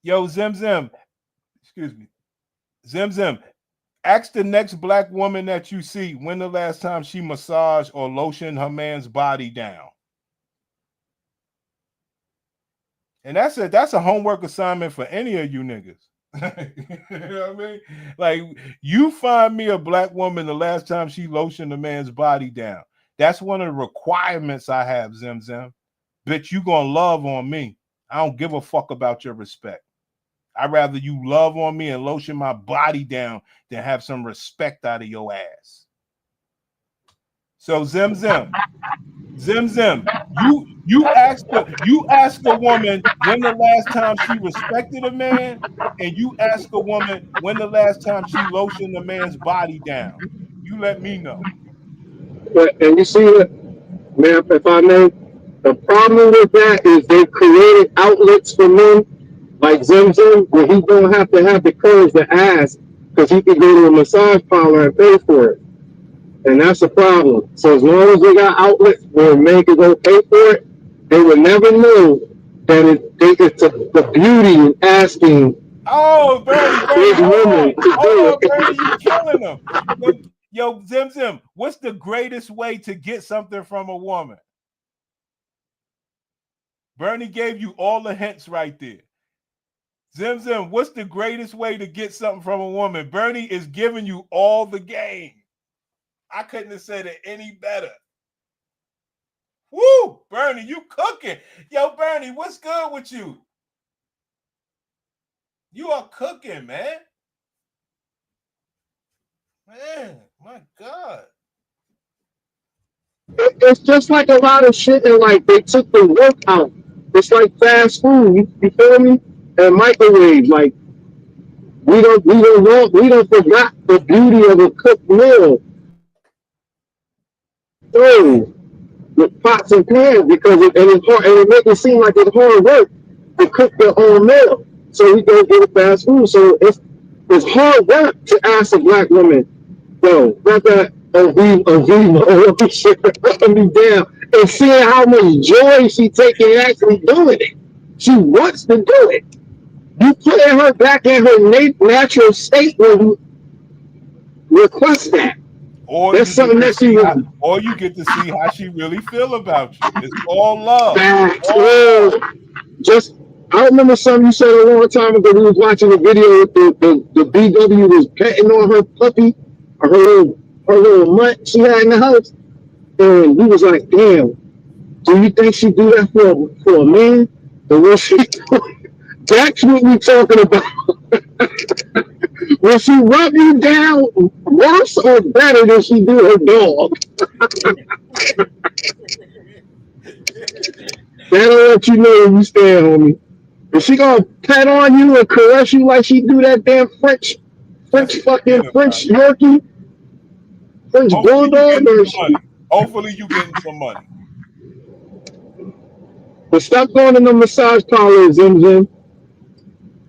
Yo, Zim. Excuse me. Zim. Ask the next black woman that you see when the last time she massaged or lotioned her man's body down. And that's a homework assignment for any of you niggas. You know what I mean? Like, you find me a black woman the last time she lotioned a man's body down. That's one of the requirements I have, Zim Zim. Bitch, you gonna love on me. I don't give a fuck about your respect. I'd rather you love on me and lotion my body down than have some respect out of your ass. So Zim Zim, you ask a woman when the last time she respected a man, and you ask a woman when the last time she lotioned a man's body down. You let me know. And you see it, man, if I may, the problem with that is they created outlets for men like Zim Zim, where he don't have to have the courage to ask because he can go to a massage parlor and pay for it. And that's the problem. So as long as they got outlets where men can go pay for it, they would never know that it's the beauty in asking. Oh, Bernie, hold on, Bernie, you killing them. Yo, Zim Zim, what's the greatest way to get something from a woman? Bernie gave you all the hints right there. Zim Zim, what's the greatest way to get something from a woman? Bernie is giving you all the game. I couldn't have said it any better. Woo, Bernie, you cooking. Yo, Bernie, what's good with you? You are cooking, man. Man, my God. It's just like a lot of shit, and like they took the work out. It's like fast food, you feel me? And microwave. Like we don't forgot the beauty of a cooked meal. Oh, with pots and pans because it's hard, and it makes it seem like it's hard work to cook their own meal. So we go get a fast food. So it's hard work to ask a black woman, yo, not that Aviva, shit, me down, and seeing how much joy she taking actually doing it. She wants to do it. You put her back in her natural state when you request that. Or that's something that she would. Or you get to see how she really feel about you. It's all love. Just, I remember something you said a long time ago. We was watching a video. The BW was petting on her puppy, or her little mutt she had in the house, and he was like, "Damn, do you think she do that for a man?" And when she, that's what we talking about. Will she rub you down worse or better than she do her dog? That'll let you know where you stand, homie. Is she gonna pet on you and caress you like she do that damn French Yorkie, French bulldog? Hopefully you getting some money. But stop going in the massage parlor, Zim Zim.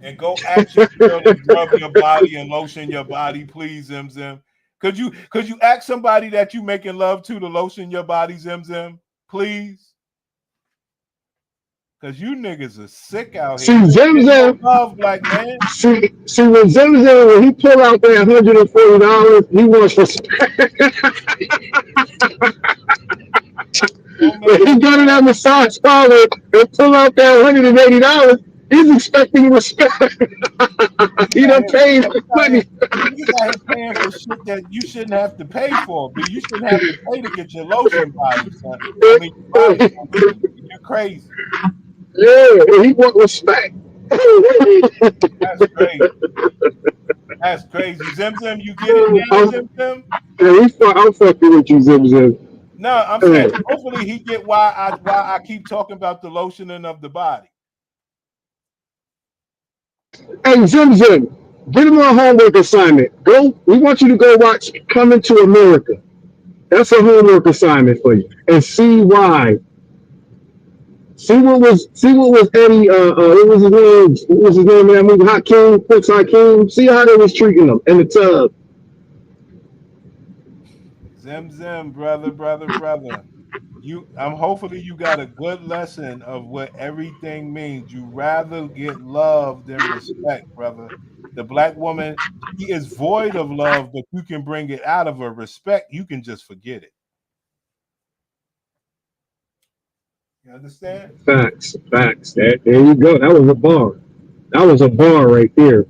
And go ask your girl to rub your body and lotion your body, please, Zim Zim. Could you ask somebody that you making love to lotion your body, Zim Zim? Please? Because you niggas are sick out here. See, Zim Zim, love, black man. See when Zim Zim, when he pull out that $140, he wants respect. When he go to that massage parlor and pull out that $180, he's expecting respect. He done paid for money. You got paying for shit that you shouldn't have to pay for, but you shouldn't have to pay to get your lotion body, son. I mean, you're crazy. Yeah, he want respect. That's crazy. That's crazy. Zim Zim, you get it now, Zim Zim? Yeah, I'm fucking with you, Zim Zim. No, I'm saying hopefully he get why I keep talking about the lotioning of the body. Hey, Zim Zim, get him a homework assignment. We want you to go watch Coming to America. That's a homework assignment for you, and see why. See what was Eddie? What was his name? What was his name in that movie? Prince Hakeem. See how they was treating him in the tub. Zim Zim, brother. Hopefully you got a good lesson of what everything means. You rather get love than respect, brother. The black woman body is void of love, but you can bring it out of her. Respect, you can just forget it. You understand? Facts. There you go. That was a bar. That was a bar right there.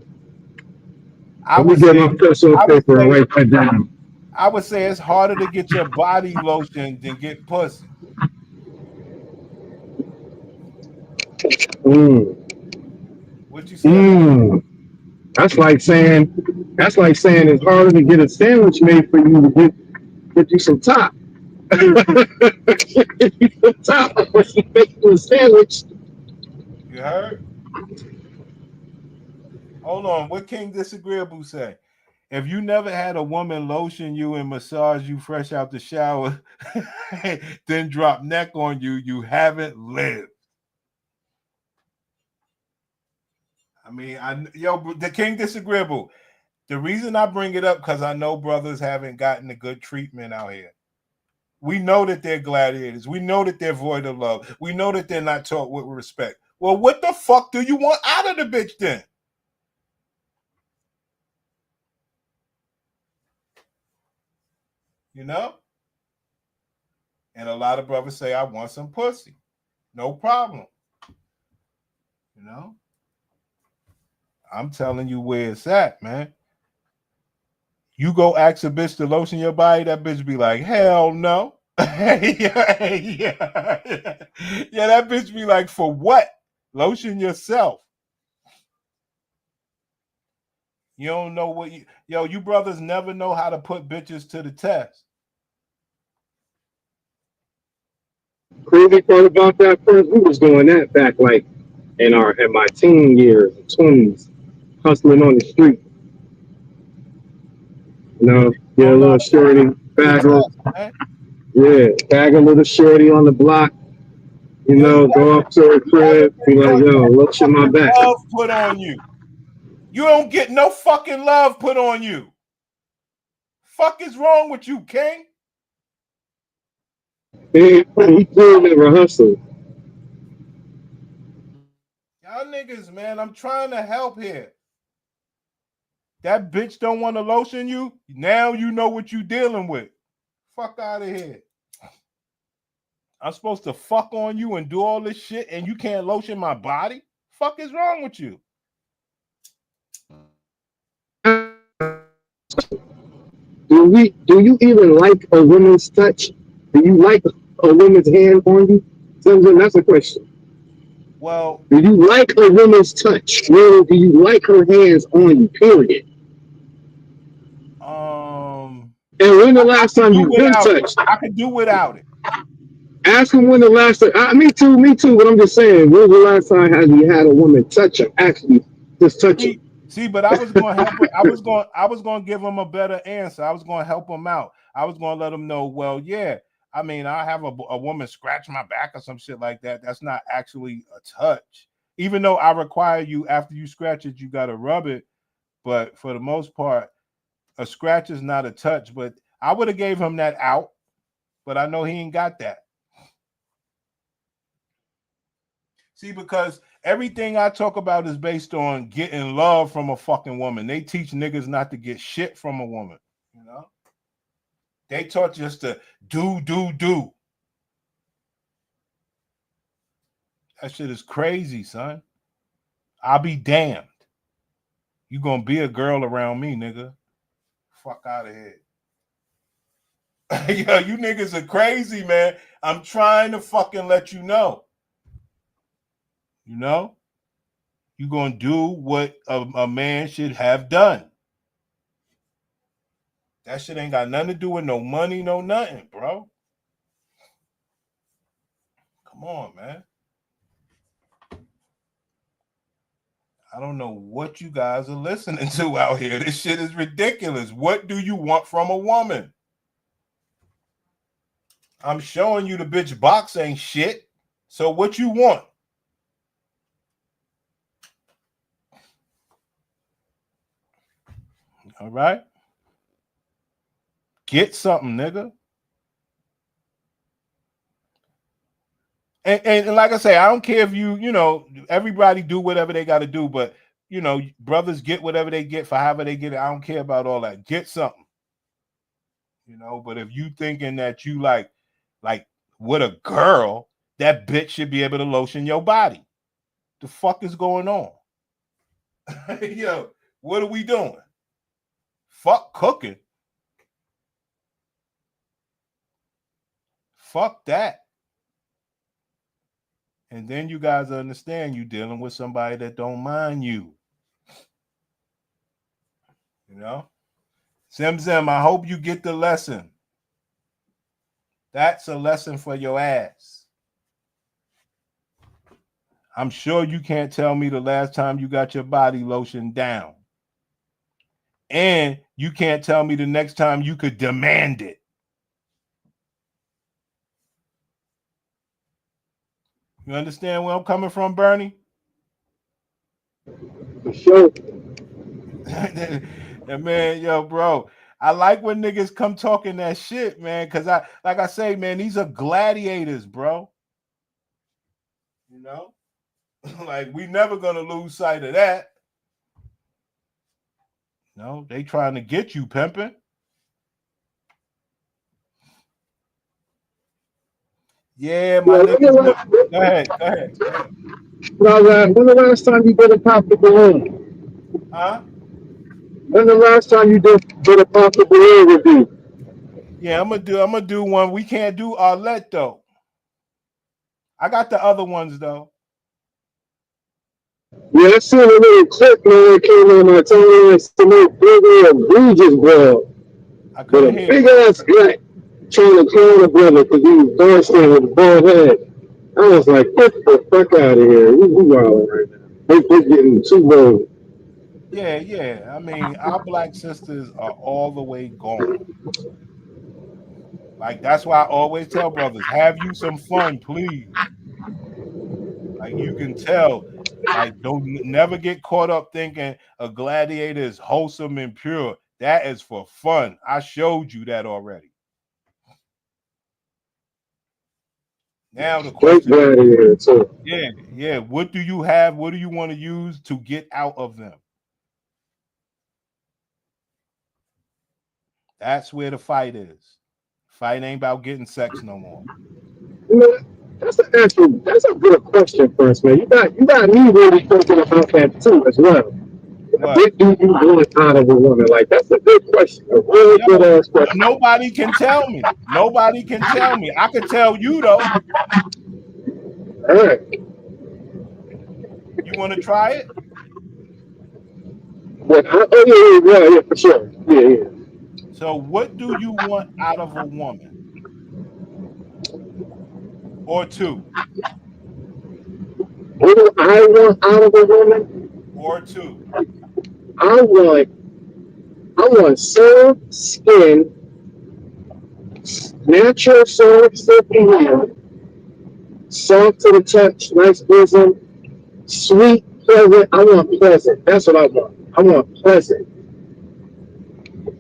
Let me get my pencil and paper and write that down. I would say it's harder to get your body lotion than get pussy. What you say? That's like saying it's harder to get a sandwich made for you to get you some top. Get you some top before you make you a sandwich. You heard? Hold on. What King Disagreeable say? If you never had a woman lotion you and massage you fresh out the shower, then drop neck on you, you haven't lived. I mean, the King Disagreeable. The reason I bring it up because I know brothers haven't gotten the good treatment out here. We know that they're gladiators. We know that they're void of love. We know that they're not taught with respect. Well, what the fuck do you want out of the bitch then? You know? And a lot of brothers say, I want some pussy. No problem. You know? I'm telling you where it's at, man. You go ask a bitch to lotion your body, that bitch be like, hell no. Yeah, that bitch be like, for what? Lotion yourself. You don't know what you brothers never know how to put bitches to the test. Crazy part about that, first, we was doing that back like in my teen years, 20s, hustling on the street. You know, get a little shorty, bag a little shorty on the block. You know, go up to her crib, be like, yo, look at my back. Love put on you. You don't get no fucking love put on you. Fuck is wrong with you, King? He never hustled. Y'all niggas, man, I'm trying to help here. That bitch don't want to lotion you. Now you know what you dealing with. Fuck out of here. I'm supposed to fuck on you and do all this shit and you can't lotion my body? Fuck is wrong with you? Do you even like a woman's touch? Do you like a woman's hand on you? That's a question. Well, do you like a woman's touch? Or do you like her hands on you? Period. And when the last time you've been touched? I could do without it. Ask him when the last time. Me too. But I'm just saying, when was the last time have you had a woman touch him? Actually, just touch him. See, but I was going to help him. I was going to give him a better answer. I was going to help him out. I was going to let him know, well, yeah, I mean, I have a woman scratch my back or some shit like that. That's not actually a touch. Even though I require you, after you scratch it, you got to rub it. But for the most part, a scratch is not a touch. But I would have gave him that out. But I know he ain't got that. See, because everything I talk about is based on getting love from a fucking woman. They teach niggas not to get shit from a woman. You know? They taught just to do. That shit is crazy, son. I'll be damned. You gonna be a girl around me, nigga. Fuck out of here. Yo, you niggas are crazy, man. I'm trying to fucking let you know. You know? You gonna do what a man should have done. That shit ain't got nothing to do with no money, no nothing, bro. Come on, man. I don't know what you guys are listening to out here. This shit is ridiculous. What do you want from a woman? I'm showing you the bitch box ain't shit. So what you want? All right. Get something, nigga. And like I say, I don't care if you know, everybody do whatever they got to do, but you know, brothers get whatever they get for however they get it. I don't care about all that. Get something, you know. But if you thinking that you like with a girl, that bitch should be able to lotion your body. The fuck is going on? Yo, what are we doing? Fuck cooking. Fuck that. And then you guys understand you dealing with somebody that don't mind you. You know? Zim, I hope you get the lesson. That's a lesson for your ass. I'm sure you can't tell me the last time you got your body lotion down. And you can't tell me the next time you could demand it. You understand where I'm coming from, Bernie? For sure. And man, yo, bro, I like when niggas come talking that shit, man, because like I say, man, these are gladiators, bro. You know? Like, we never gonna lose sight of that. No, they trying to get you, pimping. Yeah, my niggas. Go ahead. Now, when the last time you did a pop the balloon? Huh? When the last time you did a pop the balloon review? Yeah, I'm gonna do one. We can't do Arlette though. I got the other ones though. Yeah, I seen a little clip, man, that came on my timeline. Some little big egregious bro. I With a couldn't hear. big ass gut trying to clone a brother because he was dark skinned with a bald head. I was like, get the fuck out of here. We wilding right now. They getting too bold. Yeah. I mean, our black sisters are all the way gone. Like, that's why I always tell brothers, have you some fun, please. Like, you can tell, like, don't never get caught up thinking a gladiator is wholesome and pure. That is for fun. I showed you that already. Now the question is, yeah. What do you have? What do you want to use to get out of them? That's where the fight is. Fight ain't about getting sex no more. You know, that's a good question first, man. You got me really thinking about that too as well. What do you want out of a woman? Like, that's a good question. A really good ass question. Nobody can tell me. Nobody can tell me. I could tell you though. All right. You want to try it? What? Oh yeah, for sure. Yeah. So, what do you want out of a woman? Or two? What do I want out of a woman? Or two? I want soft skin, natural soft silky hair, soft to the touch, nice bosom, sweet, pleasant. I want pleasant. That's what I want. I want pleasant.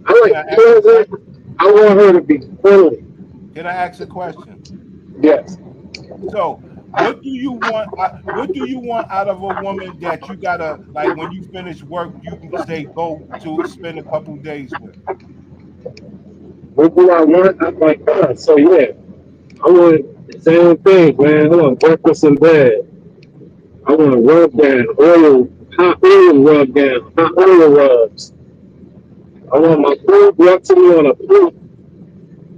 I like pleasant. I want her to be friendly. Can I ask a question? Yes. So, what do you want? What do you want out of a woman that you gotta, like, when you finish work, you can say go to spend a couple days with? What do I want? I'm like, so yeah, I want the same thing, man. I want breakfast in bed. I want to rub down, hot oil rub down, hot oil rubs. I want my food brought to me on a plate,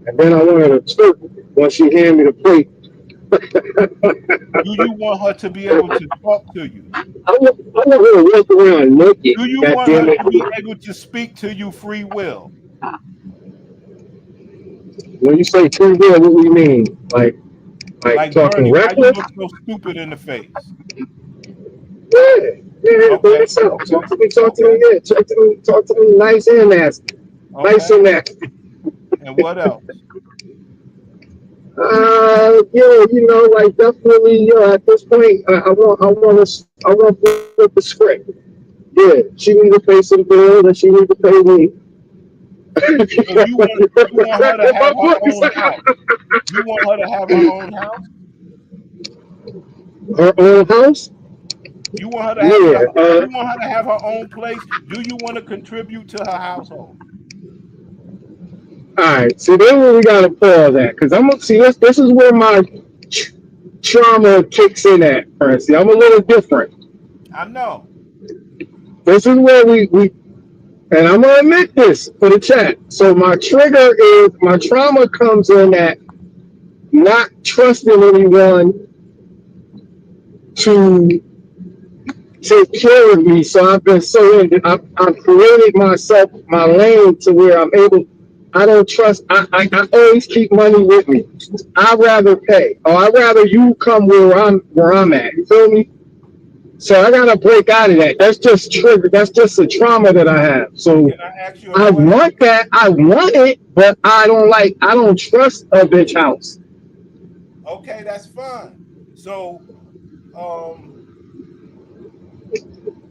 and then I want her to twerk once she hand me the plate. Do you want her to be able to talk to you? I want her to walk around naked. Do you want her to be able to speak to you free will? When you say free will, what do you mean? Like talking Bernie, why you reckless? look so stupid in the face? Yeah, okay. Talk to me, talk to me nice and nasty. Okay. Nice and nasty. And what else? Yeah, you know, like definitely, at this point, I want to flip the script. Yeah, she needs to pay some bills and she needs to pay me. So you want her to have her own house? You want her to have her own house? Her own house? You want her to have you want her to have her own place? Do you want to contribute to her household? All right, so then where we gotta pause that, because I'm gonna see this is where my trauma kicks in at, Percy. I'm a little different. I know. This is where we and I'm gonna admit this for the chat. So my trauma comes in at not trusting anyone to take care of me. So I've been so in. I've created myself my lane to where I'm able. I don't trust. I always keep money with me. I'd rather pay, or I'd rather you come where I'm at. You feel me? So I gotta break out of that. That's just trigger. That's just a trauma that I have. So I want that. I want it, but I don't trust a bitch house. Okay, that's fine. So,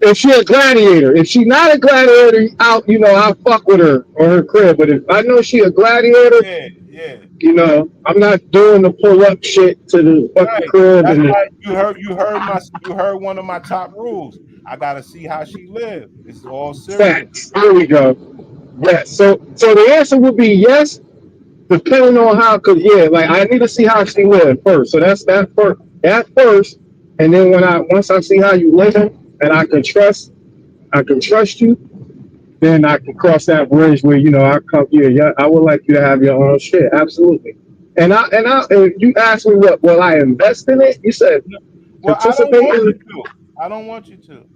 if she a gladiator, if she not a gladiator, I'll fuck with her or her crib. But if I know she a gladiator, yeah. I'm not doing the pull up shit to the fucking crib. That's And why you heard one of my top rules. I gotta see how she live. It's all serious. Facts. There we go. Yes. So the answer would be yes, depending on how. Cause like I need to see how she live first. So that's that first, and then once I see how you live and I can trust you, then I can cross that bridge where I come. Yeah, I would like you to have your own shit. Absolutely. And you asked me what will I invest in it? You said well, participate I don't want you to.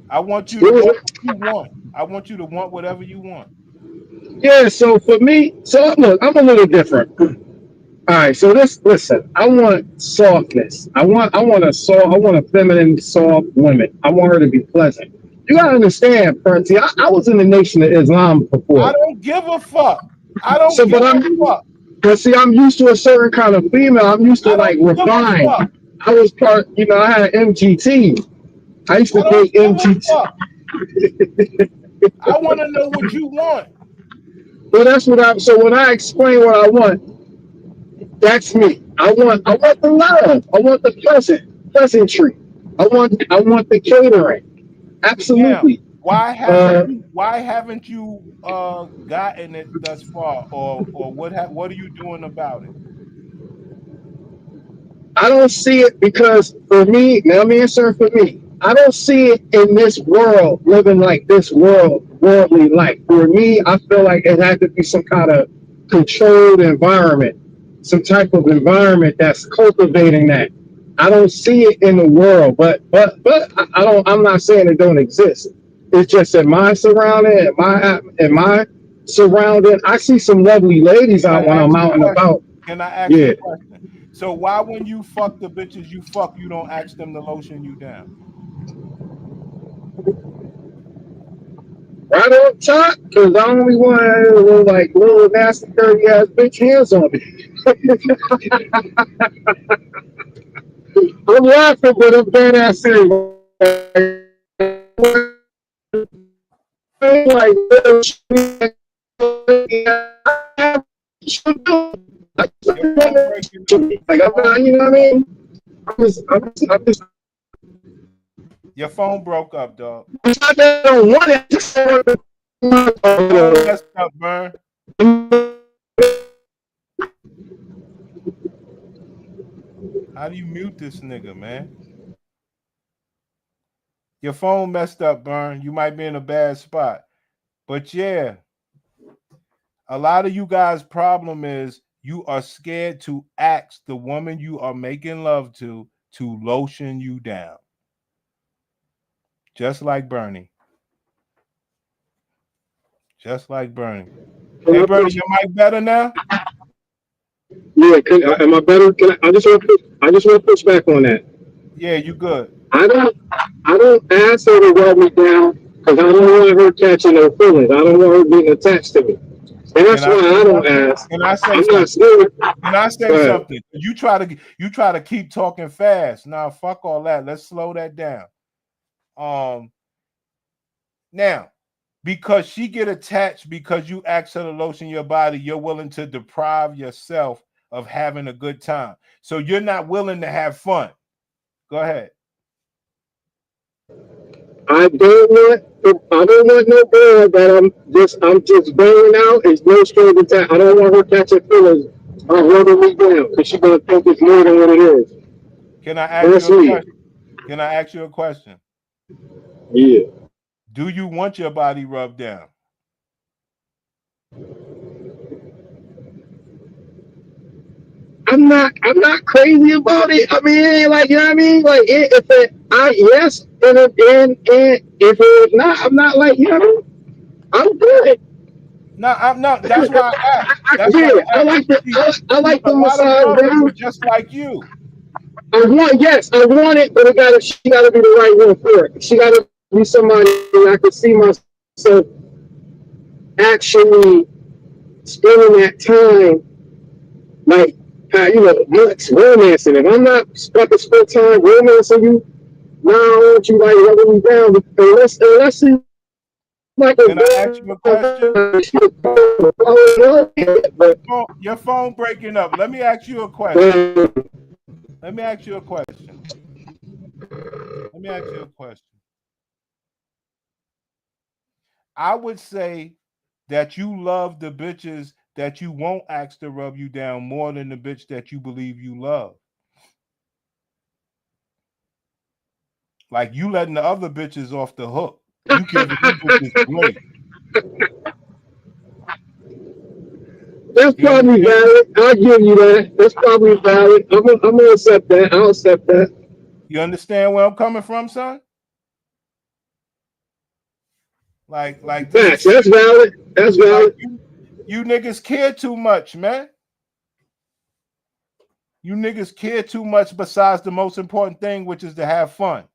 I want you to want what you want. I want you to want whatever you want. Yeah. So for me, look, I'm a little different. All right. So listen. I want softness. I want a feminine, soft woman. I want her to be pleasant. You gotta understand, Prentice. I was in the Nation of Islam before. I don't give a fuck. I don't give a fuck. But see, I'm used to a certain kind of female. I'm used to refined. I was part, I had an MGT. I used to date MGT. I want to know what you want. Well, that's what so when I explain what I want, that's me. I want the love. I want the pleasantry. I want the catering. Absolutely. Now, why haven't you gotten it thus far, or what are you doing about it? I don't see it because for me, now I'm answering for me. I don't see it in this world, living like this worldly life. For me, I feel like it had to be some kind of controlled environment, some type of environment that's cultivating that. I don't see it in the world, but I don't. I'm not saying it don't exist. It's just in my surrounding, in my surrounding. I see some lovely ladies out when I'm out and about. Can I ask you a question? So why, when you fuck the bitches you fuck, you don't ask them to lotion you down? Right on top, because I only want little nasty, dirty ass bitch hands on me. I'm laughing, but I'm dead ass serious. Like, you know what I mean? I'm just your phone broke up, dog. I don't want it. Messed up, man. How do you mute this nigga, man? Your phone messed up, Burn. You might be in a bad spot. But yeah, a lot of you guys' problem is you are scared to ask the woman you are making love to lotion you down. Just like Bernie. Just like Bernie. Hey, Bernie, your mic better now? Yeah, am I better? I just want to push back on that. Yeah, you good. I don't ask her to rub me down because I don't want her catching no feelings. I don't want her getting attached to me. And that's why I don't ask. Can I say I'm something? not scared. Can I say something? You try to keep talking fast. Nah, fuck all that. Let's slow that down. Now, because she get attached because you ask her to lotion your body, you're willing to deprive yourself of having a good time. So you're not willing to have fun. Go ahead. I don't want no girl that I'm just banging out. It's no strings attached. I don't want her catching feelings or rubbing me down because she's gonna think it's more than what it is. Can I ask That's you a me. question? Can I ask you a question? Yeah. Do you want your body rubbed down? I'm not crazy about it. I mean, like, you know what I mean? Like, yes, and if it's not, I'm not like, you know, I'm good. No, I'm not. That's why I asked. That's why Yeah, I asked. I See, like a the lot of massage brothers down. are just like you. I want it, but she gotta be the right one for it. She gotta be somebody that I can see myself actually spending that time, like, months romancing. If I'm not about to spend time romancing you, now I want you like rubbing me down. Unless it's like a Can I ask you a question? Your phone breaking up. Let me ask you a question. Let me ask you a question. Let me ask you a question. I would say that you love the bitches that you won't ask to rub you down more than the bitch that you believe you love. Like, you letting the other bitches off the hook. You giving them bitches grace. That's probably valid. I'll give you that. That's probably valid. I'm gonna accept that. I'll accept that. You understand where I'm coming from, son? Like this That's is valid. That's like valid. you niggas care too much, man. You niggas care too much besides the most important thing, which is to have fun.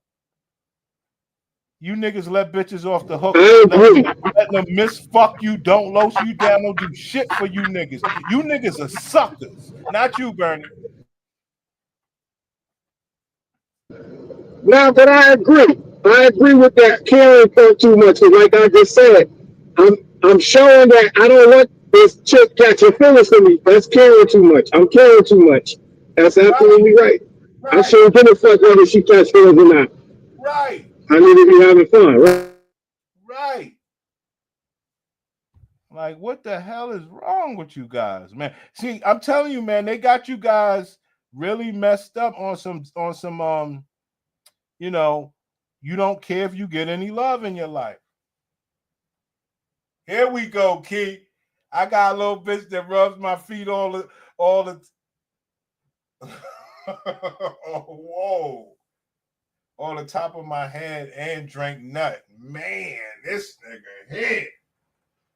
You niggas let bitches off the hook, letting them miss fuck you, don't lotion you down, don't do shit for you niggas. You niggas are suckers. Not you, Bernie. Now, but I agree. I agree with that caring part too much. Cause like I just said, I'm showing that I don't want this chick catching feelings for me. That's caring too much. I'm caring too much. That's absolutely right. I shouldn't give a fuck whether she catch feelings or not. Right. I need to be having fun. Right. Right. Like, what the hell is wrong with you guys, man? See, I'm telling you, man, they got you guys really messed up on some you know, you don't care if you get any love in your life. Here we go, Key. I got a little bitch that rubs my feet all the oh, whoa. On the top of my head and drank nut. Man, this nigga here.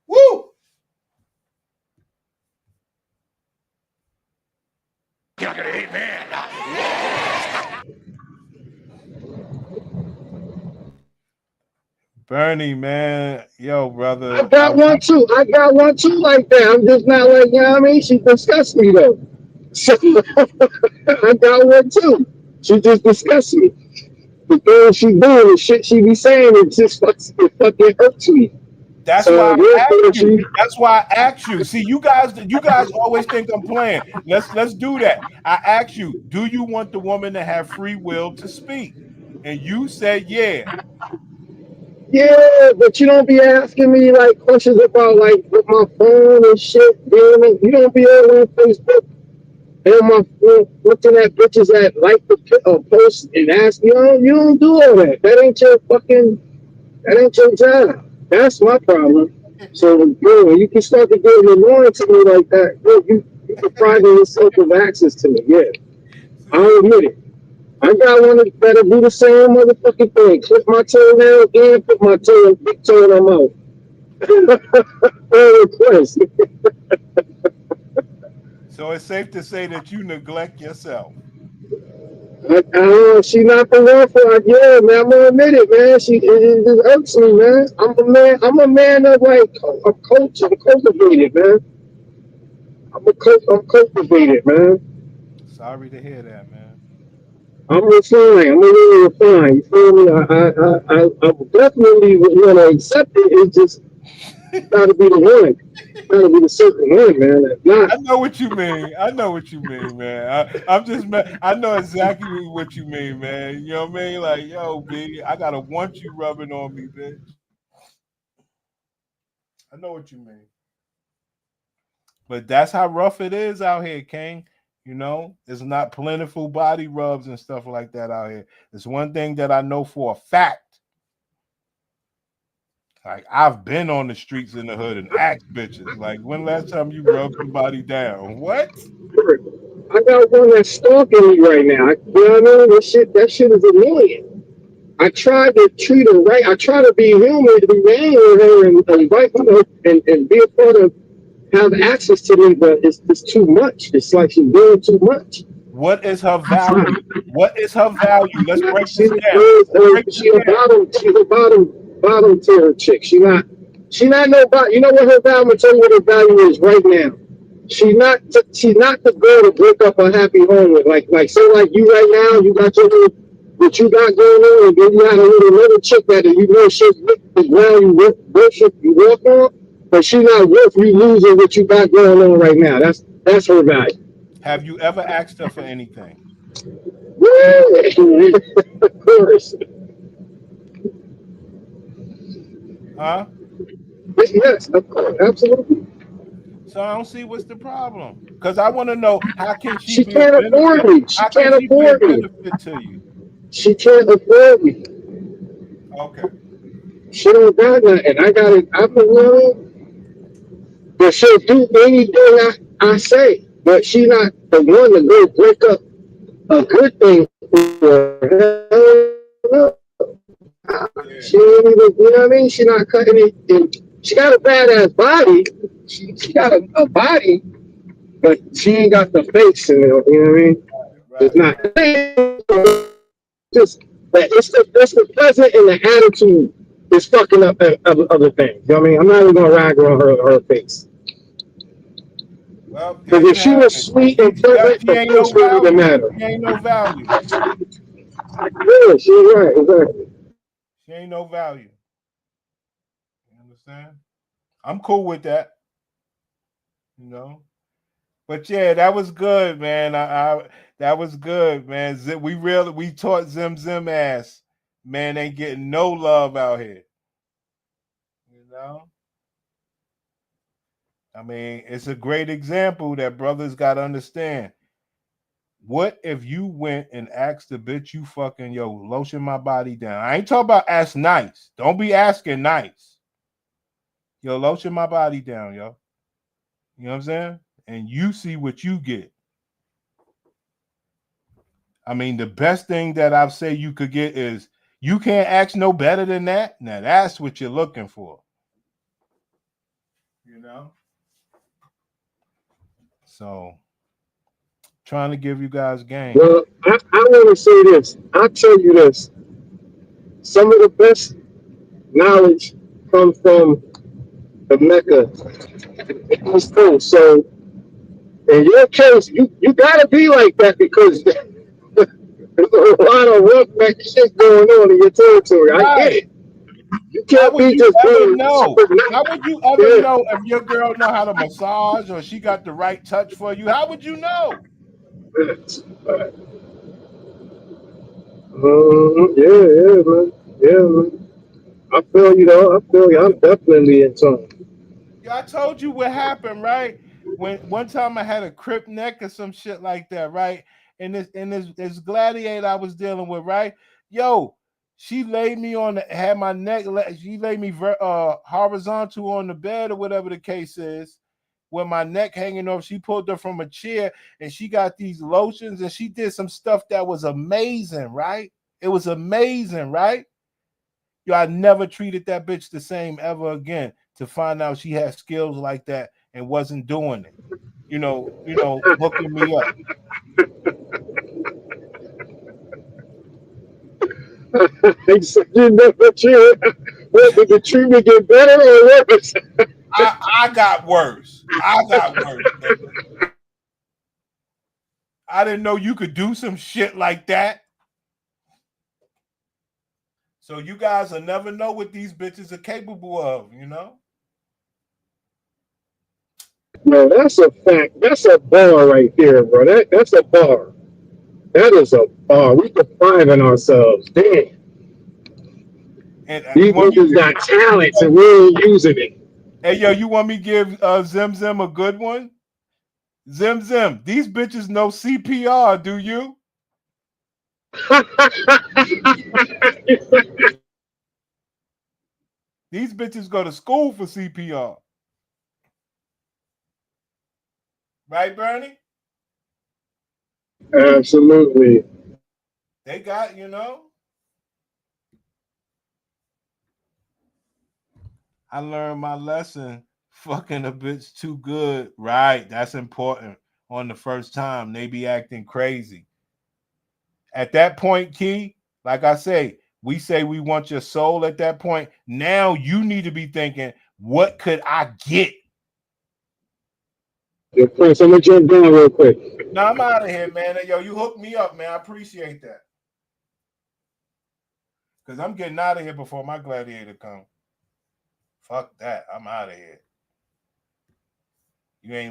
Woo! You're gonna hate man. Bernie, man. Yo, brother. I got one too. I got one too like that. I'm just not like, you know what I mean? She disgusts me though. So I got one too. She just disgusts me. The things she doing, the shit she be saying, it fucking hurts me. That's So why I asked you. she, That's why I asked you. See, you guys always think I'm playing. Let's do that. I asked you, do you want the woman to have free will to speak? And you said, yeah. yeah, but you don't be asking me like questions about like with my phone and shit. You don't be on Facebook and my phone looking at bitches that like the post and ask you don't do all that. That ain't your job. That's my problem. So when you can start to get annoying to me like that, you deprive yourself of access to me. Yeah, I'll admit it. I got one that'll do the same motherfucking thing. Clip my toenail again, put my big toe in my mouth. Request. So it's safe to say that you neglect yourself. She not the one for it. Yeah, man, I'm gonna admit it, man. It just irks me, man. I'm a man of like a coach. I'm cultivated, man. I'm cultivated, man. Sorry to hear that, man. I'm refined. I'm a little refined. You feel me? I definitely want to accept it. It's just Gotta be the one. Gotta be the certain one, man. If not, I know what you mean. I know what you mean, man. I'm just, I know exactly what you mean, man. You know what I mean? Like, yo, B, I gotta want you rubbing on me, bitch. I know what you mean. But that's how rough it is out here, King. You know, it's not plentiful body rubs and stuff like that out here. It's one thing that I know for a fact. Like, I've been on the streets in the hood and asked bitches. Like, when last time you rubbed somebody down? What? I got one that's stalking me right now. You know what I mean? That shit is annoying. I tried to treat her right. I try to be human, to be man with her and invite her and be a part of, have access to me, but it's too much. It's like she's doing too much. What is her value? What is her value? Let's break She this down. she a bottom tier chick. She not nobody. You know what her value? I'm gonna tell you what her value is right now. She's not the girl to break up a happy home with. Like say like you right now, you got your little what you got going on, and then you got a little another chick that you know she's the ground you walk on, but she's not worth you losing what you got going on right now. That's her value. Have you ever asked her for anything? Of course. Huh? Yes, of course, absolutely. So I don't see what's the problem. Because I want to know, how can she She be a can't afford me. benefit? She How can can't she be a afford me. benefit to you? She can't afford me. Okay. She don't got nothing. I got it. I'm alone. But she'll do anything I say. But she not the one to go break up a good thing for her. She ain't even, you know what I mean? She not cutting it. And she got a badass body. She got a body, but she ain't got the face in it. You know what I mean? It's not just but it's the present and the attitude is fucking up other things. You know what I mean? I'm not even gonna rag on her face. Well, there Because you if she have was it. sweet and pleasant, She the ain't face no wouldn't even value. matter. She ain't no value. Yeah, she's right, exactly. She ain't no value. You understand? I'm cool with that. You know? But yeah, that was good, man. That was good, man. We taught Zim ass, man, ain't getting no love out here. You know? I mean, it's a great example that brothers gotta understand. What if you went and asked the bitch you fucking, yo, lotion my body down? I ain't talking about ask nice. Don't be asking nice. Yo, lotion my body down, yo. You know what I'm saying? And you see what you get. I mean, the best thing that I've say you could get is you can't ask no better than that. Now that's what you're looking for. You know? So trying to give you guys game. Well, I want to say this. I'll tell you this. Some of the best knowledge comes from the Mecca, East Coast. So in your case, you gotta be like that because there's a lot of rough shit going on in your territory. I get Right. it. You How can't would be you just ever being know? super How would you ever yeah. know if your girl know how to massage or she got the right touch for you? How would you know? Yeah, man. Yeah, man. I feel you though. I feel you. I'm definitely in tune. Yeah, I told you what happened, right? When one time I had a crip neck or some shit like that, right? And this gladiator I was dealing with, right? Yo, she laid me on the had my neck. She laid me horizontal on the bed or whatever the case is, with my neck hanging off. She pulled her from a chair and she got these lotions and she did some stuff that was amazing, right? It was amazing, right? Yo, I never treated that bitch the same ever again to find out she had skills like that and wasn't doing it. Hooking me up. You never cheer. What did the treatment get better or worse? I got worse. I got worse, nigga. I didn't know you could do some shit like that. So you guys will never know what these bitches are capable of, you know? No, that's a fact. That's a bar right there, bro. That's a bar. That is a bar. We depriving ourselves. Damn. And These niggas got talents and we ain't using it. Hey, yo, you want me to give Zim Zim a good one? Zim Zim, these bitches know CPR, do you? These bitches go to school for CPR. Right, Bernie? Absolutely. They got, you know. I learned my lesson. Fucking a bitch too good. Right, that's important. On the first time, they be acting crazy. At that point, Key, like I say we want your soul at that point. Now you need to be thinking, what could I get? Yeah, Prince, I'm gonna jump down real quick. No, I'm out of here, man. Yo, you hooked me up, man. I appreciate that. Because I'm getting out of here before my gladiator comes. Fuck that. I'm out of here. You ain't